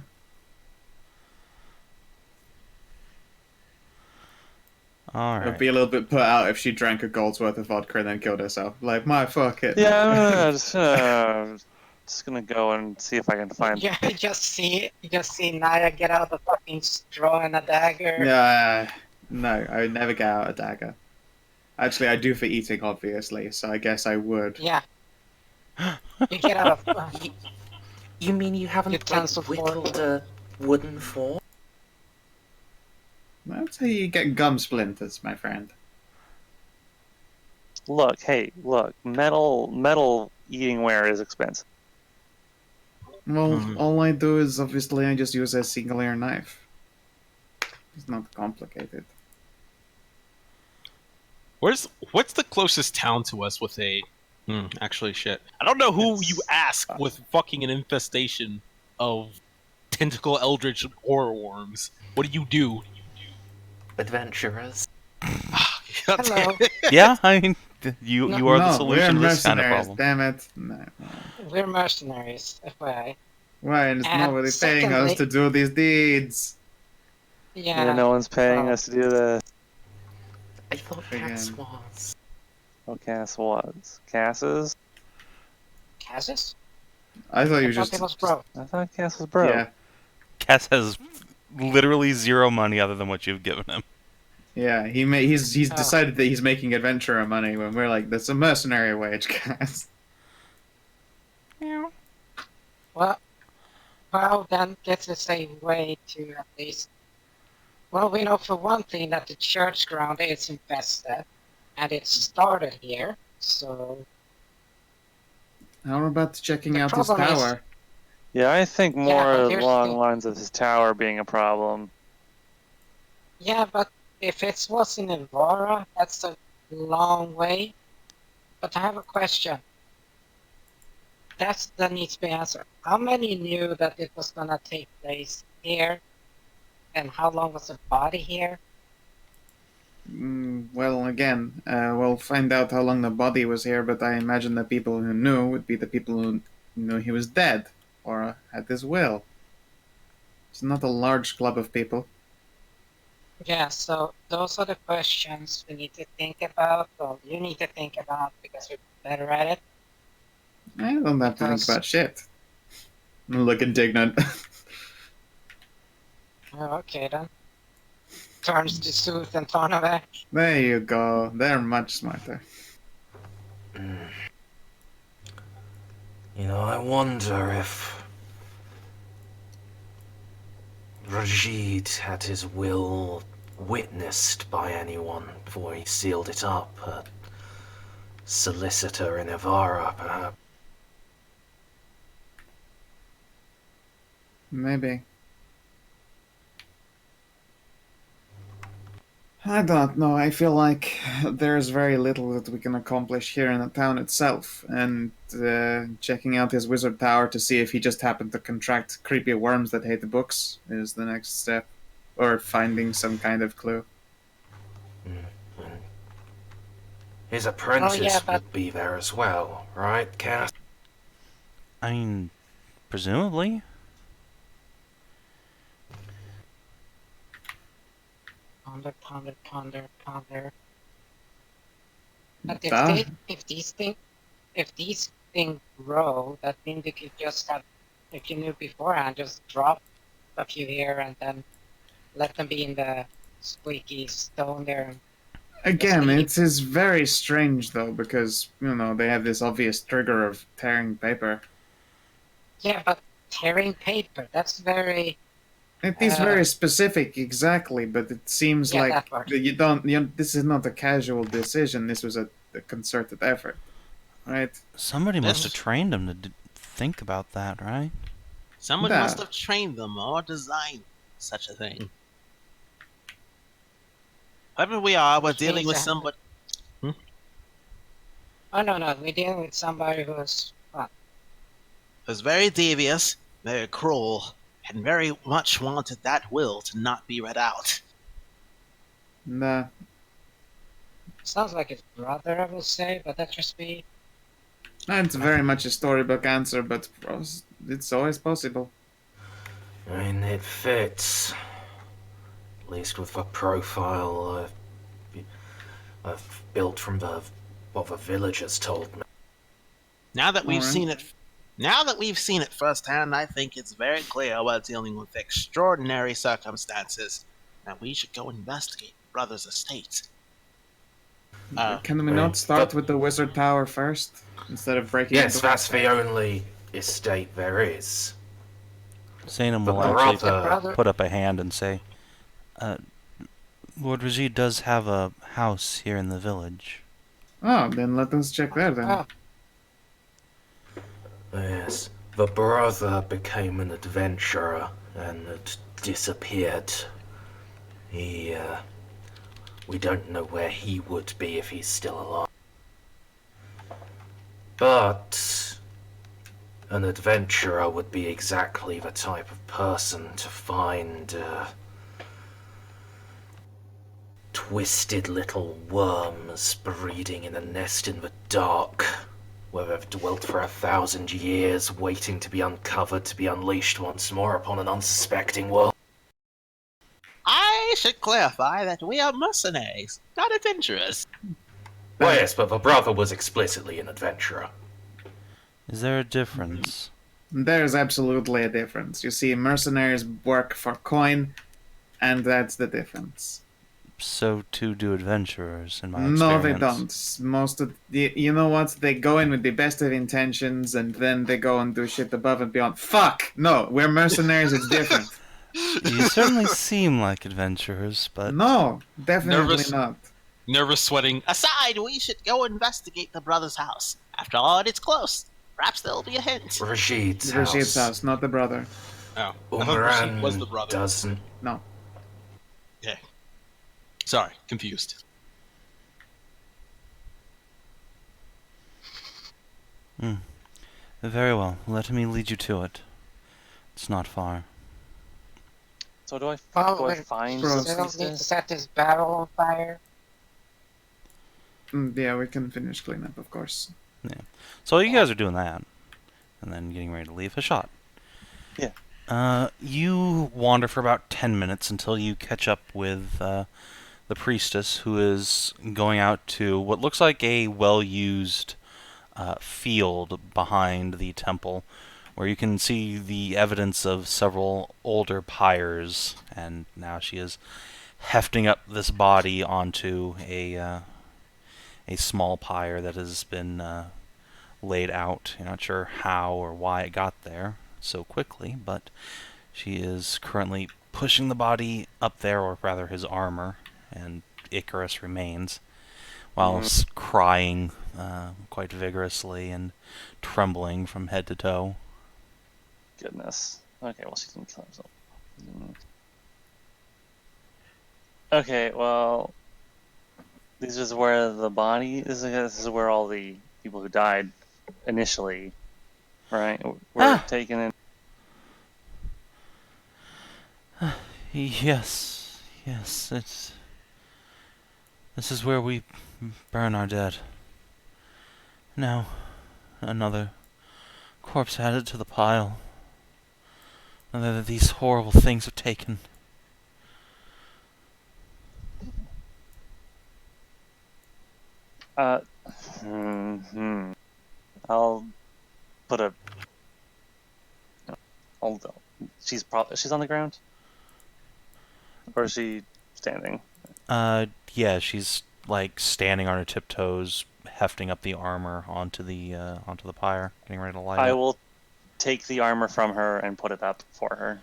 I'd Alright. be a little bit put out if she drank a gold's worth of vodka and then killed herself. Like, my fuck it. Yeah, I'm just gonna go and see if I can find. Yeah, you just see Nahia get out a fucking straw and a dagger. Yeah, no, I would never get out a dagger. Actually, I do for eating, obviously, so I guess I would. Yeah. You get out of. You mean you haven't Utensil like, whittled a wooden fork? That's how you get gum splinters, my friend. Look, hey, look, metal eating ware is expensive. Well, all I do is obviously I just use a single air knife. It's not complicated. What's the closest town to us with a? Actually, shit. I don't know who you ask with fucking an infestation of tentacle eldritch horror worms. What do? Adventurers. God Hello. damn it. Yeah, I mean, you are the solution to we're this kind of mercenaries, problem. damn it. No. We're mercenaries, FYI. Why? And it's And nobody paying us secondly- to do these deeds. Yeah. Yeah, no one's paying us to do this. I thought Cass was. Oh, Cass was. Cass's? Casus? I thought you I just. thought it was bro. I thought Cass was broke. Yeah, Cass has literally zero money other than what you've given him. yeah. He's Oh. decided that he's making adventurer money when we're like, that's a mercenary wage, guys. Well, then gets the same way to at least. Well, we know for one thing that the church ground is infested, and it started here. So How about checking The out his problem is- tower? Yeah, I think Yeah, more but here's along the- the lines of his tower being a problem. yeah, but if it was in Ivara, that's a long way. But I have a question. That needs to be answered. How many knew that it was gonna take place here? And how long was the body here? Well, again, we'll find out how long the body was here, but I imagine the people who knew would be the people who knew he was dead or had his will. It's not a large club of people. Yeah, so those are the questions we need to think about, or you need to think about because you're better at it. I don't have to think Because- about shit. Look indignant. Oh, okay then. Turns to Szooth and Tarnavak. There you go. They're much smarter. You know, I wonder if Rajid had his will witnessed by anyone before he sealed it up. A solicitor in Ivara, perhaps. Maybe. I don't know. I feel like there's very little that we can accomplish here in the town itself, and checking out his wizard tower to see if he just happened to contract creepy worms that hate the books is the next step, or finding some kind of clue. His apprentice yeah, but- would be there as well, right, Cass? I mean, Presumably. Ponder. But Ah. if these things grow, that means you could just have, if you knew beforehand, just drop a few here and then let them be in the squeaky stone there. Again, leave. it is very strange though, because they have this obvious trigger of tearing paper. Yeah, but tearing paper, that's very... It is very specific, exactly, but it seems Yeah, like that part. this is not a casual decision. This was a concerted effort, right? Somebody must have That's- trained him to think about that, right? Someone Nah. must have trained them or designed such a thing. Whoever we are, we're dealing with somebody. Oh, no, we're dealing with somebody who's... Who's very devious, very cruel, and very much wanted that will to not be read out. Nah. Sounds like his brother, I will say, but that's just me. It's very much a storybook answer, but it's always possible. I mean, it fits. At least with the profile I've built from what the villagers told me. Now that we've Alright. seen it firsthand, I think it's very clear we're dealing with extraordinary circumstances. Now we should go investigate brother's estate. Can we not start with the wizard tower first instead of breaking? Yes, into that's the only estate there is. Sanem The will actually brother... put up a hand and say, Lord Rajid does have a house here in the village. Oh, then let us check there then. Oh, Yes, the brother became an adventurer and had disappeared. We don't know where he would be if he's still alive. But an adventurer would be exactly the type of person to find twisted little worms breeding in a nest in the dark, where they've dwelt for 1,000 years, waiting to be uncovered, to be unleashed once more upon an unsuspecting world. I should clarify that we are mercenaries, not adventurers. Well, yes, but the brother was explicitly an adventurer. Is there a difference? There's absolutely a difference. You see, mercenaries work for coin, and that's the difference. So too do adventurers, in my No, experience. they don't. Most of you know what? They go in with the best of intentions, and then they go and do shit above and beyond. Fuck! No, we're mercenaries. It's different. You certainly seem like adventurers, but... No, definitely Nervous. not. Nervous sweating. Aside, we should go investigate the brother's house. After all, it's close. Perhaps there'll be a hint. Rashid's Rashid's house, not the brother. Oh, I thought Rashid was the Umran brother. doesn't. No. Yeah. Sorry, confused. Very well. Let me lead you to it. It's not far. So do I well, find Bro. some we still need to pieces? set this barrel on fire. Yeah, we can finish cleanup, of course. So you guys are doing that, and then getting ready to leave. Hashat. Yeah. You wander for about 10 minutes until you catch up with the priestess, who is going out to what looks like a well-used field behind the temple, where you can see the evidence of several older pyres, and now she is hefting up this body onto a small pyre that has been laid out. You're not sure how or why it got there so quickly, but she is currently pushing the body up there, or rather his armor, and Icarus remains, while crying quite vigorously and trembling from head to toe. Goodness. Okay, well, she didn't kill herself. Okay, well, this is where the body. This is where all the people who died initially, right, were taken in. Yes, this is where we burn our dead. Now, another corpse added to the pile. that these horrible things have taken. I'll put a. Hold on. She's on the ground, or is she standing? Yeah, she's like standing on her tiptoes, hefting up the armor onto the pyre, getting ready to light I it. will take the armor from her and put it up for her.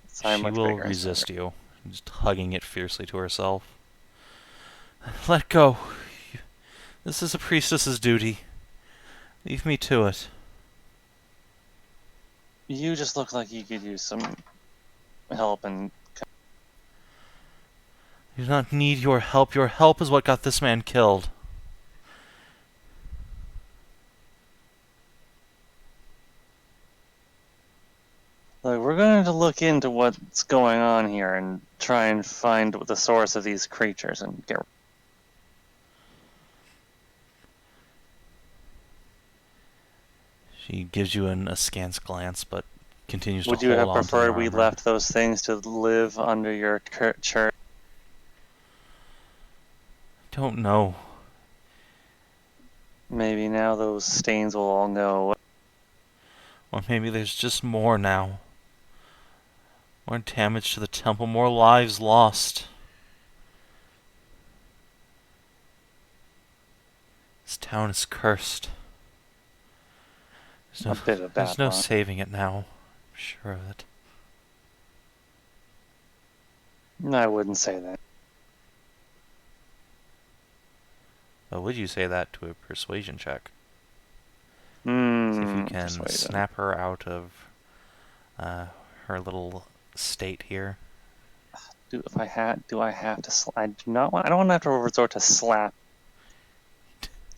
So I'm She much will bigger and resist stronger. you, just hugging it fiercely to herself. Let go. This is a priestess's duty. Leave me to it. You just look like you could use some help, and I do not need your help. Your help is what got this man killed. look, we're going to look into what's going on here and try and find the source of these creatures and get. She gives you an askance glance, but continues Would to you hold have on to the preferred we armor. left those things to live under your church? Don't know. Maybe now those stains will all go. Or maybe there's just more now. More damage to the temple, more lives lost. This town is cursed. A bit of There's bad no luck. saving it now. I'm sure of it. I wouldn't say that. But would you say that to a persuasion check? See if you can Persuasion. snap her out of her little state here. Do I have to? I do not want. I don't want to have to resort to slap.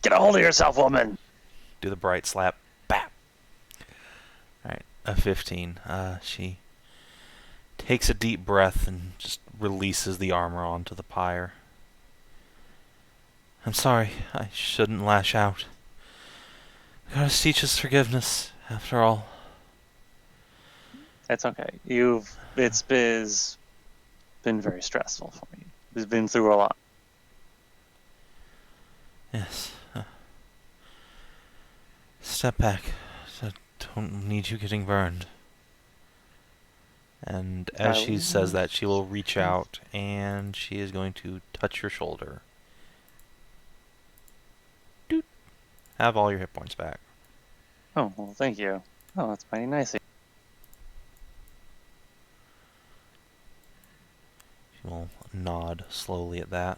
Get a hold of yourself, woman. Do the bright slap. Bap! Alright, a 15. She takes a deep breath and just releases the armor onto the pyre. I'm sorry. I shouldn't lash out. The goddess teaches forgiveness, after all. It's okay. It's been very stressful for you. You've been through a lot. Yes. Step back. I don't need you getting burned. And as she says that, she will reach out and she is going to touch your shoulder. Doot. Have all your hit points back. Oh, well, thank you. Oh, that's mighty nice. She will nod slowly at that.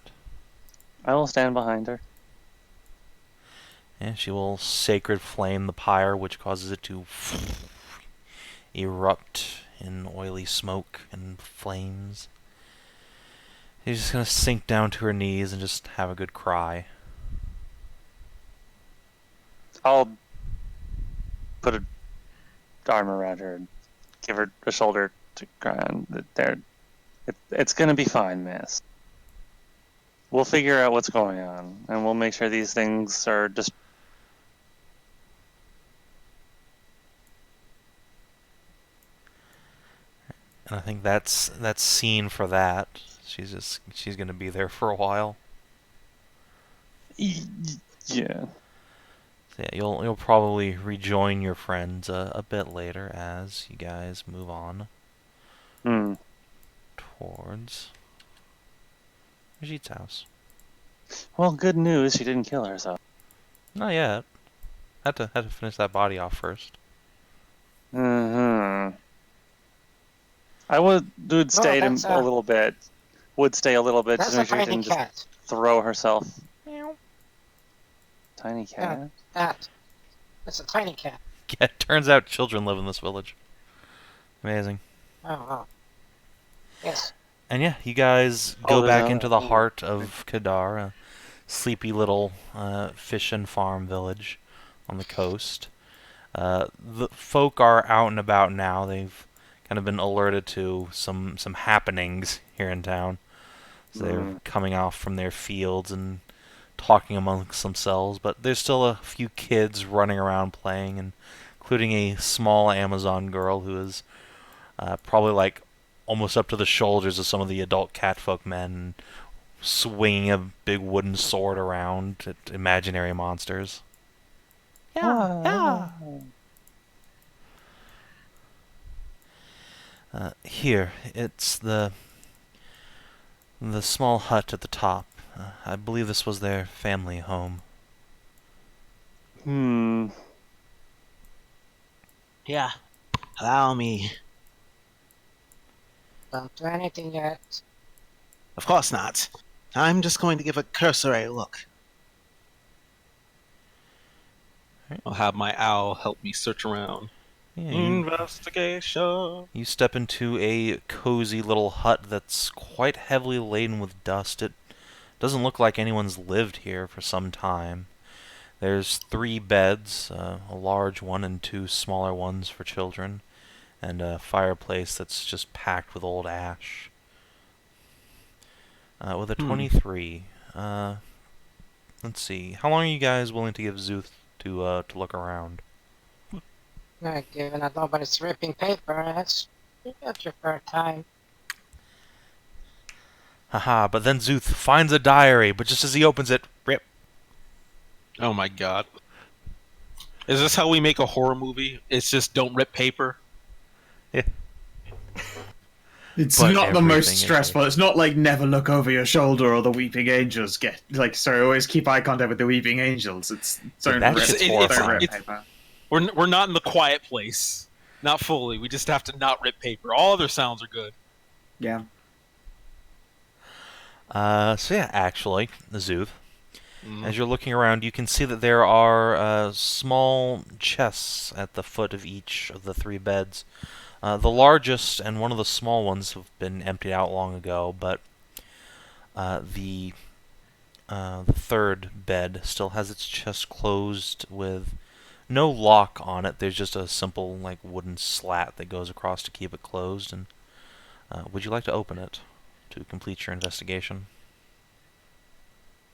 I will stand behind her. And she will sacred flame the pyre, which causes it to erupt in oily smoke and flames. She's just going to sink down to her knees and just have a good cry. I'll put an arm around her and give her a shoulder to cry on. It's going to be fine, miss. We'll figure out what's going on, and we'll make sure these things are just. And I think that's scene for that. She's going to be there for a while. Yeah. So yeah, you'll probably rejoin your friends a bit later as you guys move on towards Rajid's house. Well, good news. She didn't kill herself. Not yet. Had to finish that body off first. I would stay that's a little bit. Would stay a little bit That's to a make sure she tiny didn't cat. just throw herself. Meow. Tiny cat. That's a tiny cat. Yeah, it turns out children live in this village. Amazing. Oh, wow. Yes. And yeah, you guys go there's back a- into the heart of Kadar, a sleepy little fish and farm village on the coast. The folk are out and about now. They've kind of been alerted to some happenings here in town. So they're coming off from their fields and talking amongst themselves, but there's still a few kids running around playing, and including a small Amazon girl who is probably like almost up to the shoulders of some of the adult catfolk men, swinging a big wooden sword around at imaginary monsters. Yeah. Here, it's the small hut at the top. I believe this was their family home. Yeah, allow me. Don't do anything yet. Of course not. I'm just going to give a cursory look. I'll have my owl help me search around. Yeah, Investigation. you step into a cozy little hut that's quite heavily laden with dust. It doesn't look like anyone's lived here for some time. There's 3 beds, a large one and 2 smaller ones for children, and a fireplace that's just packed with old ash. With a 23. Let's see. How long are you guys willing to give Szooth to look around? Given that nobody's ripping paper, you got your fair time. Haha, but then Szooth finds a diary, but just as he opens it, rip. Oh my god. Is this how we make a horror movie? It's just don't rip paper? Yeah. It's But not the most everything is stressful. It's not like never look over your shoulder or the weeping angels get like. Sorry, always keep eye contact with the weeping angels. That Don't shit's rip, horrifying. don't rip It's- paper. We're not in the quiet place. Not fully. We just have to not rip paper. All other sounds are good. Yeah. So yeah, actually, Szooth, as you're looking around, you can see that there are small chests at the foot of each of the 3 beds. The largest and one of the small ones have been emptied out long ago, but the 3rd bed still has its chest closed with no lock on it. There's just a simple like wooden slat that goes across to keep it closed. And would you like to open it to complete your investigation?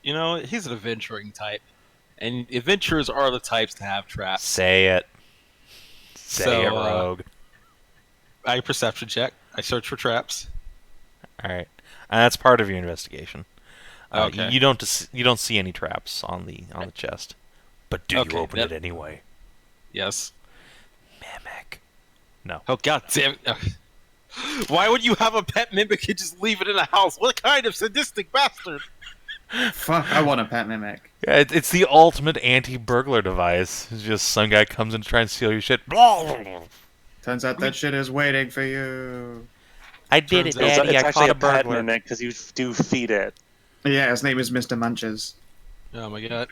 You know, he's an adventuring type. And adventurers are the types to have traps. Say it. Say it, So, rogue. I perception check. I search for traps. All right, and that's part of your investigation. Okay. You don't see any traps on the chest, but do Okay, you open that- it anyway? Yes. Mimic. No. Oh god damn it. Why would you have a pet mimic and just leave it in a house? What kind of sadistic bastard? Fuck, I want a pet mimic. Yeah, it's the ultimate anti-burglar device. It's just some guy comes in to try and steal your shit. Turns out that shit is waiting for you. I did it, Turns out- Daddy. It's I actually caught a a pet burglar. mimic because you do feed it. Yeah, his name is Mr. Munches. Oh my god.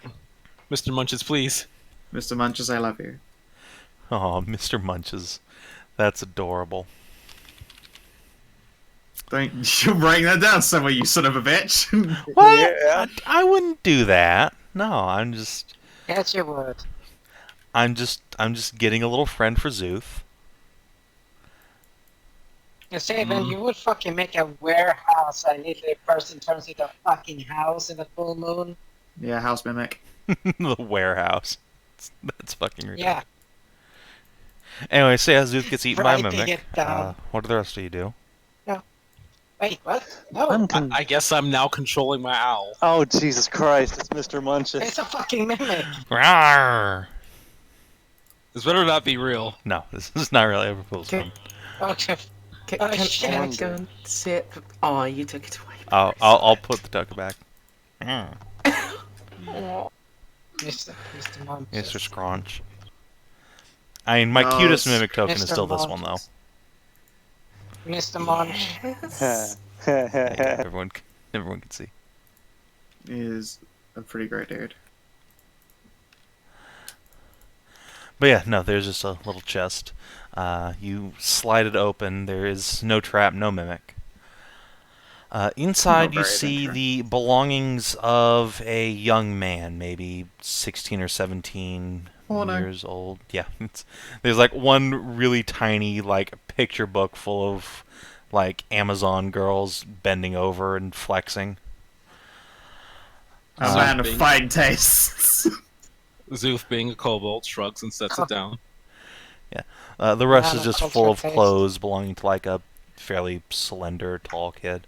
Mr. Munches, please. Mr. Munches, I love you. Oh, Mr. Munches. That's adorable. Don't you write that down somewhere, you son of a bitch. What? Yeah. I wouldn't do that. No, I'm just Yes, you would. I'm just getting a little friend for Szooth. You say, when you would fucking make a warehouse and if a person turns into a fucking house in the full moon. Yeah, house mimic. The warehouse. That's fucking ridiculous. Yeah. Anyway, say as Szooth gets eaten by a Writing mimic. it down. What do the rest of you do? Wait, what? No, I guess I'm now controlling my owl. Oh, Jesus Christ, it's Mr. Munches. it's a fucking mimic. Rawr! This better not be real. No, this is not really a proposal. Okay. Okay. Can I shit. go and sit? Oh, you took it away. I'll put the tucker back. Oh. Mr. Munch. Mr. Scrunch. I mean, my No, cutest it's mimic token is Mr. still this one, though. Munch. Mr. Munch. Yes. Yeah, everyone can see. He is a pretty great dude. But yeah, no, there's just a little chest. You slide it open. There is no trap, no mimic. Inside, No you very see adventure. the belongings of a young man, maybe 16 or 17 Oh, no. years old. Yeah, there's like one really tiny like picture book full of like Amazon girls bending over and flexing. A So man of being- fine tastes. Szooth, being a kobold, shrugs and sets it down. The rest is Yeah, just cultural full of taste. clothes belonging to like a fairly slender, tall kid.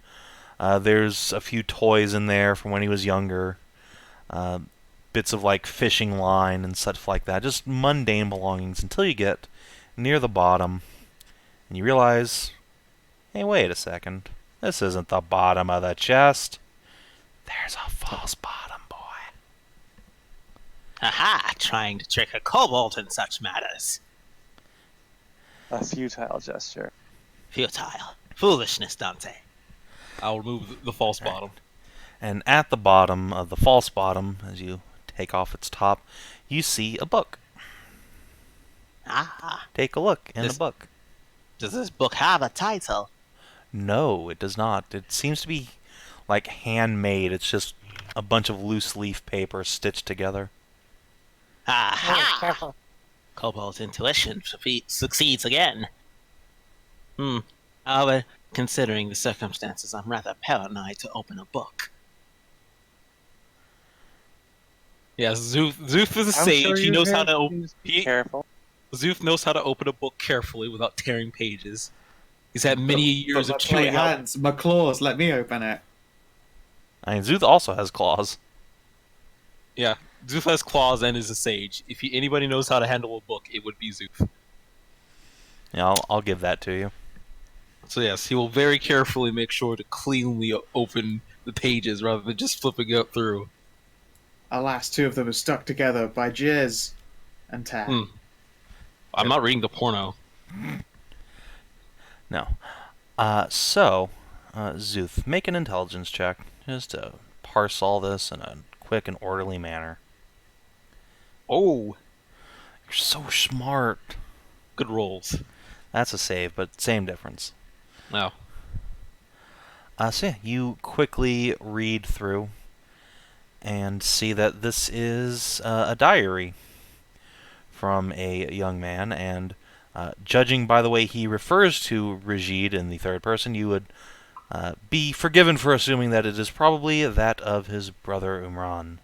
There's a few toys in there from when he was younger. Bits of like fishing line and such like that. Just mundane belongings until you get near the bottom and you realize, hey, wait a second. This isn't the bottom of the chest. There's a false bottom, boy. Haha, trying to trick a kobold in such matters. A futile gesture. Futile. Foolishness, Dante. I'll remove the false bottom. And at the bottom of the false bottom, as you take off its top, you see a book. Ah, Take a look in This- the book. does this book have a title? No, it does not. It seems to be like handmade. It's just a bunch of loose leaf paper stitched together. Oh, Aha! careful. Kobold's intuition succeeds again. However, considering the circumstances, I'm rather paranoid to open a book. Yeah, Szooth is a I'm sage. sure He you knows how hear- to open. Be careful. Szooth knows how to open a book carefully without tearing pages. He's had many years of my chewing out. hands, my claws, let me open it. I mean, Szooth also has claws. Yeah, Szooth has claws and is a sage. If anybody knows how to handle a book, it would be Szooth. Yeah, I'll give that to you. So yes, he will very carefully make sure to cleanly open the pages rather than just flipping it through. Alas, two of them are stuck together by jizz and tat. I'm not reading the porno. No. Szooth, make an intelligence check just to parse all this in a quick and orderly manner. Oh, You're so smart. good rolls. That's a save, but same difference. No. So yeah, you quickly read through and see that this is a diary from a young man, and judging by the way he refers to Rajid in the third person, you would be forgiven for assuming that it is probably that of his brother Umran.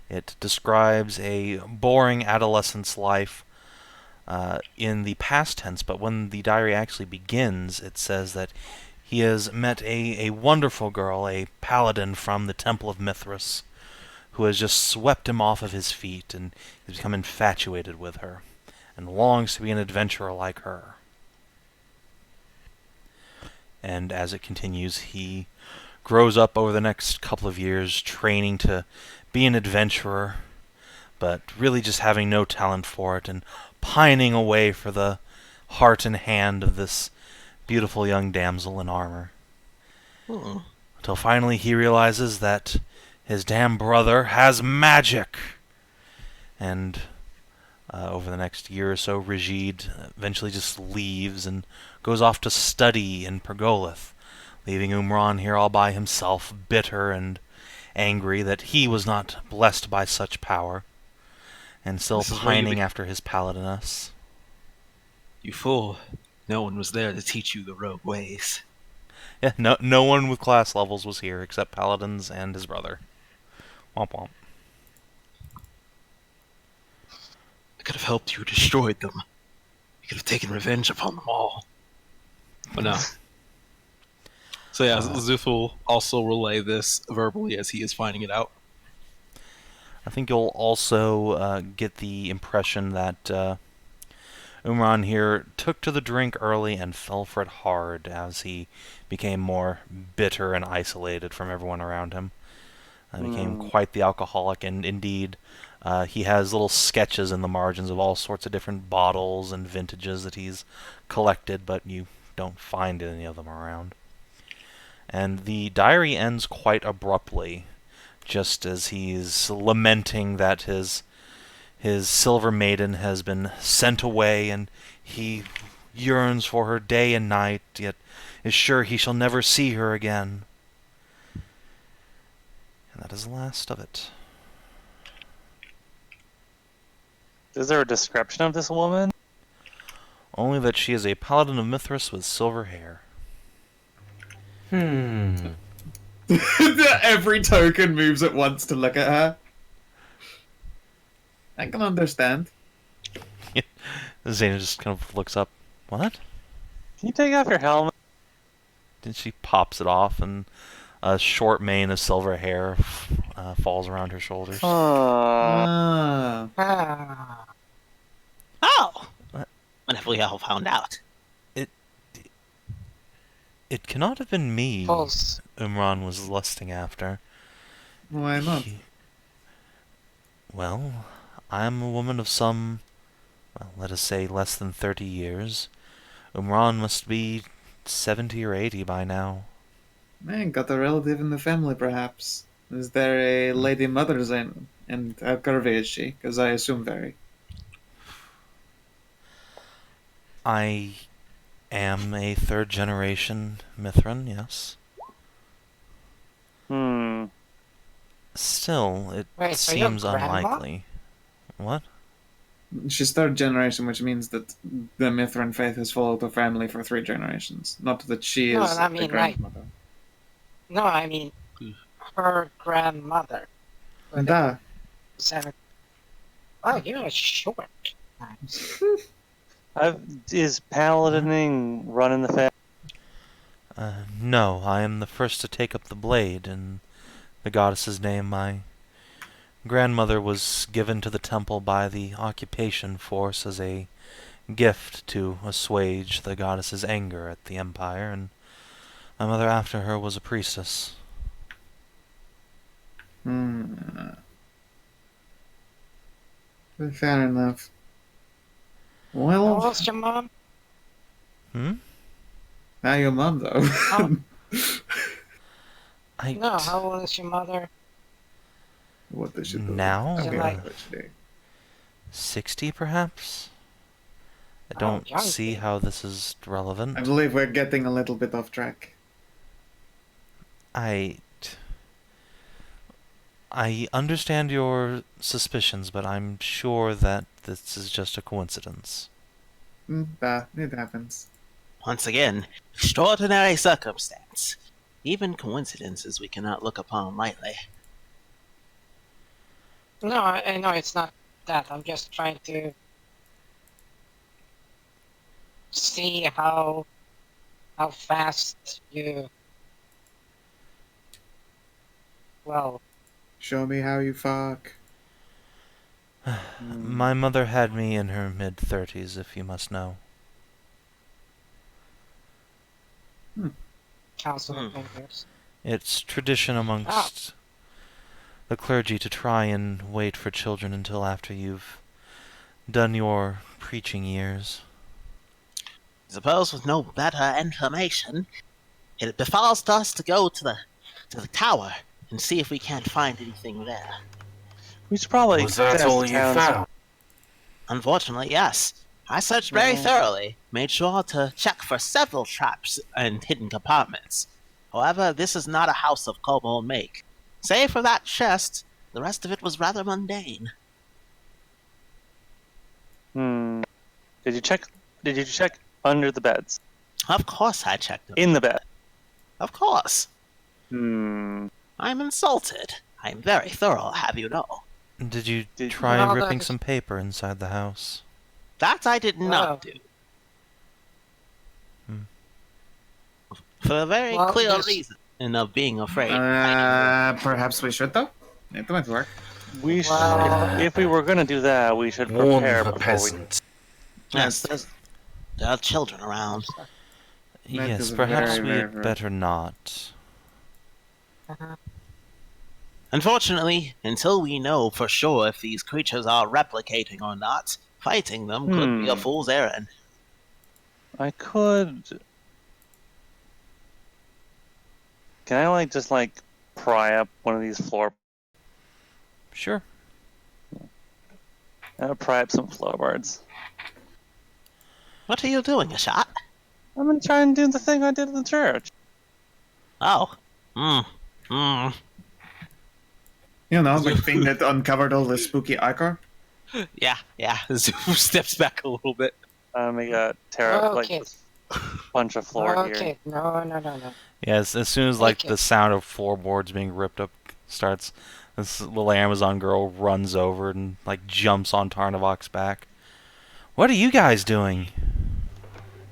It describes a boring adolescent's life in the past tense, but when the diary actually begins, it says that he has met a wonderful girl, a paladin from the Temple of Mithras, who has just swept him off of his feet, and he's become infatuated with her, and longs to be an adventurer like her. And as it continues, he grows up over the next couple of years, training to be an adventurer, but really just having no talent for it, and pining away for the heart and hand of this beautiful young damsel in armor. Until finally he realizes that his damn brother has magic. And over the next year or so, Rajid eventually just leaves and goes off to study in Pergolith, leaving Umran here all by himself, bitter and angry that he was not blessed by such power, and still This is where you pining be- after his paladiness. You fool. No one was there to teach you the rogue ways. Yeah, no one with class levels was here except paladins and his brother. Womp womp. I could have helped you destroy them. You could have taken revenge upon them all. But no. So yeah, Szooth will also relay this verbally as he is finding it out. I think you'll also get the impression that Umran here took to the drink early and fell for it hard as he became more bitter and isolated from everyone around him. Became quite the alcoholic, and indeed, he has little sketches in the margins of all sorts of different bottles and vintages that he's collected, but you don't find any of them around. And the diary ends quite abruptly, just as he's lamenting that his silver maiden has been sent away, and he yearns for her day and night, yet is sure he shall never see her again. And that is the last of it. Is there a description of this woman? Only that she is a paladin of Mithras with silver hair. Every token moves at once to look at her. I can understand. Zayna just kind of looks up. What? Can you take off your helmet? Then she pops it off, and a short mane of silver hair falls around her shoulders. Ah. Ah. Oh! What? When have we all found out? It cannot have been me False. Umran was lusting after. Why not? Well, I am a woman of some, well, let us say less than 30 years. Umran must be 70 or 80 by now. Man, got a relative in the family, perhaps. Is there a lady mother, Zayn? And how curvy is she? Because I assume very. I am a third-generation Mithran, yes. Still, it Wait, so you're seems grandma? unlikely. What? She's third generation, which means that the Mithran faith has followed the family for 3 generations. Not that she No, is I the mean, like- grandmother. No, I mean her grandmother. And that. Oh, you're short. Is paladining running the family? No, I am the first to take up the blade in the goddess's name. My grandmother was given to the temple by the occupation force as a gift to assuage the goddess's anger at the empire, and my mother after her was a priestess. Fair enough. How Well, old's your mom? now your mom, though. No, how old is your mother? What does she do? Now? I mean, Like- actually. 60, perhaps? I Oh, don't young see kid. how this is relevant. I believe we're getting a little bit off track. I understand your suspicions, but I'm sure that this is just a coincidence. It happens. Once again, extraordinary circumstance. Even coincidences we cannot look upon lightly. No, I know it's not that. I'm just trying to see how fast you. Well, Show me how you fuck. My mother had me in her mid-30s, if you must know. Council of Fingers. It's tradition amongst the clergy to try and wait for children until after you've done your preaching years. Suppose with no better information, it befalls us to go to the tower and see if we can't find anything there. We should probably. Was that test all the you town's- found? Unfortunately, yes. I searched very thoroughly, made sure to check for several traps and hidden compartments. However, this is not a house of Kobold make. Save for that chest, the rest of it was rather mundane. Did you check? Did you check under the beds? Of course I checked them. In the bed? Of course. Hmm. I'm insulted. I'm very thorough, have you know. Did you Did- try No, ripping that- some paper inside the house? That I did not do. For a very Well, clear yes. reason, and of being afraid. Perhaps we should, though. It might work. We should. Well- If we were gonna do that, we should Warn prepare the before we. peasants. Yes, there are children around. That Yes, is perhaps very, we very had rude. better not. Unfortunately, until we know for sure if these creatures are replicating or not, fighting them could be a fool's errand. I could. Can I just pry up one of these floor? Sure. Pry up some floorboards. What are you doing, Hashat? I'm gonna try and do the thing I did in the church. Oh. You know, the thing that uncovered all the spooky ichor. Yeah. Szooth steps back a little bit. We got tear up Okay. this bunch of floor here. Okay, no. Yes, as soon as Okay. the sound of floorboards being ripped up starts, this little Amazon girl runs over and jumps on Tarnavak's back. What are you guys doing?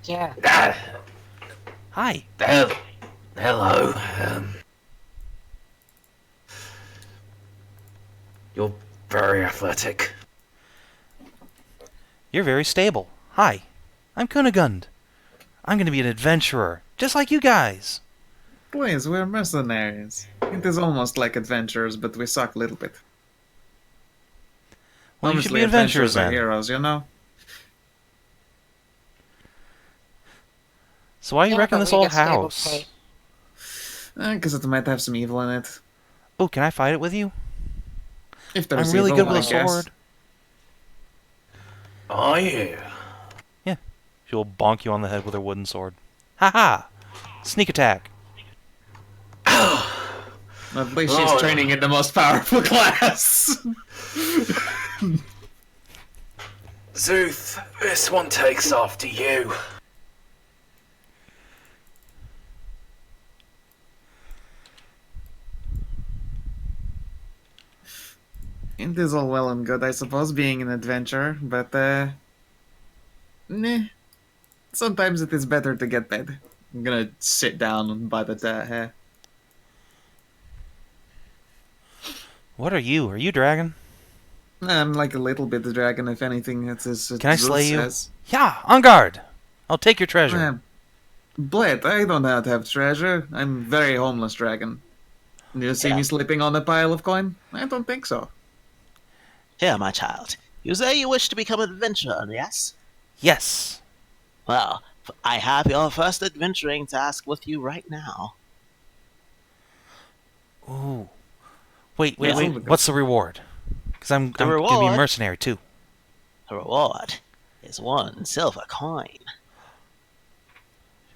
Yeah. Hi. Hello. You're very athletic. You're very stable. Hi. I'm Kunigund. I'm going to be an adventurer, just like you guys. Please, we're mercenaries. It is almost like adventurers, but we suck a little bit. Well, you should Obviously, be adventurers are then. heroes, you know? So why are you wrecking this old house? Because it might have some evil in it. Oh, can I fight it with you? If there's I'm really evil, good with a I guess. sword. Are you? Yeah. She'll bonk you on the head with her wooden sword. Ha-ha! Sneak attack. At least she's training in the most powerful class. Szooth, this one takes after you. It is all well and good, I suppose, being an adventurer, but, nah. Sometimes it is better to get bed. I'm gonna sit down by the hair. What are you? Are you dragon? I'm like a little bit of dragon, if anything. It's as Can I slay you? says. Yeah, on guard. I'll take your treasure. Blight, I don't know how to have treasure. I'm very homeless dragon. Do you see me sleeping on a pile of coin? I don't think so. Here, my child. You say you wish to become an adventurer, yes? Yes. Well, I have your first adventuring task with you right now. Ooh. Wait. Yeah. What's the reward? Because I'm going to be a reward? mercenary, too. The reward is 1 silver coin.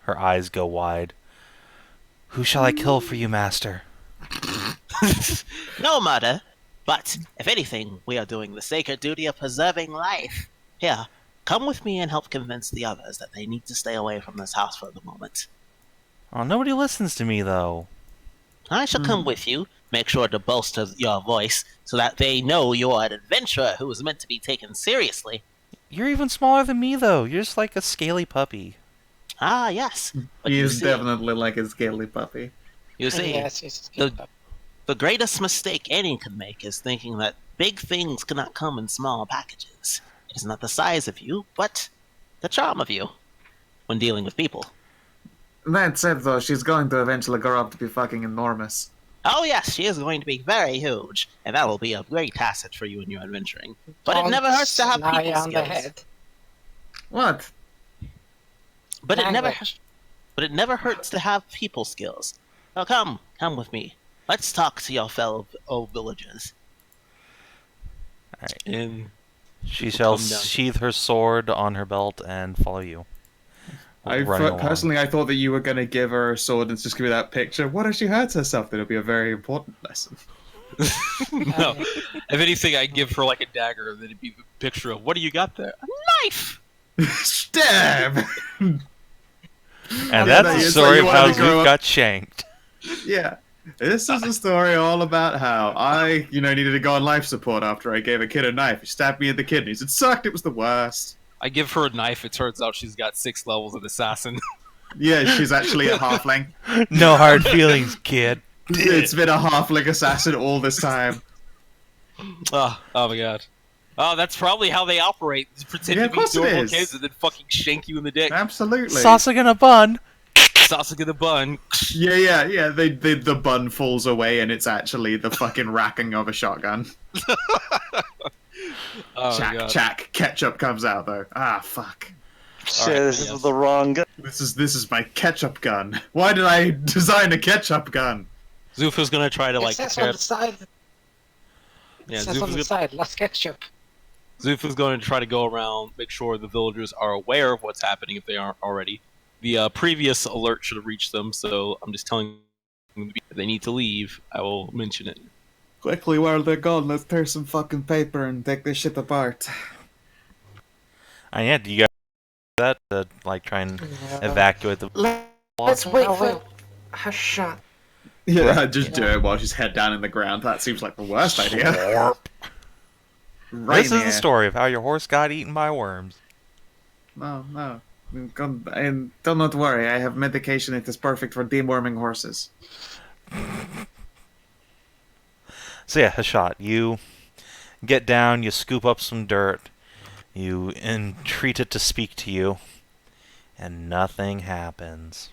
Her eyes go wide. Who shall I kill for you, master? No matter. But, if anything, we are doing the sacred duty of preserving life. Here, come with me and help convince the others that they need to stay away from this house for the moment. Oh, nobody listens to me, though. I shall come with you. Make sure to bolster your voice so that they know you are an adventurer who is meant to be taken seriously. You're even smaller than me, though. You're just like a scaly puppy. Ah, yes. But He you is see, definitely like a scaly puppy. you see, Yes, it's the greatest mistake any can make is thinking that big things cannot come in small packages. It is not the size of you, but the charm of you when dealing with people. That said, though, she's going to eventually grow up to be fucking enormous. Oh yes, she is going to be very huge, and that will be a great asset for you in your adventuring. But it never hurts to have people Nahia on the skills. head. What? But it Language. never hurts to have people skills. Now come with me. Let's talk to your fellow villagers. Alright. And She People shall come down. sheathe her sword on her belt and follow you. Running along. Personally, I thought that you were going to give her a sword and just give me that picture. What if she hurts herself? That'll be a very important lesson. no, if anything, I'd give her like a dagger, and then it'd be the picture of what do you got there? A knife. Stab! And Yeah, that's no, the it's story like of you how wanted to grow Szooth up- got shanked. Yeah. This is a story all about how I, needed to go on life support after I gave a kid a knife. He stabbed me in the kidneys. It sucked. It was the worst. I give her a knife. It turns out she's got 6 levels of assassin. Yeah, she's actually a halfling. No hard feelings, kid. It's been a halfling assassin all this time. oh my god. Oh, that's probably how they operate. Just pretend Yeah, to of be course it normal is. kids and then fucking shank you in the dick. Absolutely. Sausage in a bun. Sausage in the bun. Yeah. The bun falls away and it's actually the fucking racking of a shotgun. Oh my god. Chack. Ketchup comes out though. Ah, fuck. Shit, Alright, this yes. is the wrong gun. This is my ketchup gun. Why did I design a ketchup gun? Szooth is gonna try to It like says tear on the side. Yeah, It says on the side. Let's ketchup. Szooth is going to try to go around, make sure the villagers are aware of what's happening if they aren't already. The previous alert should have reached them, so I'm just telling them if they need to leave, I will mention it. Quickly, while they're gone, let's tear some fucking paper and take this shit apart. And yeah, do you guys do that to like try and evacuate the Let's wait Oh, for wait. Hashat. Yeah, just do it while she's head down in the ground. That seems like the worst idea. Right This is there. the story of how your horse got eaten by worms. No. God, do not worry. I have medication. It is perfect for deworming horses. So yeah, Hashat, you get down, you scoop up some dirt, you entreat it to speak to you, and nothing happens.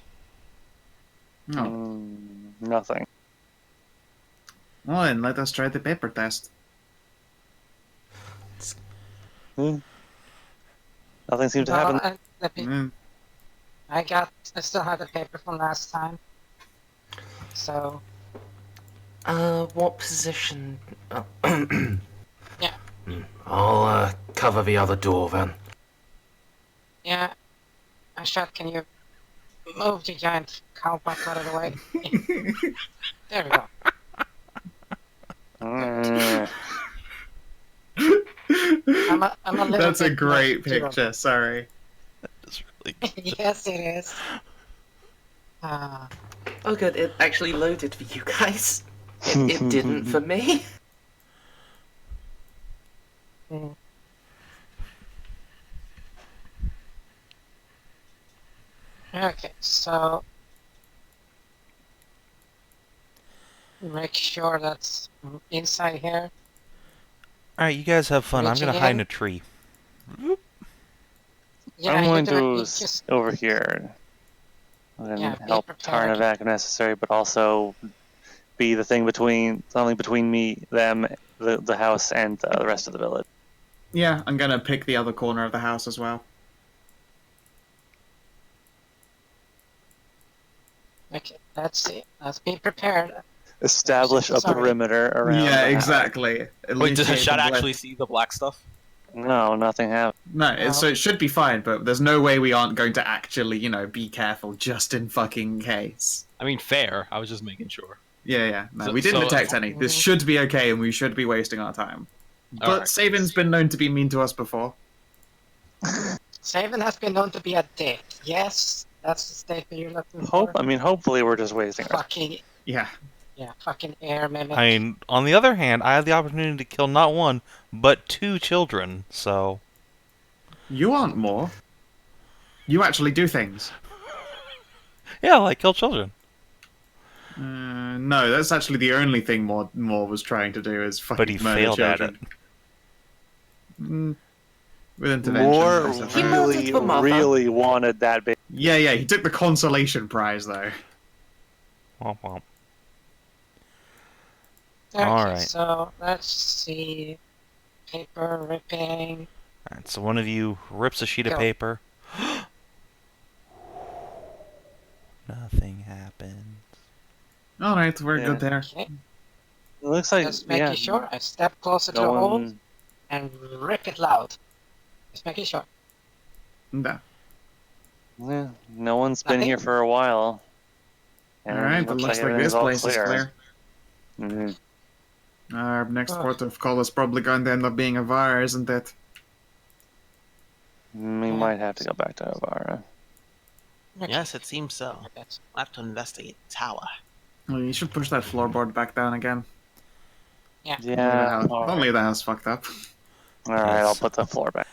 No. Nothing. Well, then let us try the paper test. Nothing seemed to happen. Mm. I still have the paper from last time. So, What position? yeah. I'll cover the other door then. Yeah. Hashat, can you move the giant cowpack out of the way? There we go. I'm a little That's a bit great more picture. Sorry. It's really good. Yes, it is. Oh good, it actually loaded for you guys. It didn't for me. Mm. Okay, so make sure that's inside here. Alright, you guys have fun. I'm Reaching gonna hide in in. a tree. Yeah, I'm going you to just over here and Yeah, be help prepared. Tarnavak if necessary, but also be the thing something between me, them, the house, and the rest of the village. Yeah, I'm gonna pick the other corner of the house as well. okay. Let's see. Let's be prepared. Establish a Sorry. perimeter around. Yeah, the house. exactly. Wait, does Initiate Hashat the actually blitz. see the black stuff? No, nothing happened. No, so it should be fine, but there's no way we aren't going to actually, be careful just in fucking case. I mean, fair. I was just making sure. Yeah. No, So- we didn't so- detect any. This should be okay, and we should be wasting our time. But Alright. Savin's been known to be mean to us before. Savin has been known to be a dick. Yes, that's the statement you're looking for. Hopefully we're just wasting our Fucking Yeah. fucking air mimic. I mean, on the other hand, I had the opportunity to kill not one, but 2 children, so... You aren't more. You actually do things. Yeah, like kill children. No, that's actually the only thing Moore was trying to do is fucking But he murder failed at children. With intervention. Moore I suppose. really, the mother. really wanted that baby. Yeah, he took the consolation prize though. Womp womp. Okay, alright. so let's see. Paper ripping. Alright, so one of you rips a sheet of Go. paper. Nothing happened. Alright, we're Yeah. good there. Okay, It looks like just making sure. I step closer to the no hole one. and rip it loud. Just making sure. No. Yeah, no one's been Nothing? here for a while. And Alright, it looks like everything's this all place is clear. Mhm. Our next Oh. port of call is probably going to end up being Evaru, isn't it? We might have to go back to Avara. Okay. Yes, it seems so. That's- We'll have to investigate the tower. Well, you should push that floorboard back down again. Yeah. Only the house fucked up. All right, I'll put the floor back.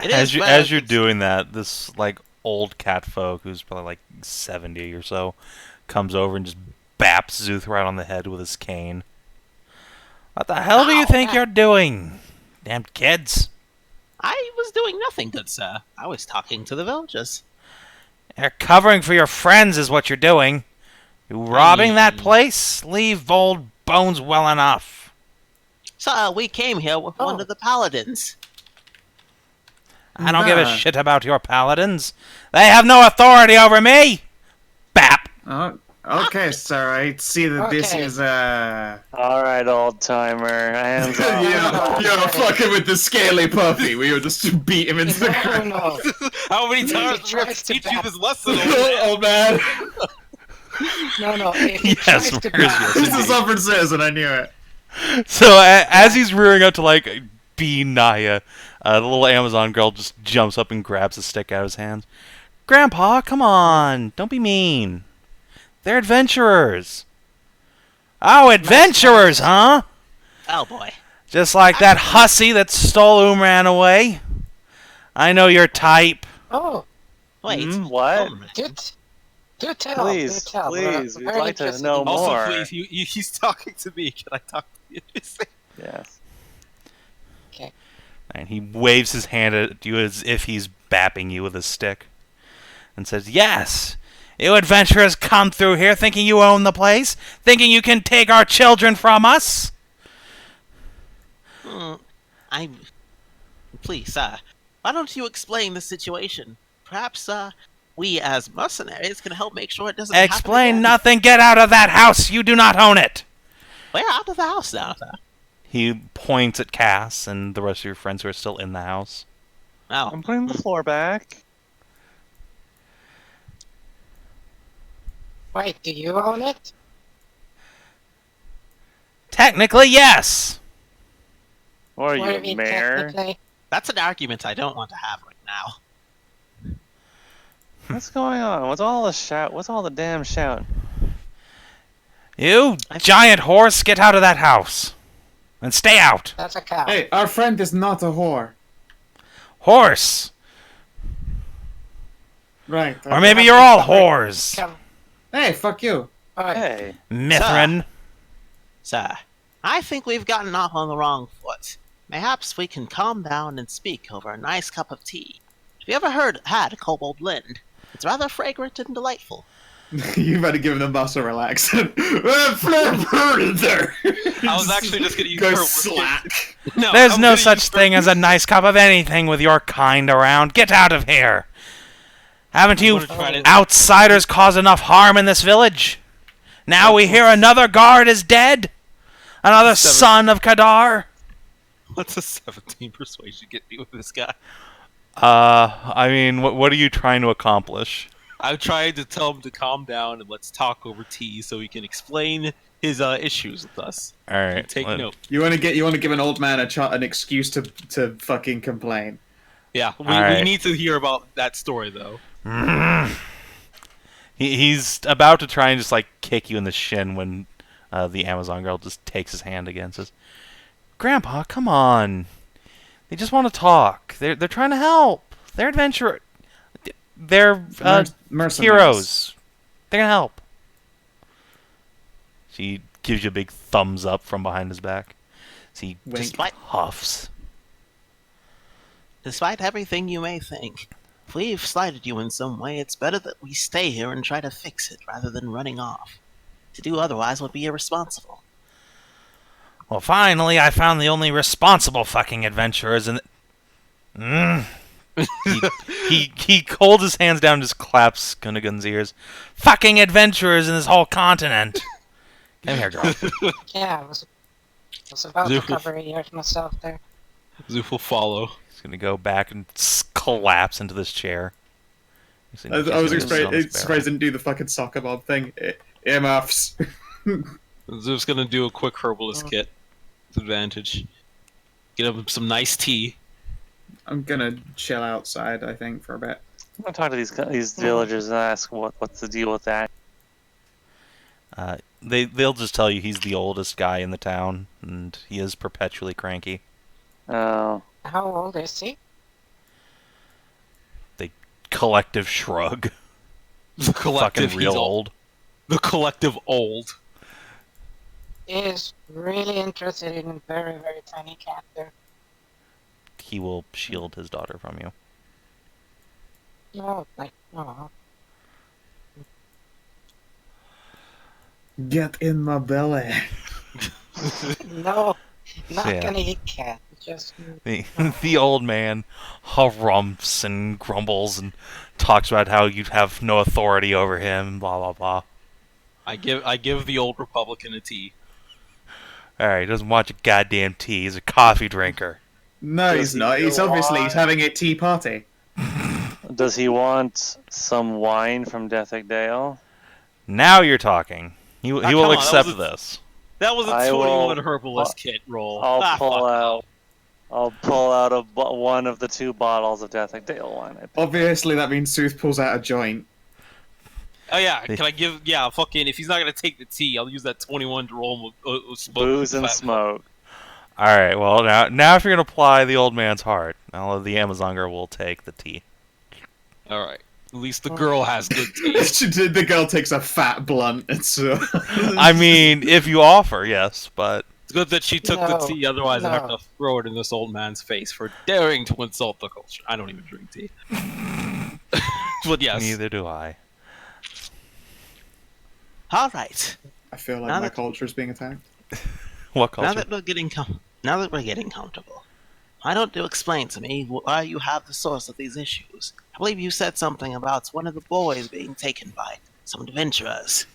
It As is you bad. as you're doing that, this like old cat folk who's probably like 70 or so comes over and just baps Szooth right on the head with his cane. What the hell do you think you're doing? Damn kids. I was doing nothing, good sir. I was talking to the villagers. You're covering for your friends is what you're doing. You robbing that place? Leave old bones well enough. Sir, we came here with one of the paladins. I don't give a Nah. shit about your paladins. They have no authority over me. Bap. Oh, okay, sir. I see that this Okay. is All right, old timer. Hands off. you're fucking with the scaly puppy. We would just beat him into the No, ground. no. How many He times do we have tries to to teach you bat. this lesson? Oh man, No. If he Yes, tries to where is bat- your this is Sovereign Citizen. I knew it. So as he's rearing up to like be Nahia, the little Amazon girl just jumps up and grabs the stick out of his hands. Grandpa, come on, don't be mean. They're adventurers. Oh, adventurers, huh? Oh boy. Just like that hussy that stole and ran away. I know your type. Oh, Wait, what? do tell. Please, do tell. please, We're we'd very like to interested know in more. Also, please, he's talking to me. Can I talk to you? Yes. Okay. And he waves his hand at you as if he's bapping you with his stick. And says, "Yes! You adventurers come through here thinking you own the place? Thinking you can take our children from us?" Please, why don't you explain the situation? Perhaps, we as mercenaries can help make sure it doesn't happen "Explain again. nothing! Get out of that house! You do not own it!" We're out of the house now, sir. He points at Cass and the rest of your friends who are still in the house. Oh, I'm putting the floor back. Wait, do you own it? Technically, yes! Or What do you, mean mayor? technically? that's an argument I don't want to have right now. What's going on? What's all the shout? What's all the damn shout? You giant horse, get out of that house! And stay out! That's a cow. Hey, our friend is not a whore. Horse! Right. Or maybe you're all whores! Come. Hey, fuck you. Alright. Hey, Mithrin! Sir, I think we've gotten off on the wrong foot. Mayhaps we can calm down and speak over a nice cup of tea. Have you ever had Kobold Lind? It's rather fragrant and delightful. You better give him a muscle relax. I I was actually just gonna use go her- slack. No, There's I'm no gonna such use thing as a nice cup of anything with your kind around. Get out of here! Haven't you I'm gonna try to- outsiders caused enough harm in this village? Now we hear another guard is dead? Another son of Kadar? What's a 17 persuasion get me with this guy? I mean, what are you trying to accomplish? I'm trying to tell him to calm down and let's talk over tea so he can explain his issues with us. Alright. Take note. You want to give an old man an excuse to fucking complain. Yeah, we Alright. need to hear about that story though. He's about to try and just like kick you in the shin when the Amazon girl just takes his hand again and says, "Grandpa, come on. They just want to talk. They're trying to help. They're adventurers. They're Mercenaries. heroes. They're gonna help." She gives you a big thumbs up from behind his back. So he Wink. just huffs. Despite everything you may think, if we've slighted you in some way, it's better that we stay here and try to fix it rather than running off. To do otherwise would be irresponsible. Well, finally, I found the only responsible fucking adventurers in the... he holds his hands down and just claps Gunnagun's ears. Fucking adventurers in this whole continent. Come here, girl. Yeah, I was about to cover ears myself there. Zoof will follow. He's gonna go back and collapse into this chair. I was surprised he didn't do the fucking soccer mob thing. Earmuffs. Zoof's gonna do a quick herbalist kit. With advantage. Get him some nice tea. I'm gonna chill outside, I think, for a bit. I'm gonna talk to these villagers and ask what's the deal with that. They'll just tell you he's the oldest guy in the town, and he is perpetually cranky. Oh, How old is he? They collective shrug. The collective Fucking real he's old. The collective old. Is really interested in a very, very tiny cat there. He will shield his daughter from you. No, like, no. Get in my belly. No, not Yeah. gonna eat cat. Just The old man harumphs and grumbles and talks about how you have no authority over him, blah blah blah. I give the old Republican a tea. Alright, he doesn't want your goddamn tea, he's a coffee drinker. No, he's not. He's obviously having a tea party. does he want some wine from Dethick Dale? Now you're talking. He come will on, that accept was a- this. That was a I 21 will- herbalist kit roll. I'll Ah, pull fuck out. I'll pull out one of the 2 bottles of Dethick Dale wine. I think. Obviously, that means Szooth pulls out a joint. Oh yeah, can I give? Yeah, fucking. If he's not gonna take the tea, I'll use that 21 to roll him with smoke. Booze and smoke. Alright, well now if you're gonna apply the old man's heart, now the Amazon girl will take the tea. All right. At least the girl has good taste. The girl takes a fat blunt. It's I mean, if you offer, yes, but It's good that she took the tea, otherwise I'd have to throw it in this old man's face for daring to insult the culture. I don't even drink tea. But yes. neither do I. All right. I feel like Now my that- culture is being attacked. What Now culture? that we're getting comfortable, why don't you explain to me why you have the source of these issues? I believe you said something about one of the boys being taken by some adventurers.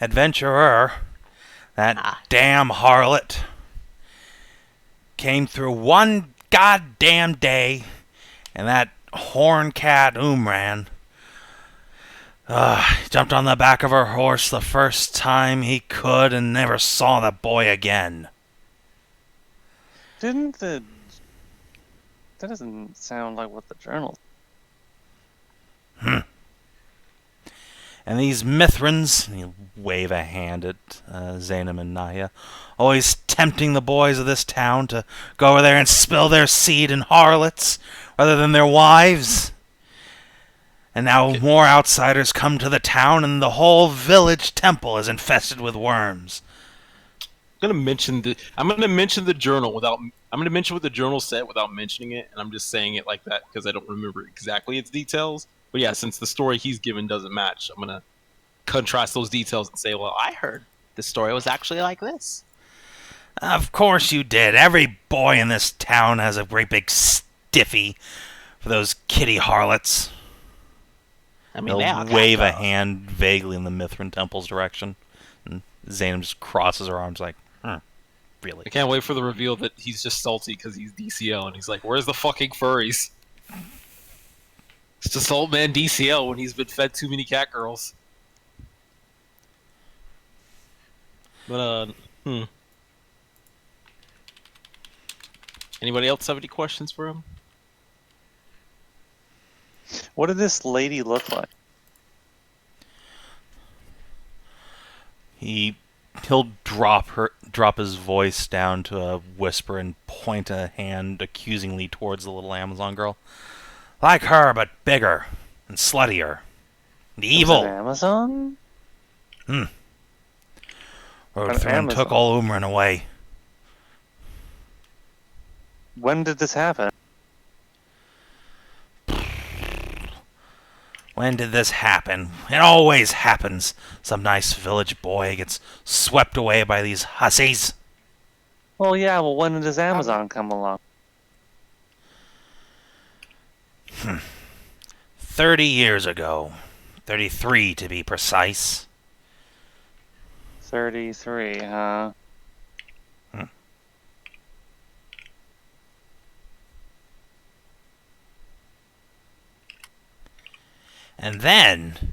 Adventurer, that damn harlot, came through one goddamn day, and that horn cat Umran jumped on the back of her horse the first time he could and never saw the boy again. Didn't the... That doesn't sound like what the journal... And these Mithrans, and you wave a hand at Zainam and Nahia, always tempting the boys of this town to go over there and spill their seed in harlots rather than their wives. And now more outsiders come to the town, and the whole village temple is infested with worms. I'm gonna mention the journal without. I'm gonna mention what the journal said without mentioning it, and I'm just saying it like that because I don't remember exactly its details. But yeah, since the story he's given doesn't match, I'm gonna contrast those details and say, well, I heard the story was actually like this. Of course you did. Every boy in this town has a great big stiffy for those kitty harlots. I mean, they They'll wave a hand vaguely in the Mithrin temple's direction. And Zainam just crosses her arms like, really? I can't wait for the reveal that he's just salty because he's DCL, and he's like, where's the fucking furries? It's just old man DCL when he's been fed too many cat girls. But, Anybody else have any questions for him? What did this lady look like? He'll drop his voice down to a whisper and point a hand accusingly towards the little Amazon girl. Like her, but bigger and sluttier and evil. Was it Amazon? Urthrin took all Umran away. When did this happen? When did this happen? It always happens. Some nice village boy gets swept away by these hussies. Well, yeah, well, when did this Amazon come along? 30 years ago. 33 to be precise. 33, huh? And then,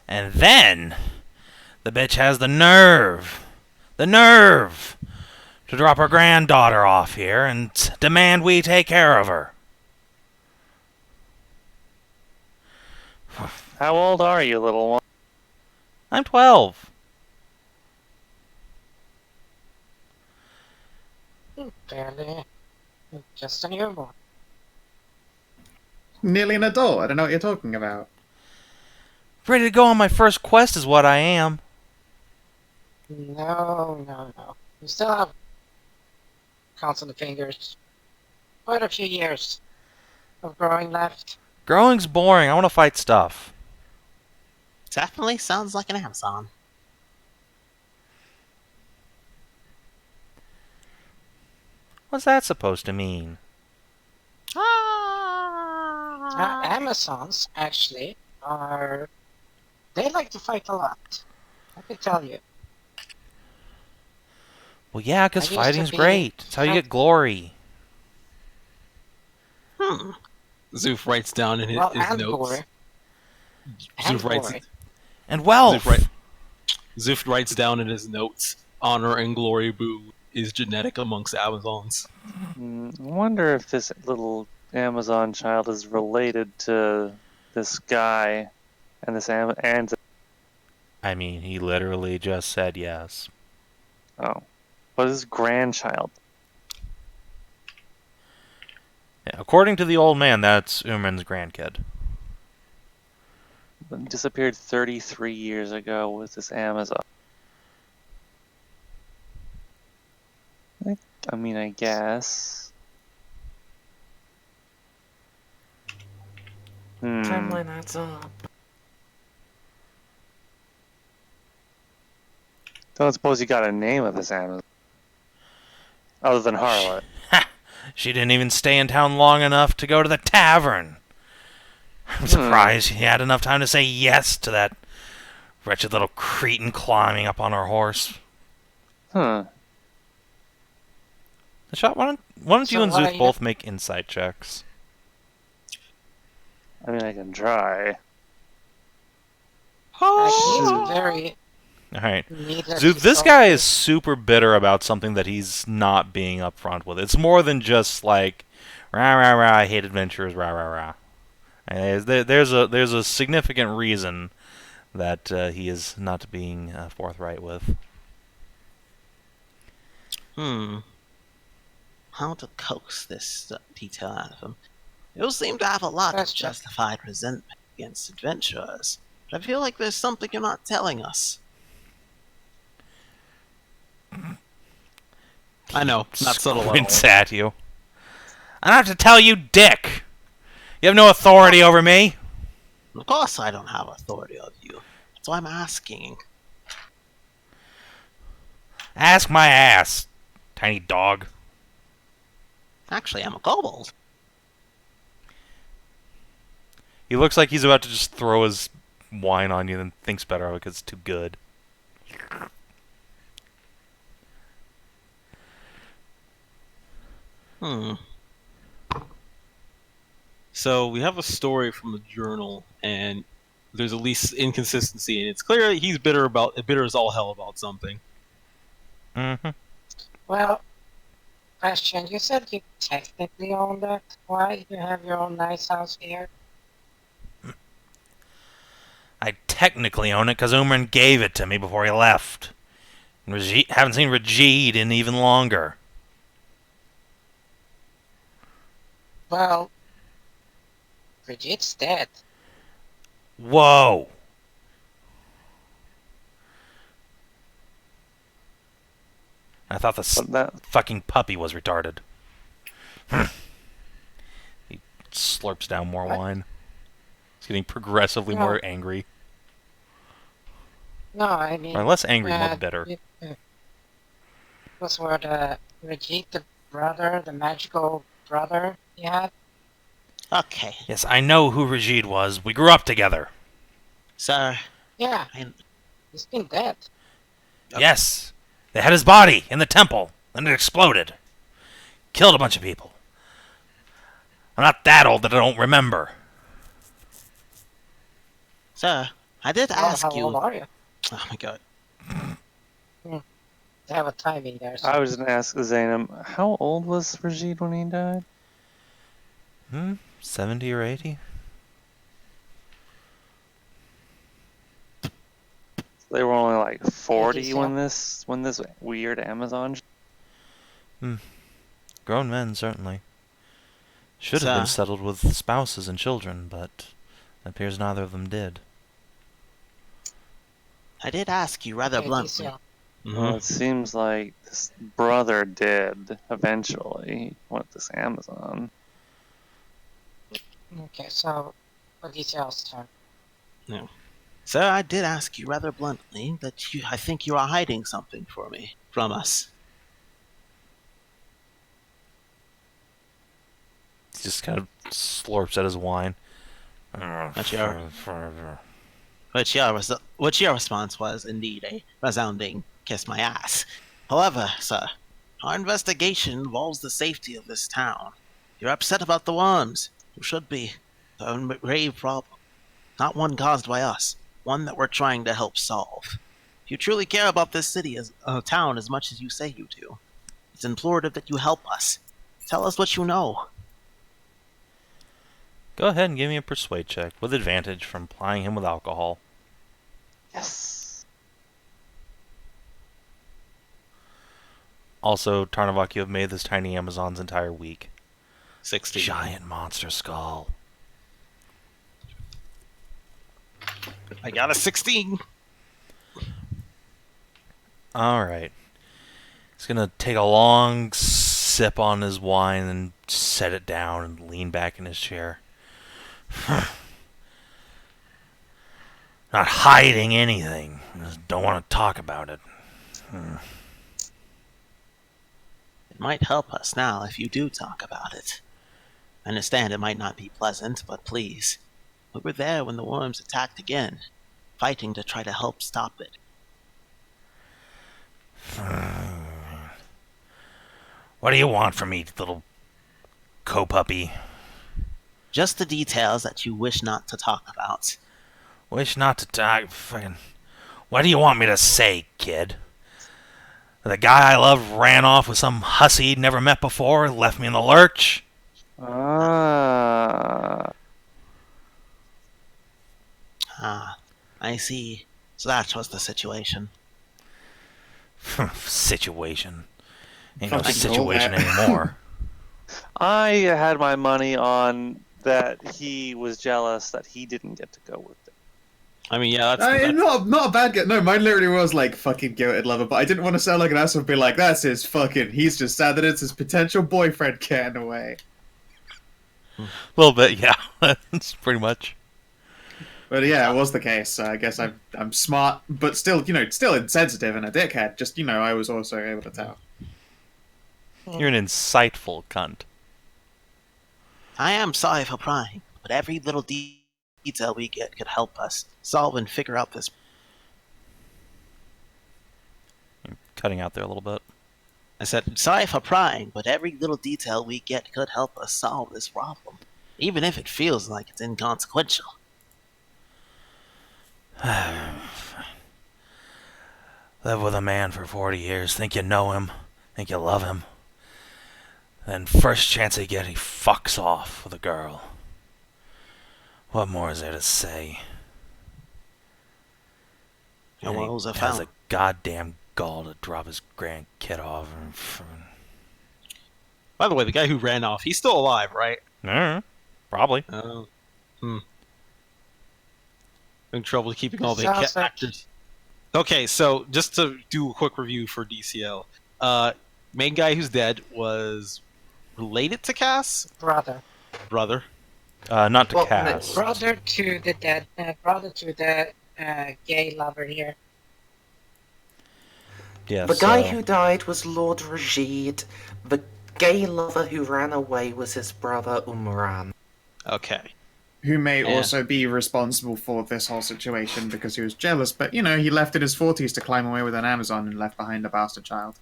the bitch has the nerve to drop her granddaughter off here and demand we take care of her. How old are you, little one? I'm 12. Barely. Just a newborn. Nearly an adult. I don't know what you're talking about. Ready to go on my first quest is what I am. No. You still have counts on the fingers. Quite a few years of growing left. Growing's boring. I want to fight stuff. Definitely sounds like an Amazon. What's that supposed to mean? Amazons, actually, are... They like to fight a lot. I can tell you. Well, yeah, because I used to fighting's be- great. It's how you get glory. Szooth writes down in his Well, notes. and glory. And Szooth writes, glory. And wealth. Szooth writes down in his notes, honor and glory boo is genetic amongst Amazons. I wonder if this little Amazon child is related to this guy and this and I mean, he literally just said yes. oh, what is his grandchild? Yeah, according to the old man, that's Umran's grandkid. disappeared 33 years ago with this Amazon. I mean, I guess. Timeline adds up. Don't suppose you got a name of this Amazon other than Harlot. She didn't even stay in town long enough to go to the tavern. I'm surprised she had enough time to say yes to that wretched little cretin climbing up on her horse. Huh. Hashat, why don't you and So why Szooth both make insight checks? I mean, I can try. He's very Alright. needless Szooth, to this talk guy to. is super bitter about something that he's not being upfront with. It's more than just like, rah, rah, rah, I hate adventurers, rah, rah, rah. There's a significant reason that he is not being forthright with. How to coax this detail out of him? You seem to have a lot of That's just- justified resentment against adventurers, but I feel like there's something you're not telling us. I know, not subtle at all. Squints at you. I don't have to tell you, dick. You have no authority over me. Of course I don't have authority over you. That's why I'm asking. Ask my ass, tiny dog. Actually, I'm a kobold. He looks like he's about to just throw his wine on you and thinks better of it because it's too good. So we have a story from the journal, and there's at least inconsistency, and it's clear that he's bitter as all hell about something. Mm-hmm. Well, question, you said you technically own that. Why do you have your own nice house here? I technically own it because Umran gave it to me before he left. And haven't seen Rajid in even longer. Well, Rajid's dead. Whoa! I thought the fucking puppy was retarded. He slurps down more wine. He's getting progressively more angry. No, I mean... Or less angry, more bitter. Was where the Rajid, the brother, the magical brother he had? Okay. Yes, I know who Rajid was. We grew up together. Sir. Yeah. He's been dead. Yes. They had his body in the temple, and it exploded. Killed a bunch of people. I'm not that old that I don't remember. Sir, I did ask how you... old are you? Oh my god. They have a timing there. So. I was going to ask Zainam, how old was Rajid when he died? 70 or 80? They were only like 40 Yeah, when this weird Amazon. Grown men, certainly. Should have been settled with spouses and children, but it appears neither of them did. I did ask you rather bluntly. Well, it seems like this brother did eventually want this Amazon. Okay, so Odysseus' turn. No. Sir, I did ask you rather bluntly that I think you are hiding something from us. He just kind of slurps at his wine. Which your response was indeed a resounding kiss my ass. However, sir, our investigation involves the safety of this town. You're upset about the worms. You should be. They're a grave problem. Not one caused by us. One that we're trying to help solve. If you truly care about this town as much as you say you do, it's imperative that you help us. Tell us what you know. Go ahead and give me a persuade check, with advantage from plying him with alcohol. Yes. Also, Tarnavak, you have made this tiny Amazon's entire week. 60. Giant monster skull. I got a 16. Alright. He's gonna take a long sip on his wine and set it down and lean back in his chair. Not hiding anything. Just don't want to talk about it. It might help us now if you do talk about it. I understand it might not be pleasant, but please. We were there when the worms attacked again, fighting to try to help stop it. What do you want from me, little co-puppy? Just the details that you wish not to talk about. Wish not to talk. What do you want me to say, kid? The guy I love ran off with some hussy he'd never met before, left me in the lurch. Ah. Ah, I see. So that was the situation. Situation. Ain't no Fucking situation cool, anymore. I had my money on that he was jealous that he didn't get to go with it. I mean, yeah, that's Not a bad guy. No, mine literally was like fucking guilted lover, but I didn't want to sound like an asshole and be like, that's his fucking. He's just sad that it's his potential boyfriend getting away. A little bit, yeah. That's pretty much. But yeah, it was the case. I guess I'm smart, but still, still insensitive and a dickhead. Just, I was also able to tell. You're an insightful cunt. I am sorry for prying, but every little detail we get could help us solve and figure out this. You're cutting out there a little bit. I said, sorry for prying, but every little detail we get could help us solve this problem, even if it feels like it's inconsequential. Live with a man for 40 years, think you know him, think you love him. Then first chance they get, he fucks off with a girl. What more is there to say? And what was I He has found? a goddamn gall to drop his grandkid off. By the way, the guy who ran off, he's still alive, right? Probably. Oh. Having trouble keeping all the Sounds like- actors. Okay, so just to do a quick review for DCL. Main guy who's dead was related to Cass? Brother. Brother. Not to Well, Cass. brother to the dead. Brother to the gay lover here. Yeah, The guy who died was Lord Rajid. The gay lover who ran away was his brother Umran. Okay. Who may Yeah. also be responsible for this whole situation because he was jealous, but he left in his 40s to climb away with an Amazon and left behind a bastard child.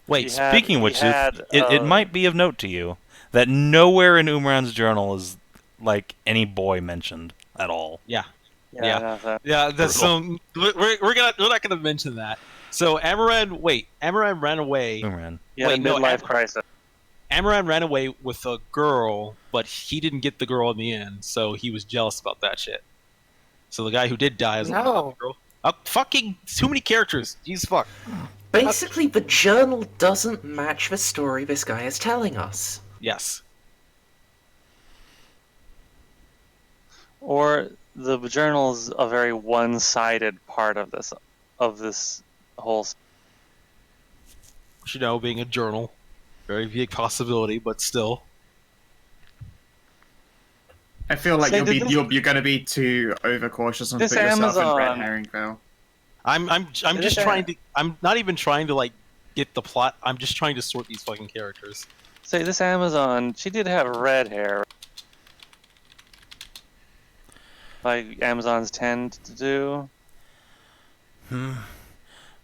Wait, He had- Speaking of he which, had, it might be of note to you that nowhere in Umran's journal is like any boy mentioned at all. Yeah. Yeah. Yeah, that's we're not gonna mention that. So Amaran ran away. Umran. He had Wait, a no, midlife crisis. Amaran ran away with a girl, but he didn't get the girl in the end, so he was jealous about that shit. So the guy who did die is the No. girl. Fucking too many characters. Jesus fuck. Basically, the journal doesn't match the story this guy is telling us. Yes. Or the journal's a very one-sided part of this whole. Which, being a journal, very big possibility, but still. I feel like Say, you're did going to be too overcautious and put This yourself in red Amazon- herring, Phil. I'm just it- trying to. I'm not even trying to get the plot. I'm just trying to sort these fucking characters. Say this Amazon, she did have red hair, like Amazons tend to do.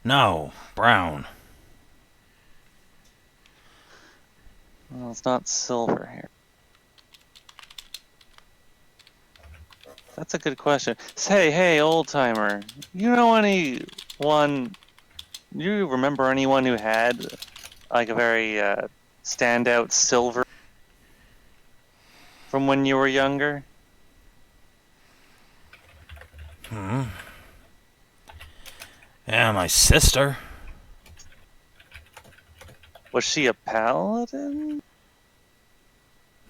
No, brown. Well, it's not silver hair. That's a good question. Say, hey, old timer, you remember anyone who had like a very standout silver from when you were younger? Yeah, my sister. Was she a paladin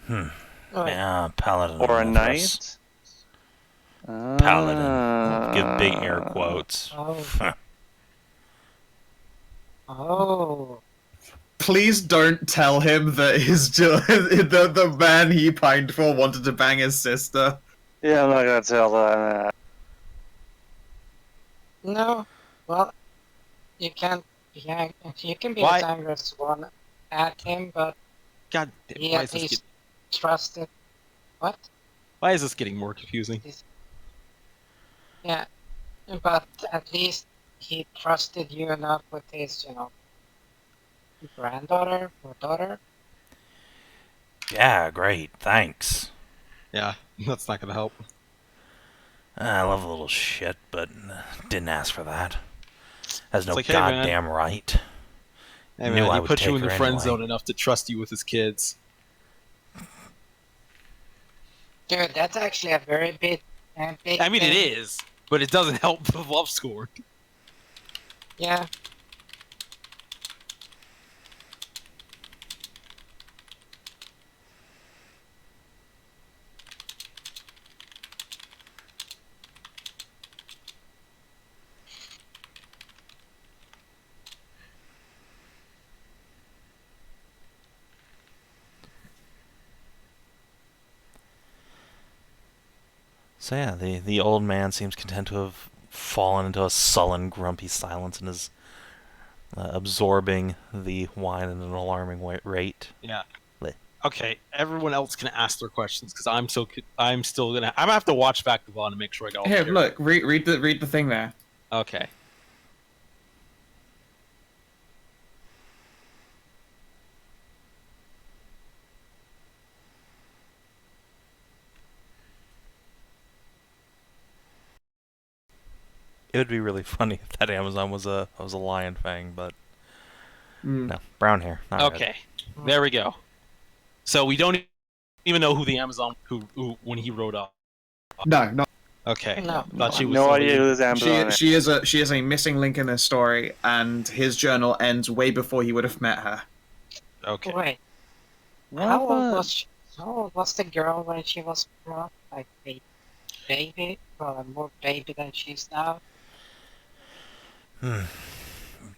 Oh, Yeah, paladin. or a of us. knight? Paladin. Give big air quotes. Oh. Oh. Please don't tell him that the man he pined for wanted to bang his sister. Yeah, I'm not gonna tell that. No. Well, you can. Yeah, you can be Why- as angry as one at him, but God damn, he why at is this least trusted. What? why is this getting more confusing? Yeah, but at least he trusted you enough with his, granddaughter or daughter. Yeah, great. Thanks. Yeah, that's not gonna help. I love a little shit, but didn't ask for that. Has no like, hey, man. goddamn right. Hey Knew man, I he would put you take in the her friend anyway. zone enough to trust you with his kids. Dude, that's actually a very big I mean, it thing. is, but it doesn't help the love score. Yeah. So yeah, the old man seems content to have fallen into a sullen, grumpy silence and is absorbing the wine at an alarming rate. Yeah. Lit. Okay, everyone else can ask their questions because I'm gonna have to watch back the VOD and make sure I got all Here, the look, read the thing there. Okay. It would be really funny if that Amazon was a lion fang, but Mm. no, brown hair. Not red. Okay, there we go. So we don't even know who the Amazon who when he wrote up. No. Okay, No. thought she was No somebody- idea who this Amazon is. She is a missing link in this story, and his journal ends way before he would have met her. Okay. Wait. What How old the- was she? How old was the girl when she was brought? Like a baby? Well, more baby than she is now.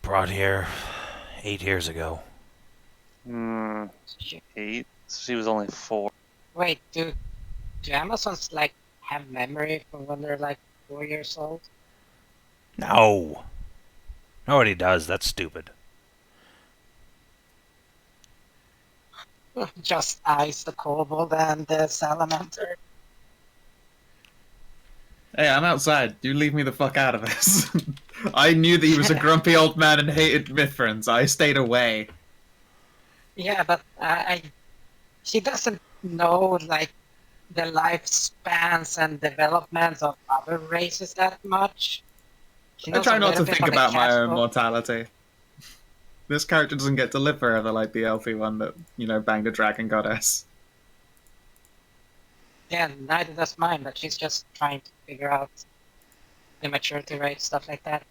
Brought here 8 years ago. She- 8? She was only 4. Wait, do Amazons like have memory from when they're like 4 years old? No. Nobody does. That's stupid. Just Ice, the Kobold, and the Salamander. Hey, I'm outside. You leave me the fuck out of this. I knew that he was a grumpy old man and hated Mithrans. I stayed away. Yeah, but she doesn't know like the lifespans and developments of other races that much. She I knows try a not to little bit think on the about my own casual- mortality. This character doesn't get to live forever like the elfie one that, banged a dragon goddess. Yeah, neither does mine, but she's just trying to figure out the maturity rate, stuff like that.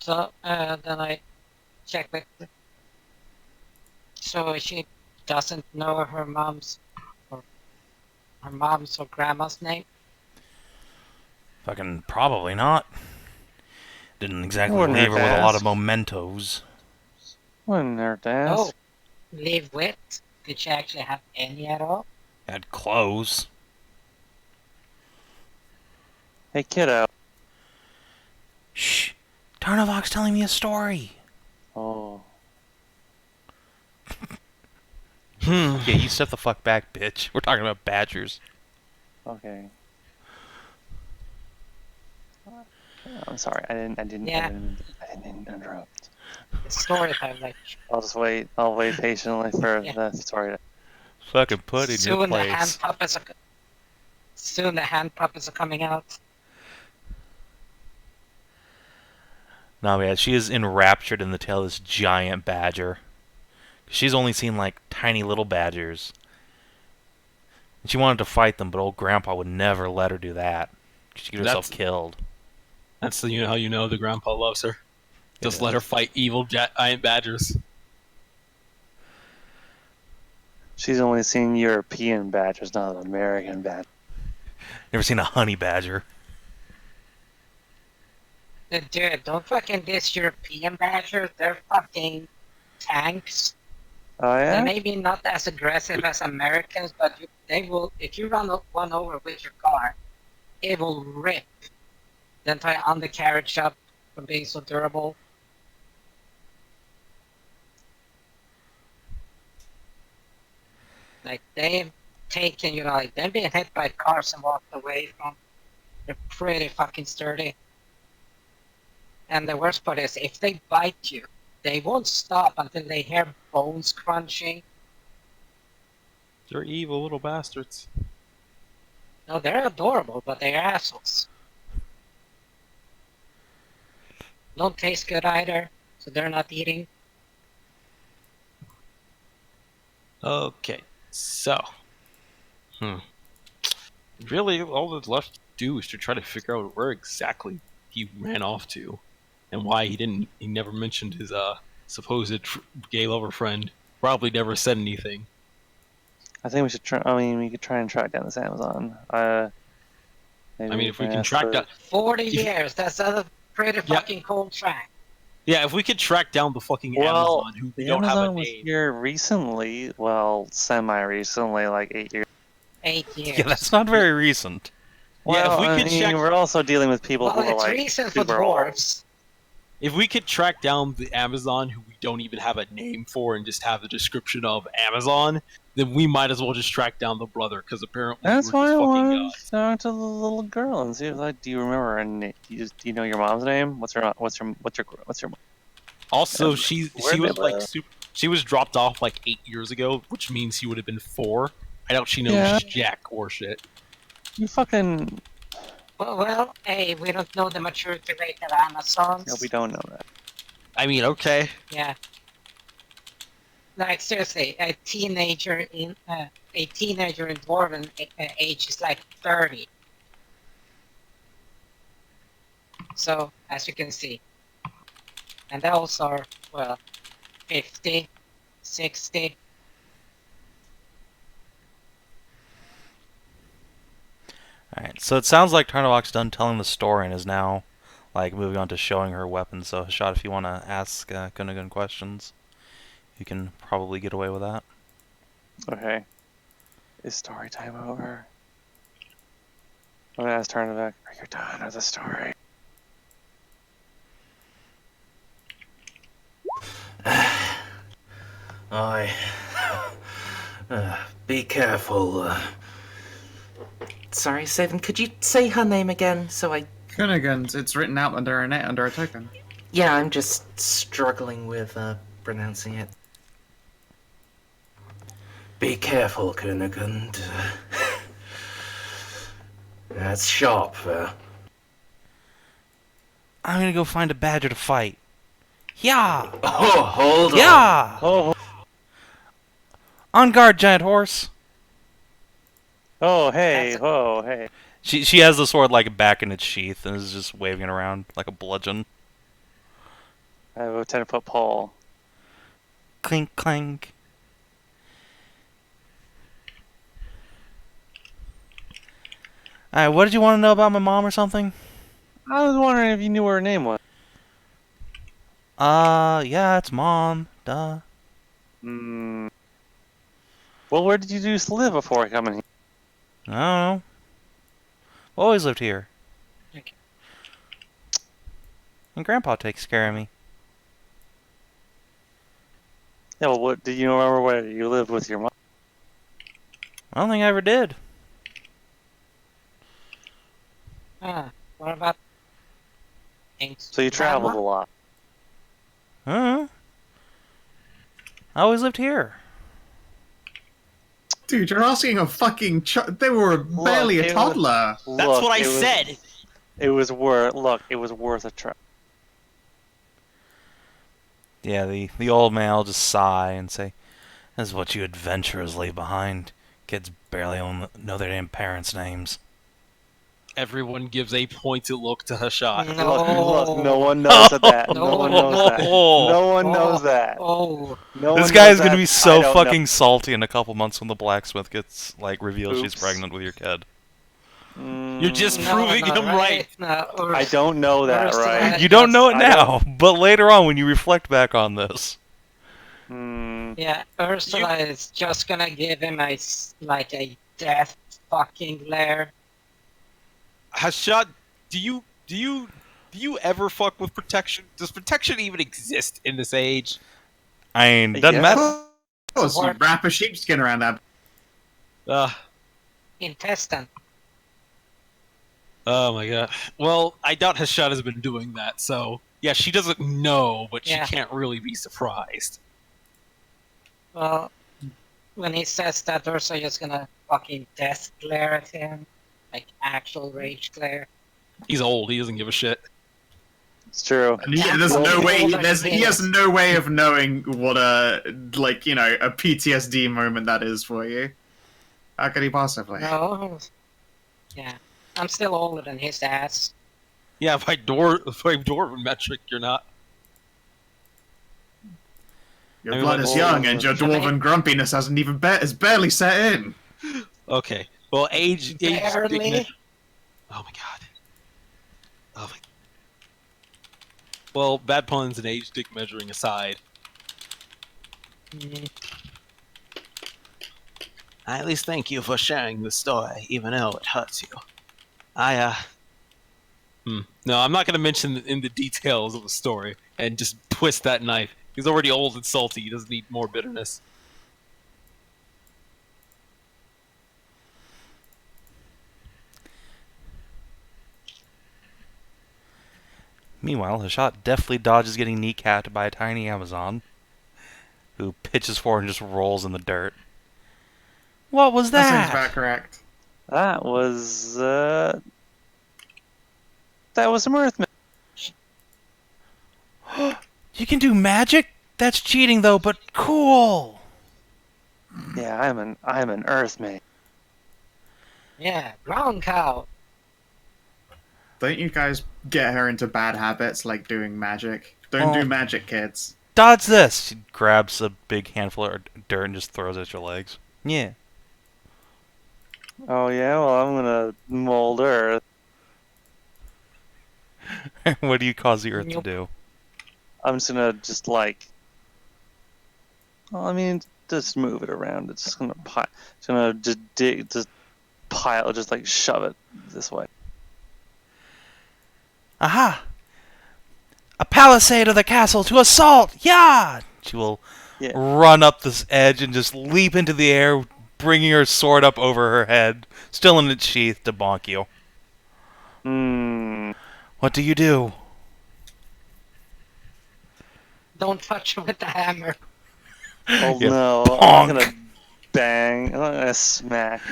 So, then I check with so she doesn't know her mom's or grandma's name? Fucking probably not. Didn't exactly Wouldn't leave her hurt with to a lot of ask. mementos. Wouldn't hurt to ask. Oh, live with? Did she actually have any at all? Had clothes. Hey, kiddo. Shh. Tarnavak's telling me a story. Oh. Yeah, you step the fuck back, bitch. We're talking about badgers. Okay. I'm sorry. I didn't Yeah. interrupt. The story time, like I'll just wait. I'll wait patiently for Yeah. the story to... Fucking put in your soon the hand place. puppets are soon the hand puppets are coming out. No, yeah, she is enraptured in the tail of this giant badger. She's only seen, like, tiny little badgers. And she wanted to fight them, but old Grandpa would never let her do that. She'd get herself killed. That's how you know the grandpa loves her. Just Yeah. let her fight evil giant badgers. She's only seen European badgers, not American badgers. Never seen a honey badger. Dude, don't fucking diss European badgers. They're fucking tanks. Oh They're yeah? maybe not as aggressive as Americans, but they will. If you run one over with your car, it will rip the entire undercarriage up from being so durable. Like they've taken, like they've been hit by cars and walked away from. They're pretty fucking sturdy. And the worst part is, if they bite you, they won't stop until they hear bones crunching. They're evil little bastards. No, they're adorable, but they're assholes. Don't taste good either, so they're not eating. Okay, so. Really, all that's left to do is to try to figure out where exactly he ran off to, and why he never mentioned his supposed gay lover friend. Probably never said anything. I think we should try. I mean, we could try and track down this Amazon. If we can track down 40 years. That's a pretty fucking cold track. Yeah, if we could track down the fucking Amazon, who we don't Amazon have a was name. here recently. Well, semi-recently, like 8 years. 8 years. Yeah, that's not very recent. Yeah, if Well, we could check. we're also dealing with people who are it's like recent for super old. dwarves. If we could track down the Amazon who we don't even have a name for and just have the description of Amazon, then we might as well just track down the brother, because apparently That's we're why I just fucking wanted gods. to talk to the little girl and see if like, do you remember her name? Do you know your mom's name? What's your Also, Yeah, she where'd was they like live? she was dropped off like 8 years ago, which means she would have been 4. I doubt she knows Yeah. jack or shit. You fucking Well, hey, we don't know the maturity rate of Amazons. no, we don't know that. I mean, okay. Yeah. Like seriously, a teenager in Dwarven age is like 30. So as you can see, and those are 50, 60. Alright, so it sounds like Tarnavak's done telling the story and is now like moving on to showing her weapons. So Hashat, if you want to ask Gunnagun questions, you can probably get away with that. Okay. Is story time over? I'm gonna ask Tarnavak, are you done with the story? Be careful. Sorry, Savin, could you say her name again so I... Finnegan's, it's written out under a token. Yeah, I'm just struggling with pronouncing it. Be careful, Kunigan. That's sharp. I'm gonna go find a badger to fight. Yeah! Oh, hold on. Yeah! Oh, On guard, giant horse! oh, hey, That's oh, hey. She has the sword like back in its sheath and is just waving it around like a bludgeon. I have a 10-foot pole. Clink, clank. Alright, what did you want to know about my mom or something? I was wondering if you knew what her name was. Yeah, it's Mom. Duh. Hmm. Well, where did you used to live before coming here? I don't know. Always lived here. Okay. And Grandpa takes care of me. Yeah, well, what, do you remember where you lived with your mom? I don't think I ever did. What about things? So you traveled a lot. Huh? I always lived here. Dude, you're asking a fucking they were barely a it toddler. That's what I said. It was worth. Look, it was worth a try. Yeah, the old man will just sigh and say, "This is what you adventurers leave behind. Kids barely know their damn parents' names." Everyone gives a pointed look to Hashat. No. Look, no one knows that. No. No one knows that. No one knows that. Oh. No This one guy knows is gonna that. be I so don't fucking salty in a couple months when the blacksmith gets reveals she's Oops. pregnant with your kid. know. You're just No, proving no, him right. No, I don't know that, Ursula right? You don't know it I now, but later on when you reflect back on this. Yeah, Ursula is just gonna give him a death fucking glare. Hashat, do you ever fuck with protection? Does protection even exist in this age? I mean, doesn't Yes. matter. Of course, you wrap a sheepskin around that. Intestine. Oh my god. Well, I doubt Hashat has been doing that, so yeah, she doesn't know, but Yeah. she can't really be surprised. Well, when he says that, Ursula is gonna fucking death glare at him. Like, actual rage glare. He's old, he doesn't give a shit. It's true. And there's no way. He has Yes. no way of knowing what a PTSD moment that is for you. How could he possibly? No. Yeah. I'm still older than his ass. Yeah, by dwarven metric, you're not. Your I mean, blood like, is young, and your dwarven grumpiness hasn't even is barely set in. Okay. Well, age Barely. Oh my god. Oh my. Well, bad puns and age dick measuring aside. I at least thank you for sharing the story, even though it hurts you. No, I'm not going to mention in the details of the story and just twist that knife. He's already old and salty. He doesn't need more bitterness. Meanwhile, Hashat deftly dodges getting kneecapped by a tiny Amazon, who pitches forward and just rolls in the dirt. What was That seems that? about correct. That was some Earth. You can do magic? That's cheating though, but cool. Yeah, I'm an Earth mage. Yeah, brown cow. Don't you guys get her into bad habits like doing magic? Don't do magic, kids. Dodge this! She grabs a big handful of dirt and just throws it at your legs. Yeah. Oh yeah, well I'm gonna mold Earth. What do you cause the earth to Nope. do? I'm just gonna just move it around. It's just gonna shove it this way. Aha! A palisade of the castle to assault! Yeah! She will run up this edge and just leap into the air, bringing her sword up over her head, still in its sheath, to bonk you. What do you do? Don't touch him with the hammer. Oh Yeah. no, Bonk. I'm gonna bang. I'm gonna smack.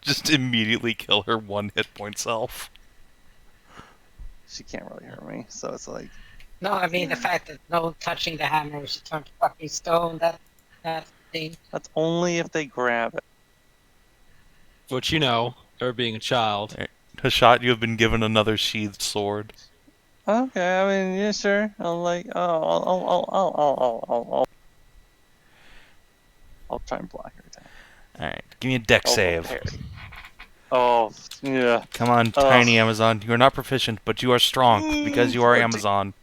Just immediately kill her one hit point self. She can't really hurt me, so it's like. No, I mean the fact that no touching the hammer, she turned to fucking stone. That thing. That's only if they grab it. But you know, her being a child. Hashat, you have been given another sheathed sword. Okay, I mean, yeah, sure. I'll try and block her attack. Alright, give me a deck save. Parry. Oh, yeah. Come on, tiny Amazon. You are not proficient, but you are strong, because you are Amazon.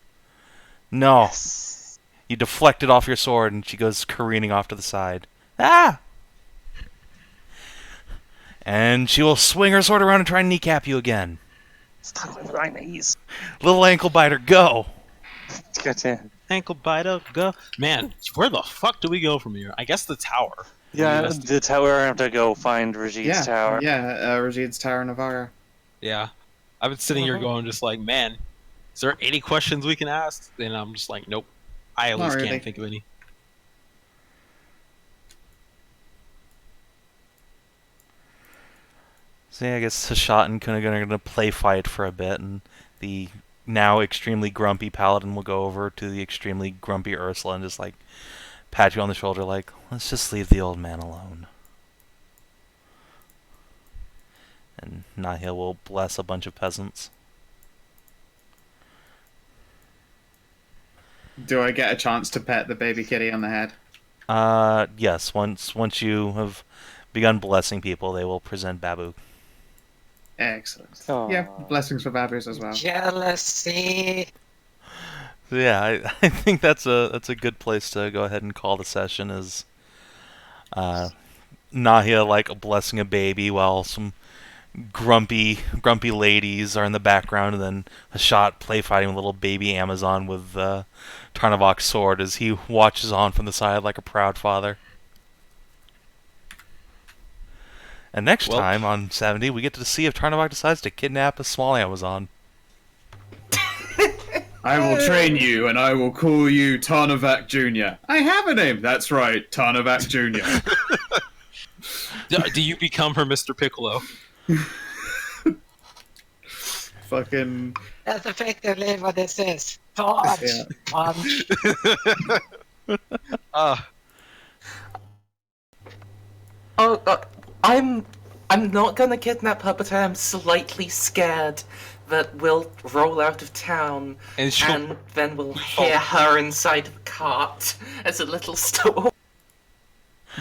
No. Yes. You deflect it off your sword, and she goes careening off to the side. Ah! And she will swing her sword around and try and kneecap you again. Stop with my knees. Little ankle biter, go! Gotcha. Ankle biter, go. Man, where the fuck do we go from here? I guess the tower. Yeah, the tower. I have to go find Rajid's tower. Yeah, Rajid's Tower Navarra. Yeah. I've been sitting here going just like, man, is there any questions we can ask? And I'm just like, nope. I at Not least really. can't think of any. So yeah, I guess Hashat and Kuna are going to play fight for a bit, and the now extremely grumpy Paladin will go over to the extremely grumpy Ursula and just, like, pat you on the shoulder like, let's just leave the old man alone. And Nahia will bless a bunch of peasants. Do I get a chance to pet the baby kitty on the head? Yes. Once you have begun blessing people, they will present Babu. Excellent. Aw. Yeah, blessings for Babbies as well. Jealousy. So yeah, I think that's a good place to go ahead and call the session. Is Nahia like blessing a baby while some grumpy ladies are in the background, and then Hashat play fighting with little baby Amazon with Tarnavak's sword as he watches on from the side like a proud father. And next time on Sav&D, we get to see if Tarnavak decides to kidnap a small Amazon. I will train you, and I will call you Tarnavak Jr. I have a name. That's right, Tarnavak Jr. Do you become her Mr. Piccolo? Fucking... That's effectively what this is. Punch. Yeah. Punch. I'm not gonna kidnap her, but I am slightly scared that we'll roll out of town And then we'll hear her inside of a cart as a little store.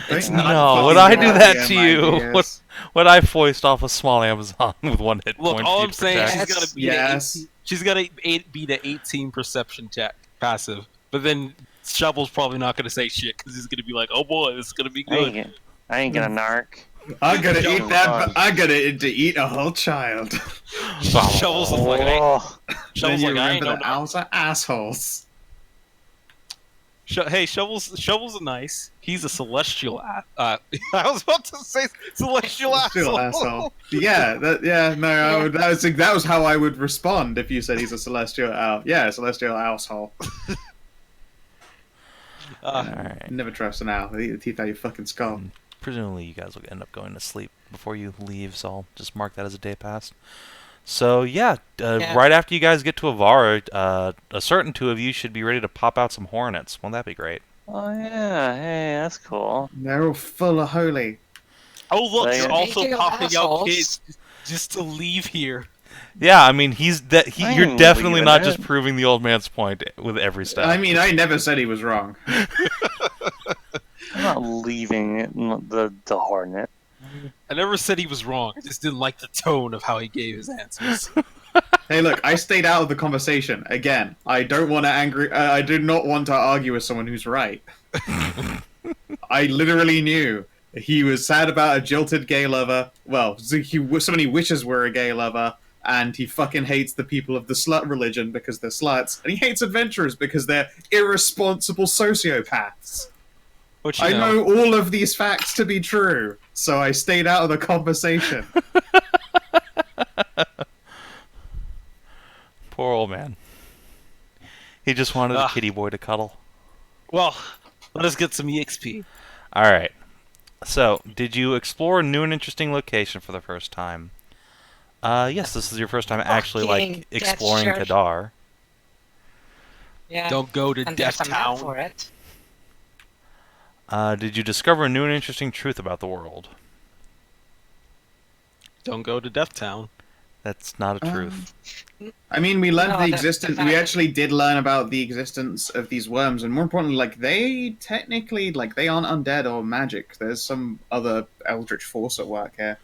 It's Don't not No, fucking would I do that goddamn to you? ideas. Would I foist off a small Amazon with one hit Look, point? all for you I'm to saying is protect? she's gotta beat Yes. a 18, she's gotta beat a 18 perception check passive. But then Shovel's probably not gonna say shit because he's gonna be like, "Oh boy, this is gonna be good." I ain't gonna narc. I'm gonna Shovel eat that. fun. I'm gonna eat a whole child. Shovel's like, Oh, Then Shovel's you like, I ain't remember no that owls are assholes. Hey, Shovel's nice. He's a celestial. I was about to say celestial Still asshole. Yeah, that was how I would respond if you said he's a celestial owl. Yeah, celestial asshole. Alright. Never trust an owl. They eat the teeth out your fucking skull. Presumably you guys will end up going to sleep before you leave, so I'll just mark that as a day passed. So yeah, right after you guys get to Evaru, a certain two of you should be ready to pop out some hornets. Won't that be great? oh yeah, hey, that's cool. They're all full of holy. Oh look, Like- you're also Speaking of popping out assholes. kids just to leave here. Yeah, I mean you're I'm definitely leaving not it. just proving the old man's point with every step. I mean, I never said he was wrong. I'm not leaving it, the hornet. I never said he was wrong. I just didn't like the tone of how he gave his answers. Hey, look, I stayed out of the conversation. Again, I don't want to I do not want to argue with someone who's right. I literally knew he was sad about a jilted gay lover. Well, so many wishes were a gay lover, and he fucking hates the people of the slut religion because they're sluts, and he hates adventurers because they're irresponsible sociopaths. Which I know all of these facts to be true, so I stayed out of the conversation. Poor old man. He just wanted a Ah. kitty boy to cuddle. Well, let us get some EXP. Alright. So, did you explore a new and interesting location for the first time? Yes, this is your first time actually, Fucking like, exploring Death Church. Kadar. Yeah. Don't go to and Death there's a map Town. for it. Did you discover a new and interesting truth about the world? Don't go to Death Town. That's not a truth. I mean, we learned No, the the existence. fact We that- actually did learn about the existence of these worms, and more importantly, like they technically, like they aren't undead or magic. There's some other eldritch force at work here.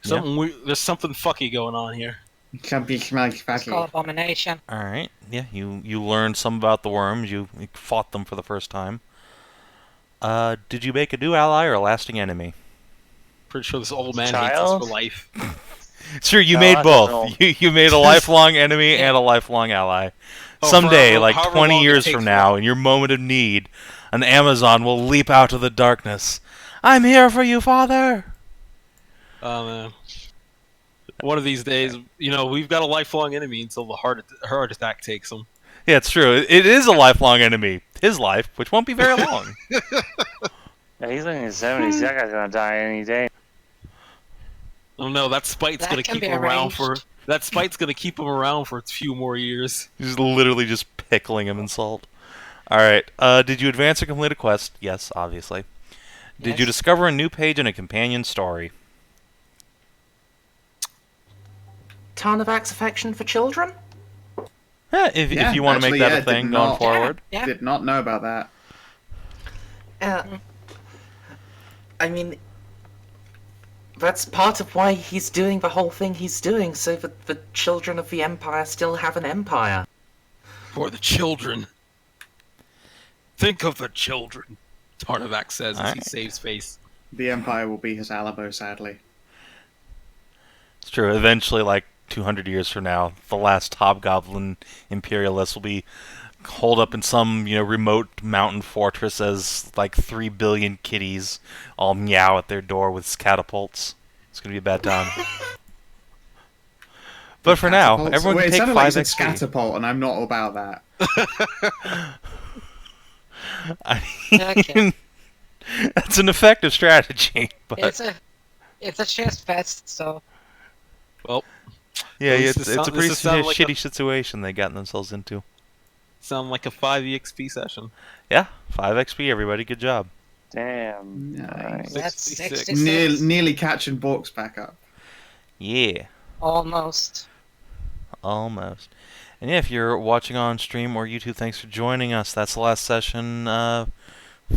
There's something fucky going on here. Can't be It's called facky. Abomination. Alright, yeah, you learned some about the worms. You fought them for the first time. Did you make a new ally or a lasting enemy? Pretty sure this old man hates us Child? for life. Sure, you No, made I both. don't You made a lifelong enemy and a lifelong ally. Oh, Someday, however- like however 20 long it years takes from now, for- in your moment of need, an Amazon will leap out of the darkness. I'm here for you, father! Oh man. One of these days, we've got a lifelong enemy until the heart attack takes him. Yeah, it's true. It is a lifelong enemy. His life, which won't be very long. Yeah, he's in his 70s. That guy's gonna die any day. Oh no, that spite's That gonna can keep be him around for. arranged. That spite's gonna keep him around for a few more years. He's literally just pickling him in salt. Alright, did you advance or complete a quest? Yes, obviously. Did you Yes. discover a new page in a companion story? Tarnavak's affection for children? Yeah, if you want to make that a thing going forward. Yeah. Did not know about that. I mean, that's part of why he's doing the whole thing he's doing, so that the children of the Empire still have an empire. For the children. Think of the children, Tarnavak says as he saves face. The Empire will be his Alamo, sadly. It's true. Eventually, like 200 years from now, the last Hobgoblin imperialist will be holed up in some, remote mountain fortress as like 3 billion kitties all meow at their door with catapults. It's gonna be a bad time. But for now, everyone Wait, can it take sounded 5 like you XP. said scatapult, and I'm not about that. I mean, Okay. that's an effective strategy, but It's a chest fest, so Well, yeah, At least it's this a sound- pretty this sound like shitty situation they got themselves into. sound like a 5 EXP session. Yeah, 5 XP, everybody. Good job. Damn. Nice. Alright. that's 66. 66. Nearly catching Borks back up. Yeah. Almost. Almost. And yeah, if you're watching on stream or YouTube, thanks for joining us. That's the last session for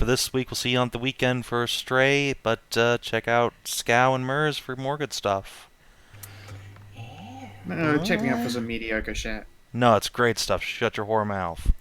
this week. We'll see you on the weekend for Stray, but check out Scow and Merz for more good stuff. No, check me out for some mediocre shit. No, it's great stuff. Shut your whore mouth.